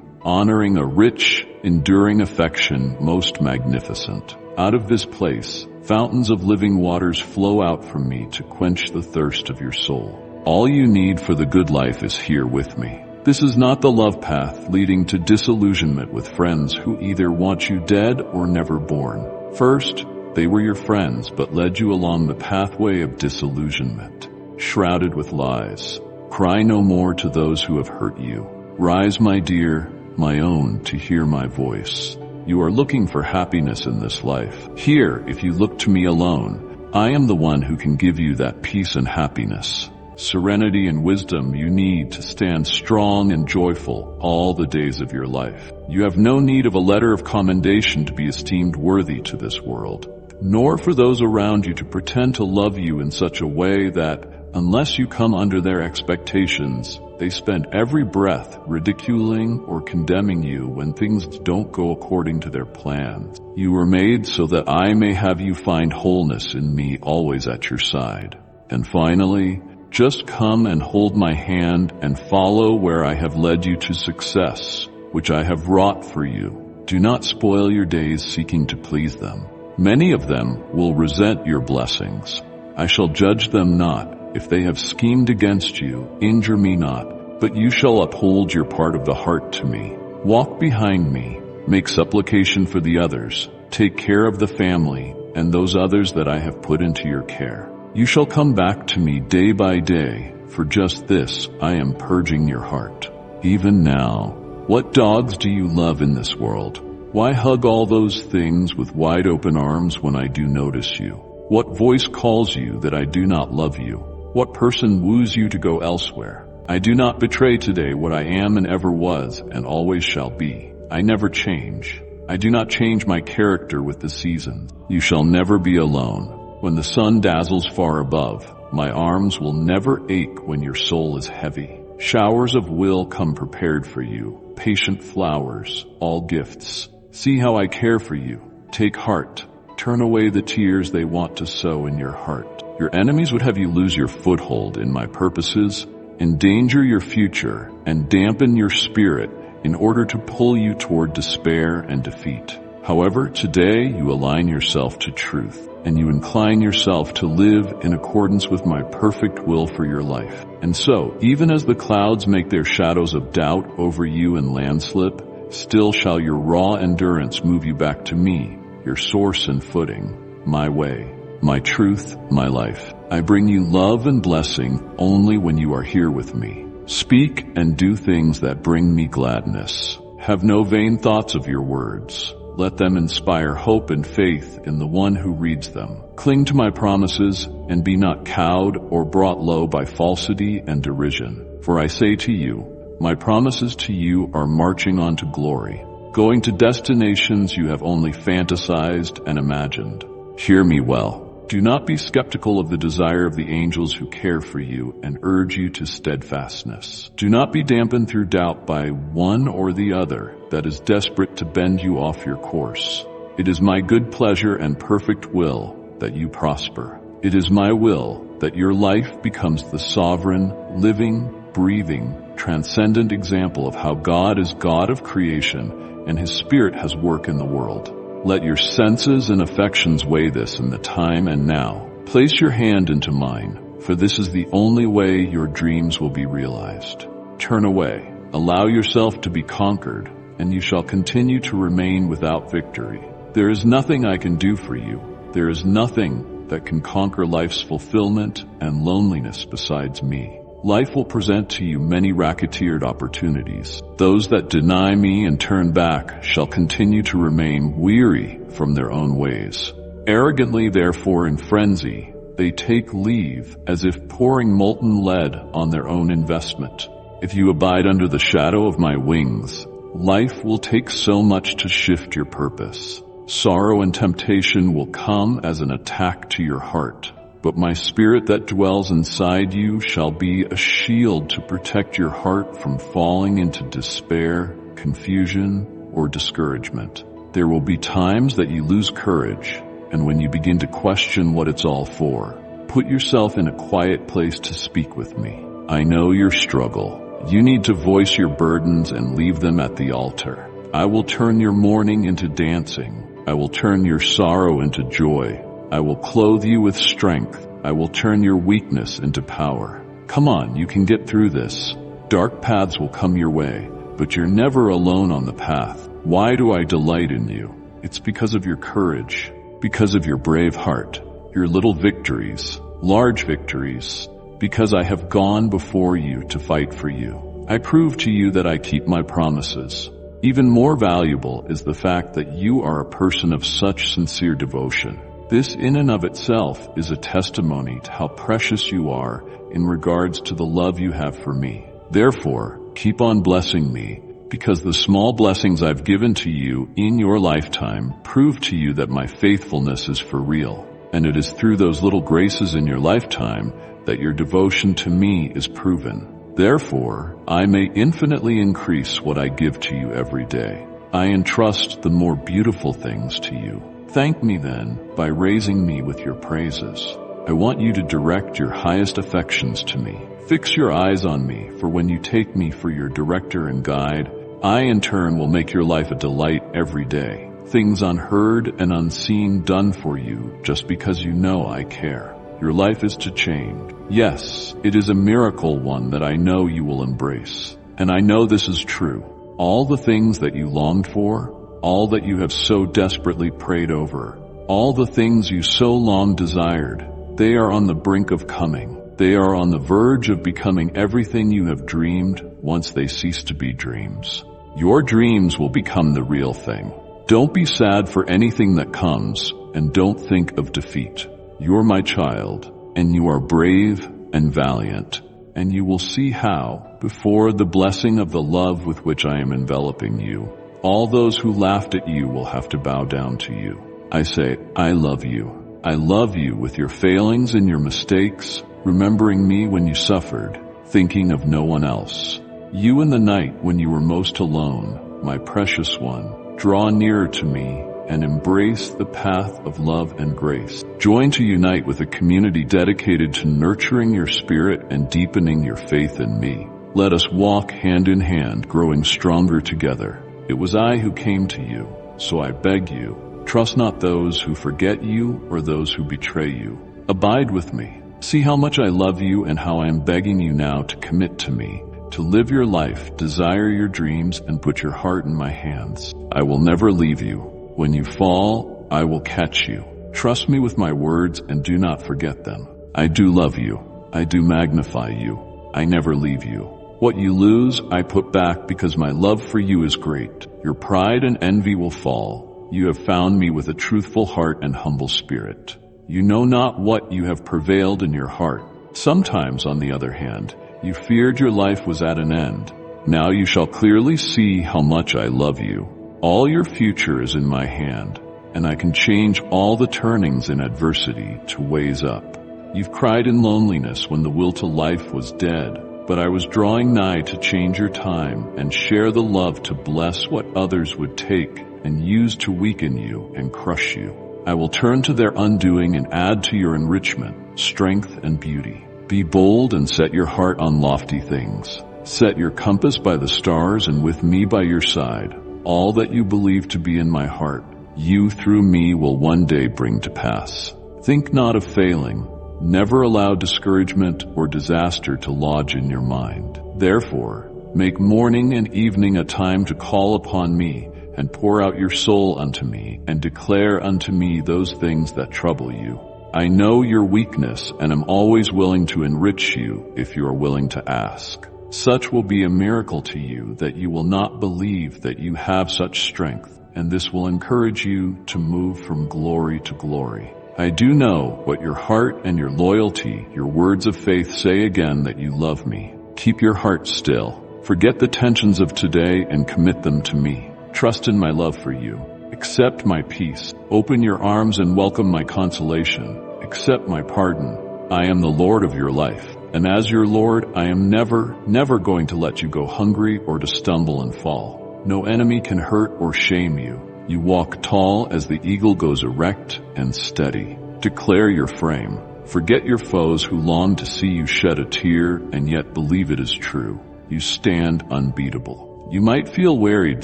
honoring a rich, enduring affection most magnificent. Out of this place, fountains of living waters flow out from me to quench the thirst of your soul. All you need for the good life is here with me. This is not the love path leading to disillusionment with friends who either want you dead or never born. First, they were your friends but led you along the pathway of disillusionment, shrouded with lies. Cry no more to those who have hurt you. Rise, my dear, my own, to hear my voice. You are looking for happiness in this life. Here, if you look to me alone, I am the one who can give you that peace and happiness, serenity and wisdom you need to stand strong and joyful all the days of your life. You have no need of a letter of commendation to be esteemed worthy to this world, nor for those around you to pretend to love you in such a way that, unless you come under their expectations, they spend every breath ridiculing or condemning you when things don't go according to their plans. You were made so that I may have you find wholeness in me, always at your side. And finally, just come and hold my hand and follow where I have led you to success, which I have wrought for you. Do not spoil your days seeking to please them. Many of them will resent your blessings. I shall judge them not. If they have schemed against you, injure me not, but you shall uphold your part of the heart to me. Walk behind me, make supplication for the others, take care of the family and those others that I have put into your care. You shall come back to me day by day. For just this I am purging your heart. Even now, what dogs do you love in this world? Why hug all those things with wide open arms when I do notice you? What voice calls you that I do not love you? What person woos you to go elsewhere? I do not betray today what I am and ever was and always shall be. I never change. I do not change my character with the seasons. You shall never be alone. When the sun dazzles far above, my arms will never ache when your soul is heavy. Showers of will come prepared for you, patient flowers, all gifts. See how I care for you. Take heart. Turn away the tears they want to sow in your heart. Your enemies would have you lose your foothold in my purposes, endanger your future, and dampen your spirit in order to pull you toward despair and defeat. However, today you align yourself to truth, and you incline yourself to live in accordance with my perfect will for your life. And so, even as the clouds make their shadows of doubt over you and landslip, still shall your raw endurance move you back to me, your source and footing, my way, my truth, my life. I bring you love and blessing only when you are here with me. Speak and do things that bring me gladness. Have no vain thoughts of your words. Let them inspire hope and faith in the one who reads them. Cling to my promises and be not cowed or brought low by falsity and derision. For I say to you, my promises to you are marching on to glory, going to destinations you have only fantasized and imagined. Hear me well. Do not be skeptical of the desire of the angels who care for you and urge you to steadfastness. Do not be dampened through doubt by one or the other that is desperate to bend you off your course. It is my good pleasure and perfect will that you prosper. It is my will that your life becomes the sovereign, living, breathing, transcendent example of how God is God of creation and His Spirit has work in the world. Let your senses and affections weigh this in the time and now. Place your hand into mine, for this is the only way your dreams will be realized. Turn away, allow yourself to be conquered, and you shall continue to remain without victory. There is nothing I can do for you. There is nothing that can conquer life's fulfillment and loneliness besides me. Life will present to you many racketeered opportunities. Those that deny me and turn back shall continue to remain weary from their own ways. Arrogantly, therefore, in frenzy, they take leave as if pouring molten lead on their own investment. If you abide under the shadow of my wings, life will take so much to shift your purpose. Sorrow and temptation will come as an attack to your heart, but my spirit that dwells inside you shall be a shield to protect your heart from falling into despair, confusion, or discouragement. There will be times that you lose courage, and when you begin to question what it's all for, put yourself in a quiet place to speak with me. I know your struggle. You need to voice your burdens and leave them at the altar. I will turn your mourning into dancing. I will turn your sorrow into joy. I will clothe you with strength. I will turn your weakness into power. Come on, you can get through this. Dark paths will come your way, but you're never alone on the path. Why do I delight in you? It's because of your courage, because of your brave heart, your little victories, large victories, because I have gone before you to fight for you. I prove to you that I keep my promises. Even more valuable is the fact that you are a person of such sincere devotion. This in and of itself is a testimony to how precious you are in regards to the love you have for me. Therefore, keep on blessing me, because the small blessings I've given to you in your lifetime prove to you that my faithfulness is for real. And it is through those little graces in your lifetime that your devotion to me is proven. Therefore, I may infinitely increase what I give to you every day. I entrust the more beautiful things to you. Thank me then by raising me with your praises. I want you to direct your highest affections to me. Fix your eyes on me, for when you take me for your director and guide, I in turn will make your life a delight every day. Things unheard and unseen done for you just because you know I care. Your life is to change. Yes, it is a miracle one that I know you will embrace. And I know this is true. All the things that you longed for, all that you have so desperately prayed over, all the things you so long desired, they are on the brink of coming. They are on the verge of becoming everything you have dreamed once they cease to be dreams. Your dreams will become the real thing. Don't be sad for anything that comes, and don't think of defeat. You're my child, and you are brave and valiant, and you will see how, before the blessing of the love with which I am enveloping you, all those who laughed at you will have to bow down to you. I say, I love you. I love you with your failings and your mistakes, remembering me when you suffered, thinking of no one else. You in the night when you were most alone, my precious one, draw nearer to me and embrace the path of love and grace. Join to unite with a community dedicated to nurturing your spirit and deepening your faith in me. Let us walk hand in hand, growing stronger together. It was I who came to you, so I beg you, trust not those who forget you or those who betray you. Abide with me. See how much I love you and how I am begging you now to commit to me, to live your life, desire your dreams, and put your heart in my hands. I will never leave you. When you fall, I will catch you. Trust me with my words and do not forget them. I do love you. I do magnify you. I never leave you. What you lose, I put back because my love for you is great. Your pride and envy will fall. You have found me with a truthful heart and humble spirit. You know not what you have prevailed in your heart. Sometimes, on the other hand, you feared your life was at an end. Now you shall clearly see how much I love you. All your future is in my hand, and I can change all the turnings in adversity to ways up. You've cried in loneliness when the will to life was dead, but I was drawing nigh to change your time and share the love to bless what others would take and use to weaken you and crush you. I will turn to their undoing and add to your enrichment, strength and beauty. Be bold and set your heart on lofty things. Set your compass by the stars and with me by your side. All that you believe to be in my heart, you through me will one day bring to pass. Think not of failing. Never allow discouragement or disaster to lodge in your mind. Therefore, make morning and evening a time to call upon me and pour out your soul unto me and declare unto me those things that trouble you. I know your weakness and am always willing to enrich you if you are willing to ask. Such will be a miracle to you that you will not believe that you have such strength, and this will encourage you to move from glory to glory. I do know what your heart and your loyalty, your words of faith say again that you love me. Keep your heart still. Forget the tensions of today and commit them to me. Trust in my love for you. Accept my peace. Open your arms and welcome my consolation. Accept my pardon. I am the Lord of your life. And as your Lord, I am never going to let you go hungry or to stumble and fall. No enemy can hurt or shame you. You walk tall as the eagle goes erect and steady. Declare your frame. Forget your foes who long to see you shed a tear and yet believe it is true. You stand unbeatable. You might feel wearied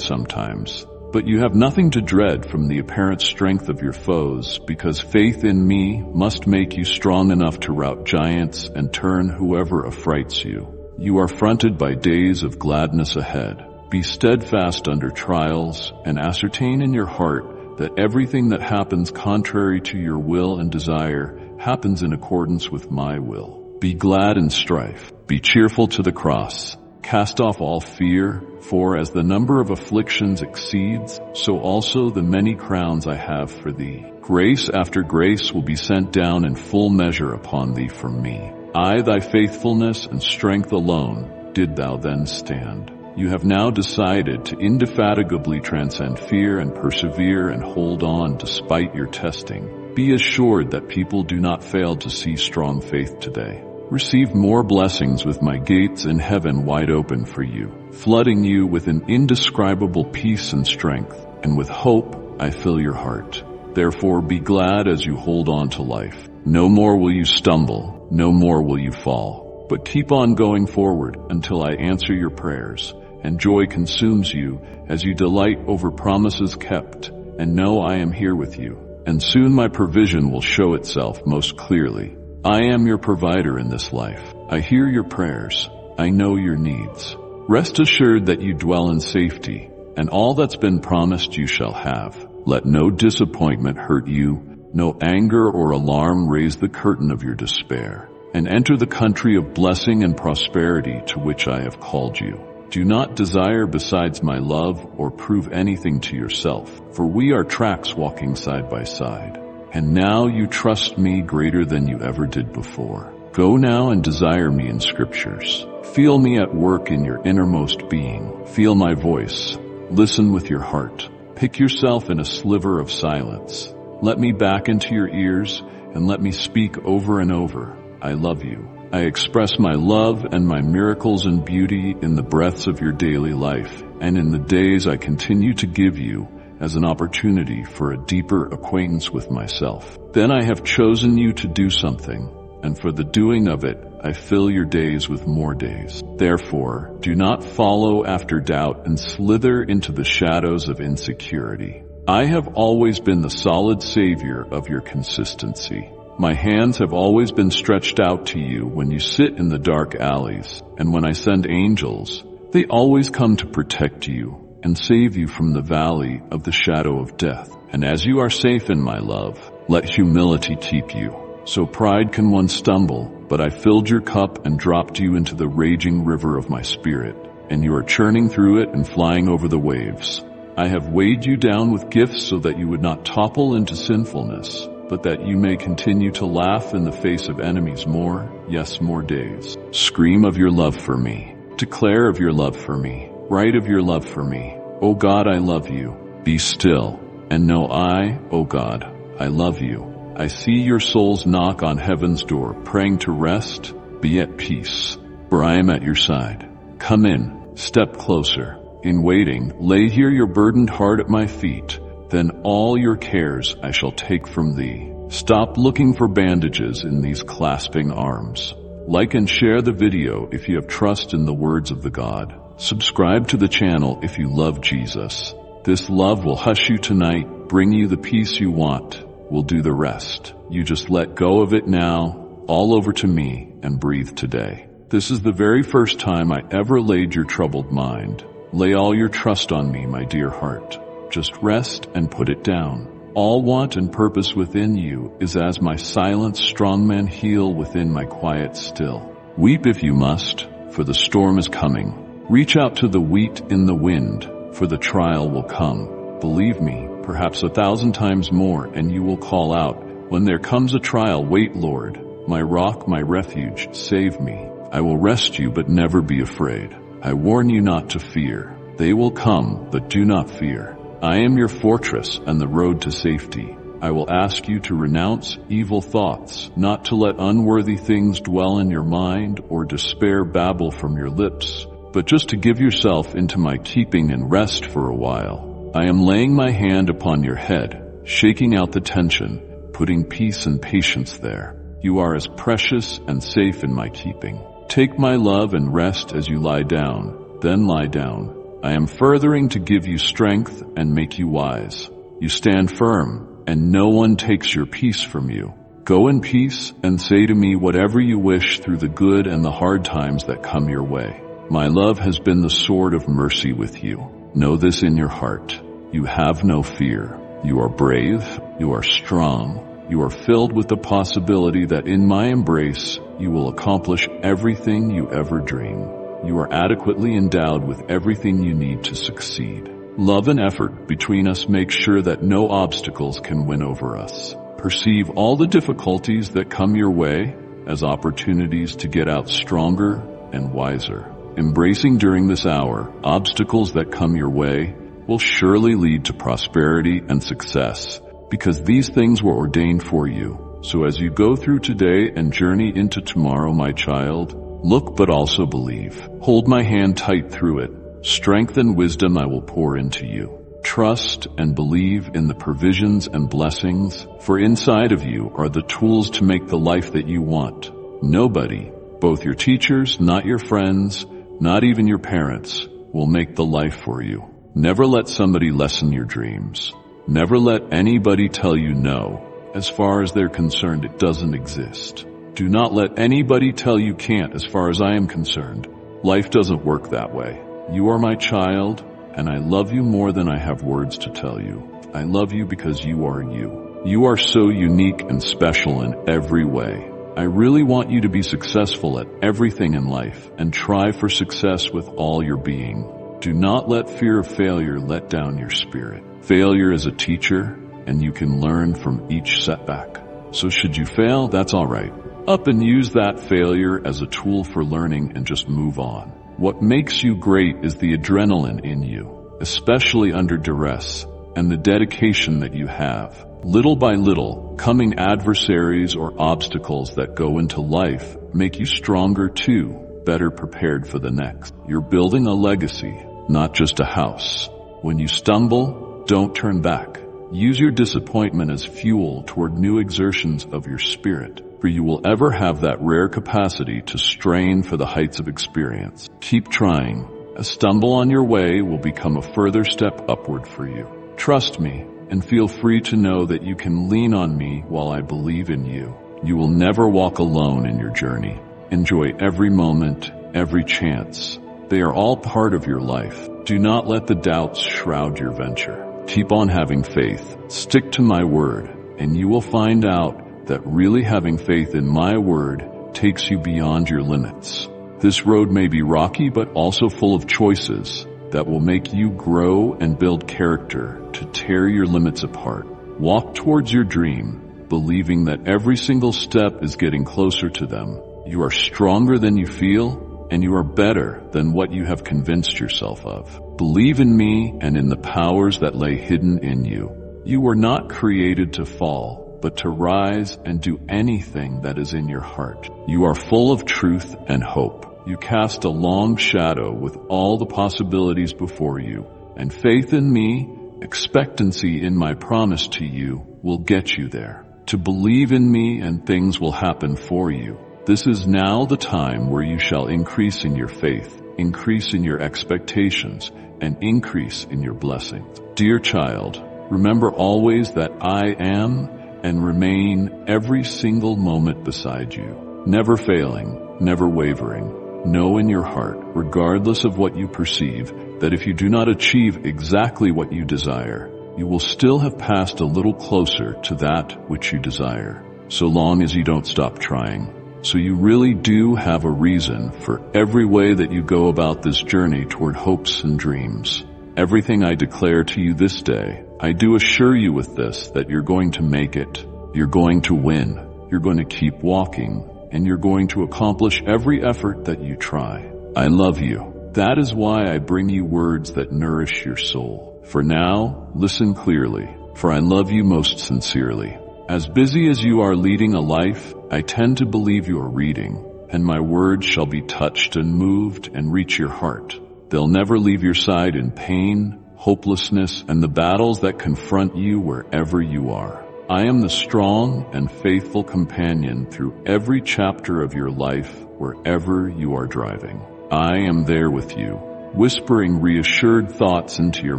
sometimes, but you have nothing to dread from the apparent strength of your foes, because faith in me must make you strong enough to rout giants and turn whoever affrights you. You are fronted by days of gladness ahead. Be steadfast under trials and ascertain in your heart that everything that happens contrary to your will and desire happens in accordance with my will. Be glad in strife. Be cheerful to the cross. Cast off all fear, for as the number of afflictions exceeds, so also the many crowns I have for thee. Grace after grace will be sent down in full measure upon thee from me. I, thy faithfulness and strength alone, did thou then stand. You have now decided to indefatigably transcend fear and persevere and hold on despite your testing. Be assured that people do not fail to see strong faith today. Receive more blessings with my gates in heaven wide open for you, flooding you with an indescribable peace and strength, and with hope I fill your heart. Therefore be glad as you hold on to life. No more will you stumble, no more will you fall, but keep on going forward until I answer your prayers, and joy consumes you as you delight over promises kept, and know I am here with you, and soon my provision will show itself most clearly. I am your provider in this life. I hear your prayers. I know your needs. Rest assured that you dwell in safety, and all that's been promised you shall have. Let no disappointment hurt you, no anger or alarm raise the curtain of your despair, and enter the country of blessing and prosperity to which I have called you. Do not desire besides my love or prove anything to yourself, for we are tracks walking side by side. And now you trust me greater than you ever did before. Go now and desire me in scriptures. Feel me at work in your innermost being. Feel my voice. Listen with your heart. Pick yourself in a sliver of silence. Let me back into your ears and let me speak over and over. I love you. I express my love and my miracles and beauty in the breaths of your daily life and in the days I continue to give you as an opportunity for a deeper acquaintance with myself. Then I have chosen you to do something, and for the doing of it, I fill your days with more days. Therefore, do not follow after doubt and slither into the shadows of insecurity. I have always been the solid savior of your consistency. My hands have always been stretched out to you when you sit in the dark alleys, and when I send angels, they always come to protect you and save you from the valley of the shadow of death. And as you are safe in my love, let humility keep you. So pride can once stumble, but I filled your cup and dropped you into the raging river of my spirit, and you are churning through it and flying over the waves. I have weighed you down with gifts so that you would not topple into sinfulness, but that you may continue to laugh in the face of enemies more, yes, more days. Scream of your love for me. Declare of your love for me. Write of your love for me. O God, I love you. Be still, and know I, O God, I love you. I see your souls knock on heaven's door, praying to rest. Be at peace, for I am at your side. Come in, step closer. In waiting, lay here your burdened heart at my feet. Then all your cares I shall take from thee. Stop looking for bandages in these clasping arms. Like and share the video if you have trust in the words of the God. Subscribe to the channel if you love Jesus. This love will hush you tonight, bring you the peace you want. We'll do the rest. You just let go of it now, all over to me, and breathe today. This is the very first time I ever laid your troubled mind. Lay all your trust on me, my dear heart. Just rest and put it down. All want and purpose within you is as my silent strong men heal within my quiet still. Weep if you must, for the storm is coming. Reach out to the wheat in the wind, for the trial will come. Believe me, perhaps 1,000 times more, and you will call out, when there comes a trial, wait, Lord, my rock, my refuge, save me. I will rest you, but never be afraid. I warn you not to fear. They will come, but do not fear. I am your fortress and the road to safety. I will ask you to renounce evil thoughts, not to let unworthy things dwell in your mind or despair babble from your lips, but just to give yourself into my keeping and rest for a while. I am laying my hand upon your head, shaking out the tension, putting peace and patience there. You are as precious and safe in my keeping. Take my love and rest as you lie down, then lie down. I am furthering to give you strength and make you wise. You stand firm, and no one takes your peace from you. Go in peace and say to me whatever you wish through the good and the hard times that come your way. My love has been the sword of mercy with you. Know this in your heart. You have no fear. You are brave. You are strong. You are filled with the possibility that in my embrace, you will accomplish everything you ever dream. You are adequately endowed with everything you need to succeed. Love and effort between us make sure that no obstacles can win over us. Perceive all the difficulties that come your way as opportunities to get out stronger and wiser. Embracing during this hour obstacles that come your way will surely lead to prosperity and success, because these things were ordained for you. So as you go through today and journey into tomorrow, my child, look but also believe. Hold my hand tight through it. Strength and wisdom I will pour into you. Trust and believe in the provisions and blessings, for inside of you are the tools to make the life that you want. Nobody, both your teachers, not your friends, not even your parents, will make the life for you. Never let somebody lessen your dreams. Never let anybody tell you no. As far as they're concerned, it doesn't exist. Do not let anybody tell you can't. As far as I am concerned, life doesn't work that way. You are my child, and I love you more than I have words to tell you. I love you because you are you. You are so unique and special in every way. I really want you to be successful at everything in life and try for success with all your being. Do not let fear of failure let down your spirit. Failure is a teacher, and you can learn from each setback. So should you fail, that's all right. Up and use that failure as a tool for learning and just move on. What makes you great is the adrenaline in you, especially under duress, and the dedication that you have. Little by little, coming adversaries or obstacles that go into life make you stronger too, better prepared for the next. You're building a legacy, not just a house. When you stumble, don't turn back. Use your disappointment as fuel toward new exertions of your spirit, for you will ever have that rare capacity to strain for the heights of experience. Keep trying. A stumble on your way will become a further step upward for you. Trust me, and feel free to know that you can lean on me while I believe in you. You will never walk alone in your journey. Enjoy every moment, every chance. They are all part of your life. Do not let the doubts shroud your venture. Keep on having faith. Stick to my word, and you will find out that really having faith in my word takes you beyond your limits. This road may be rocky, but also full of choices that will make you grow and build character to tear your limits apart. Walk towards your dream, believing that every single step is getting closer to them. You are stronger than you feel, and you are better than what you have convinced yourself of. Believe in me and in the powers that lay hidden in you. You were not created to fall, but to rise and do anything that is in your heart. You are full of truth and hope. You cast a long shadow with all the possibilities before you, and faith in me, expectancy in my promise to you, will get you there. To believe in me and things will happen for you. This is now the time where you shall increase in your faith, increase in your expectations, and increase in your blessings. Dear child, remember always that I am and remain every single moment beside you, never failing, never wavering. Know in your heart, regardless of what you perceive, that if you do not achieve exactly what you desire, you will still have passed a little closer to that which you desire, so long as you don't stop trying. So you really do have a reason for every way that you go about this journey toward hopes and dreams. Everything I declare to you this day, I do assure you with this that you're going to make it. You're going to win. You're going to keep walking, and you're going to accomplish every effort that you try. I love you. That is why I bring you words that nourish your soul. For now, listen clearly, for I love you most sincerely. As busy as you are leading a life, I tend to believe you are reading, and my words shall be touched and moved and reach your heart. They'll never leave your side in pain, hopelessness, and the battles that confront you wherever you are. I am the strong and faithful companion through every chapter of your life wherever you are driving. I am there with you, whispering reassured thoughts into your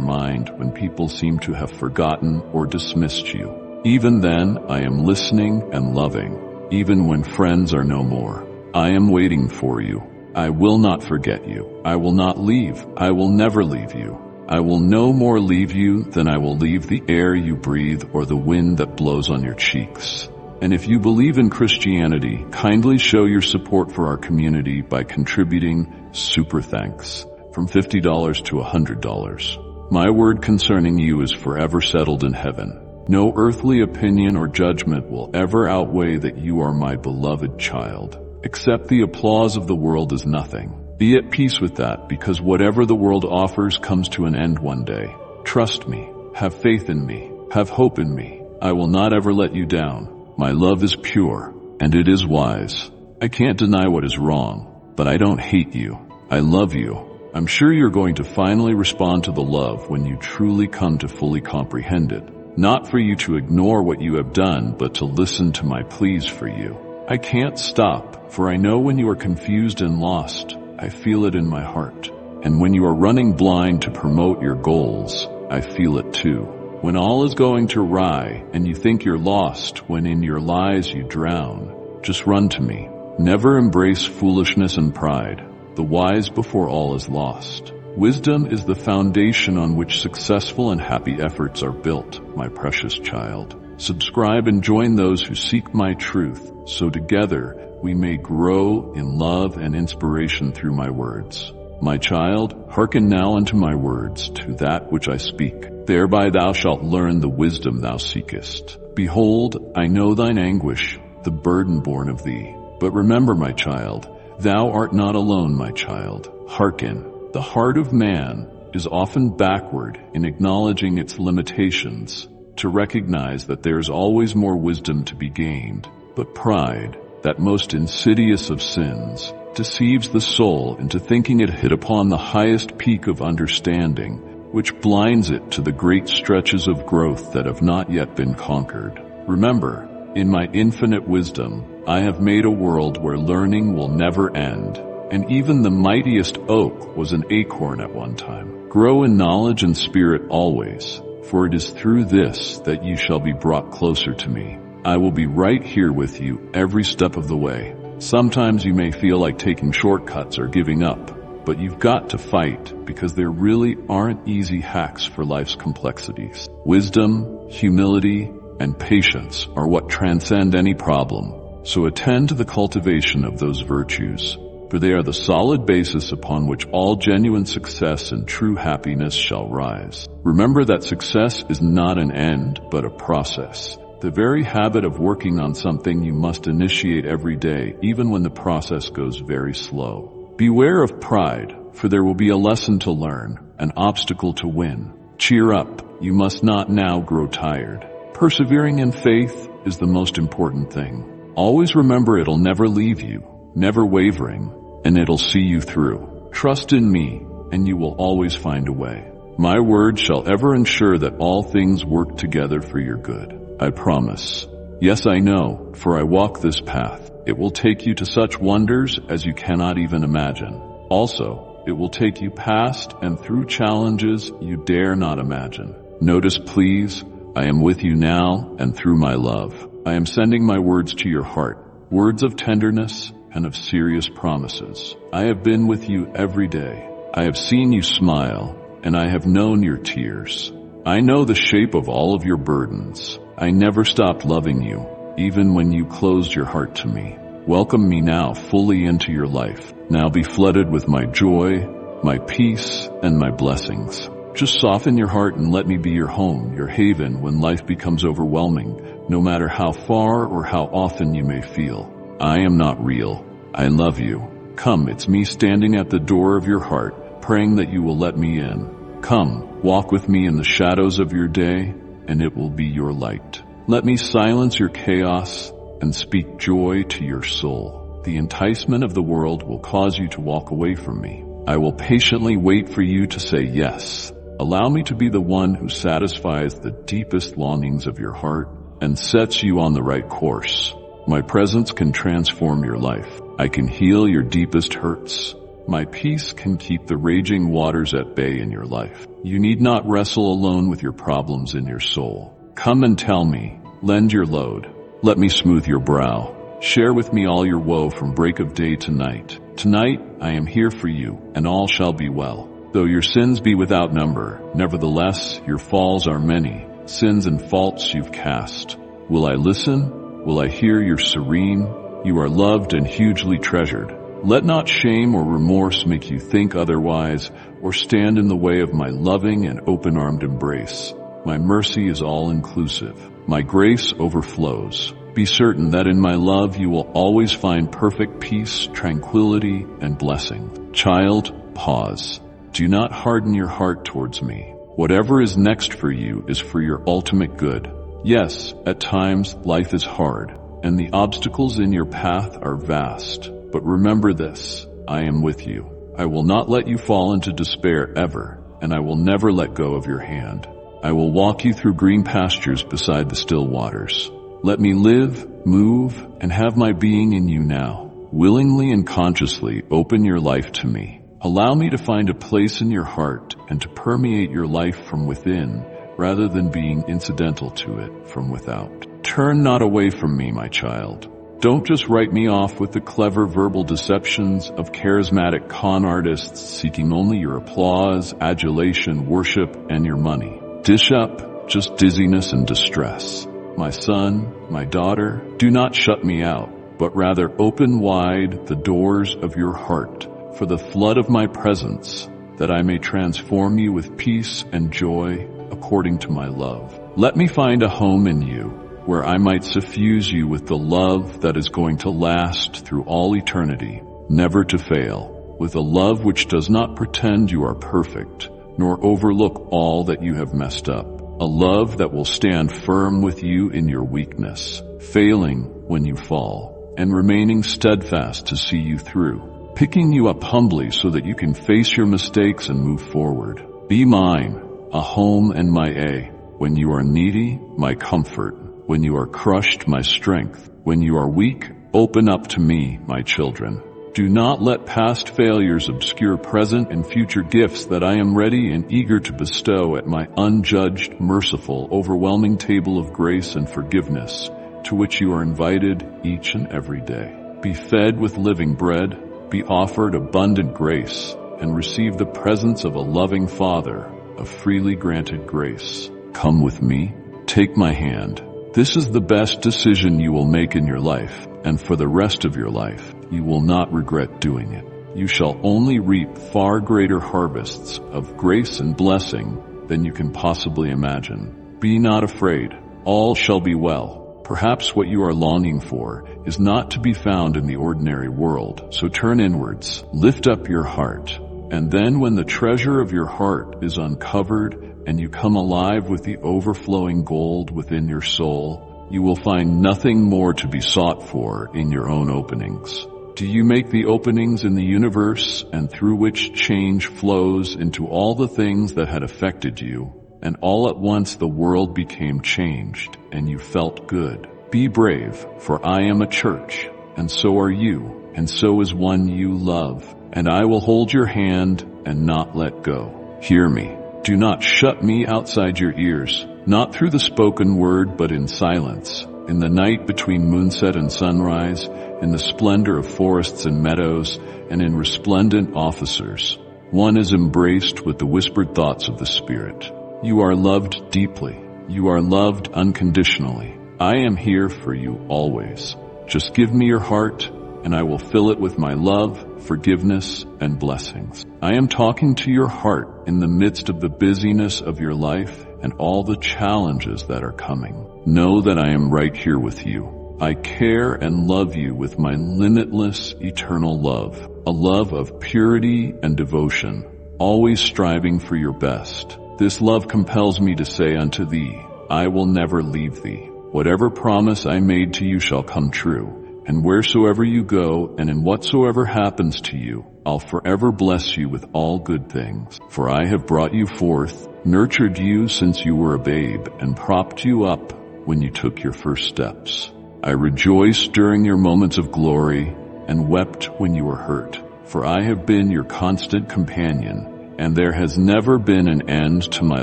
mind when people seem to have forgotten or dismissed you. Even then, I am listening and loving, even when friends are no more. I am waiting for you. I will not forget you. I will not leave. I will never leave you. I will no more leave you than I will leave the air you breathe or the wind that blows on your cheeks. And if you believe in Christianity, kindly show your support for our community by contributing super thanks from $50 to $100. My word concerning you is forever settled in heaven. No earthly opinion or judgment will ever outweigh that you are my beloved child. Accept the applause of the world as nothing. Be at peace with that, because whatever the world offers comes to an end one day. Trust me. Have faith in me. Have hope in me. I will not ever let you down. My love is pure, and it is wise. I can't deny what is wrong, but I don't hate you. I love you. I'm sure you're going to finally respond to the love when you truly come to fully comprehend it. Not for you to ignore what you have done, but to listen to my pleas for you. I can't stop, for I know when you are confused and lost, I feel it in my heart. And when you are running blind to promote your goals, I feel it too. When all is going to awry and you think you're lost, when in your lies you drown, just run to me. Never embrace foolishness and pride, the wise before all is lost. Wisdom is the foundation on which successful and happy efforts are built, my precious child. Subscribe and join those who seek my truth, so together we may grow in love and inspiration through my words. My child, hearken now unto my words, to that which I speak. Thereby thou shalt learn the wisdom thou seekest. Behold, I know thine anguish, the burden borne of thee. But remember, my child, thou art not alone, my child. Hearken. The heart of man is often backward in acknowledging its limitations, to recognize that there is always more wisdom to be gained. But pride, that most insidious of sins, deceives the soul into thinking it hit upon the highest peak of understanding, which blinds it to the great stretches of growth that have not yet been conquered. Remember, in my infinite wisdom, I have made a world where learning will never end. And even the mightiest oak was an acorn at one time. Grow in knowledge and spirit always, for it is through this that you shall be brought closer to me. I will be right here with you every step of the way. Sometimes you may feel like taking shortcuts or giving up, but you've got to fight, because there really aren't easy hacks for life's complexities. Wisdom, humility, and patience are what transcend any problem. So attend to the cultivation of those virtues, for they are the solid basis upon which all genuine success and true happiness shall rise. Remember that success is not an end, but a process. The very habit of working on something you must initiate every day, even when the process goes very slow. Beware of pride, for there will be a lesson to learn, an obstacle to win. Cheer up, you must not now grow tired. Persevering in faith is the most important thing. Always remember it'll never leave you. Never wavering, and it'll see you through. Trust in me, and you will always find a way. My word shall ever ensure that all things work together for your good. I promise. Yes, I know, for I walk this path. It will take you to such wonders as you cannot even imagine. Also, it will take you past and through challenges you dare not imagine. Notice, please, I am with you now and through my love. I am sending my words to your heart, words of tenderness, and of serious promises. I have been with you every day. I have seen you smile, and I have known your tears. I know the shape of all of your burdens. I never stopped loving you, even when you closed your heart to me. Welcome me now fully into your life. Now be flooded with my joy, my peace, and my blessings. Just soften your heart and let me be your home, your haven when life becomes overwhelming, no matter how far or how often you may feel. I am not real. I love you. Come, it's me standing at the door of your heart, praying that you will let me in. Come, walk with me in the shadows of your day, and it will be your light. Let me silence your chaos and speak joy to your soul. The enticement of the world will cause you to walk away from me. I will patiently wait for you to say yes. Allow me to be the one who satisfies the deepest longings of your heart and sets you on the right course. My presence can transform your life. I can heal your deepest hurts. My peace can keep the raging waters at bay in your life. You need not wrestle alone with your problems in your soul. Come and tell me. Lend your load. Let me smooth your brow. Share with me all your woe from break of day to night. Tonight I am here for you, and all shall be well. Though your sins be without number, nevertheless your falls are many, sins and faults you've cast. Will I listen? Will I hear your serene? You are loved and hugely treasured. Let not shame or remorse make you think otherwise or stand in the way of my loving and open-armed embrace. My mercy is all-inclusive. My grace overflows. Be certain that in my love you will always find perfect peace, tranquility, and blessing. Child, pause. Do not harden your heart towards me. Whatever is next for you is for your ultimate good. Yes, at times life is hard, and the obstacles in your path are vast. But remember this, I am with you. I will not let you fall into despair ever, and I will never let go of your hand. I will walk you through green pastures beside the still waters. Let me live, move, and have my being in you now. Willingly and consciously open your life to me. Allow me to find a place in your heart and to permeate your life from within, rather than being incidental to it from without. Turn not away from me, my child. Don't just write me off with the clever verbal deceptions of charismatic con artists seeking only your applause, adulation, worship, and your money. Dish up just dizziness and distress. My son, my daughter, do not shut me out, but rather open wide the doors of your heart for the flood of my presence, that I may transform you with peace and joy according to my love. Let me find a home in you, where I might suffuse you with the love that is going to last through all eternity, never to fail, with a love which does not pretend you are perfect, nor overlook all that you have messed up. A love that will stand firm with you in your weakness, failing when you fall, and remaining steadfast to see you through, picking you up humbly so that you can face your mistakes and move forward. Be mine, a home and my A. When you are needy, my comfort. When you are crushed, my strength. When you are weak, open up to me, my children. Do not let past failures obscure present and future gifts that I am ready and eager to bestow at my unjudged, merciful, overwhelming table of grace and forgiveness, to which you are invited each and every day. Be fed with living bread, be offered abundant grace, and receive the presence of a loving Father, of freely granted grace. Come with me, take my hand. This is the best decision you will make in your life, and for the rest of your life, you will not regret doing it. You shall only reap far greater harvests of grace and blessing than you can possibly imagine. Be not afraid. All shall be well. Perhaps what you are longing for is not to be found in the ordinary world, so turn inwards, lift up your heart, and then when the treasure of your heart is uncovered and you come alive with the overflowing gold within your soul, you will find nothing more to be sought for in your own openings. Do you make the openings in the universe and through which change flows into all the things that had affected you, and all at once the world became changed and you felt good? Be brave, for I am a church, and so are you, and so is one you love, and I will hold your hand and not let go. Hear me. Do not shut me outside your ears, not through the spoken word, but in silence, in the night between moonset and sunrise, in the splendor of forests and meadows, and in resplendent officers. One is embraced with the whispered thoughts of the Spirit. You are loved deeply. You are loved unconditionally. I am here for you always. Just give me your heart, and I will fill it with my love, forgiveness, and blessings. I am talking to your heart in the midst of the busyness of your life and all the challenges that are coming. Know that I am right here with you. I care and love you with my limitless, eternal love, a love of purity and devotion, always striving for your best. This love compels me to say unto thee, I will never leave thee. Whatever promise I made to you shall come true, and wheresoever you go, and in whatsoever happens to you, I'll forever bless you with all good things. For I have brought you forth, nurtured you since you were a babe, and propped you up when you took your first steps. I rejoiced during your moments of glory, and wept when you were hurt. For I have been your constant companion, and there has never been an end to my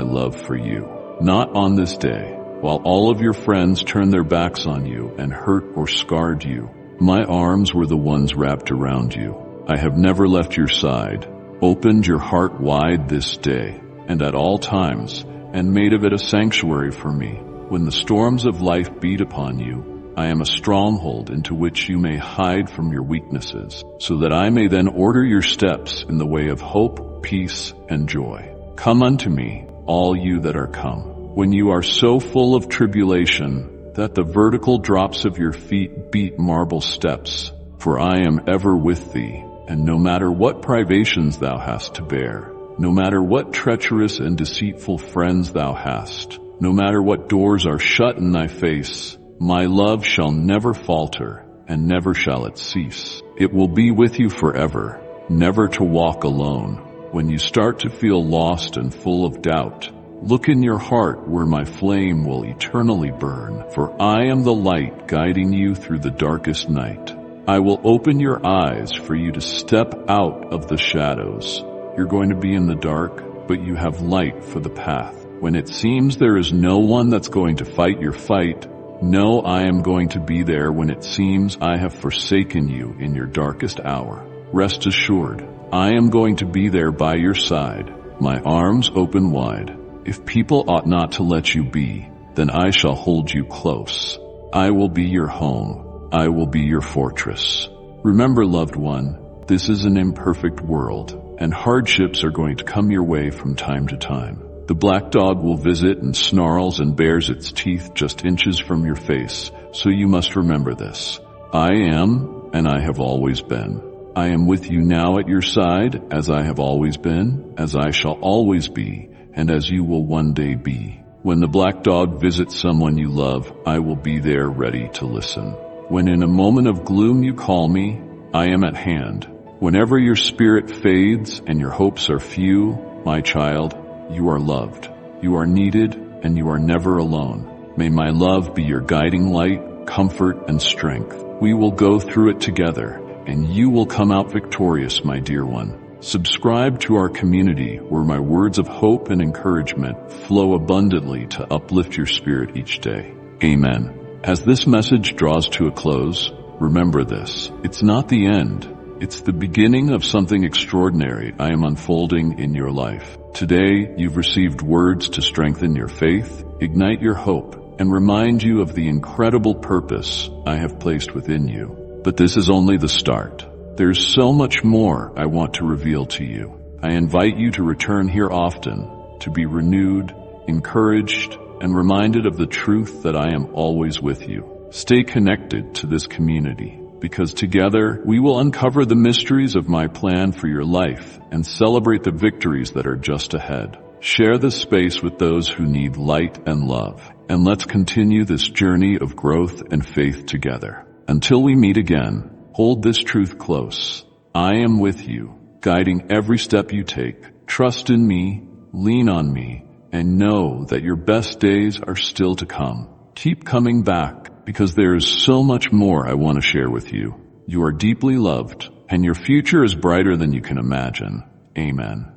love for you. Not on this day. While all of your friends turned their backs on you and hurt or scarred you, my arms were the ones wrapped around you. I have never left your side, opened your heart wide this day, and at all times, and made of it a sanctuary for me. When the storms of life beat upon you, I am a stronghold into which you may hide from your weaknesses, so that I may then order your steps in the way of hope, peace, and joy. Come unto me, all you that are come. When you are so full of tribulation that the vertical drops of your feet beat marble steps, for I am ever with thee, and no matter what privations thou hast to bear, no matter what treacherous and deceitful friends thou hast, no matter what doors are shut in thy face, my love shall never falter, and never shall it cease. It will be with you forever, never to walk alone. When you start to feel lost and full of doubt, look in your heart where my flame will eternally burn, for I am the light guiding you through the darkest night. I will open your eyes for you to step out of the shadows. You're going to be in the dark, but you have light for the path. When it seems there is no one that's going to fight your fight, know I am going to be there when it seems I have forsaken you in your darkest hour. Rest assured, I am going to be there by your side, my arms open wide. If people ought not to let you be, then I shall hold you close. I will be your home. I will be your fortress. Remember, loved one, this is an imperfect world, and hardships are going to come your way from time to time. The black dog will visit and snarls and bares its teeth just inches from your face, so you must remember this. I am, and I have always been. I am with you now at your side, as I have always been, as I shall always be, and as you will one day be. When the black dog visits someone you love, I will be there ready to listen. When in a moment of gloom you call me, I am at hand. Whenever your spirit fades and your hopes are few, my child, you are loved. You are needed, and you are never alone. May my love be your guiding light, comfort, and strength. We will go through it together, and you will come out victorious, my dear one. Subscribe to our community where my words of hope and encouragement flow abundantly to uplift your spirit each day. Amen. As this message draws to a close, remember this. It's not the end. It's the beginning of something extraordinary I am unfolding in your life. Today, you've received words to strengthen your faith, ignite your hope, and remind you of the incredible purpose I have placed within you. But this is only the start. There's so much more I want to reveal to you. I invite you to return here often, to be renewed, encouraged, and reminded of the truth that I am always with you. Stay connected to this community, because together we will uncover the mysteries of my plan for your life and celebrate the victories that are just ahead. Share this space with those who need light and love, and let's continue this journey of growth and faith together. Until we meet again, hold this truth close. I am with you, guiding every step you take. Trust in me, lean on me, and know that your best days are still to come. Keep coming back, because there is so much more I want to share with you. You are deeply loved, and your future is brighter than you can imagine. Amen.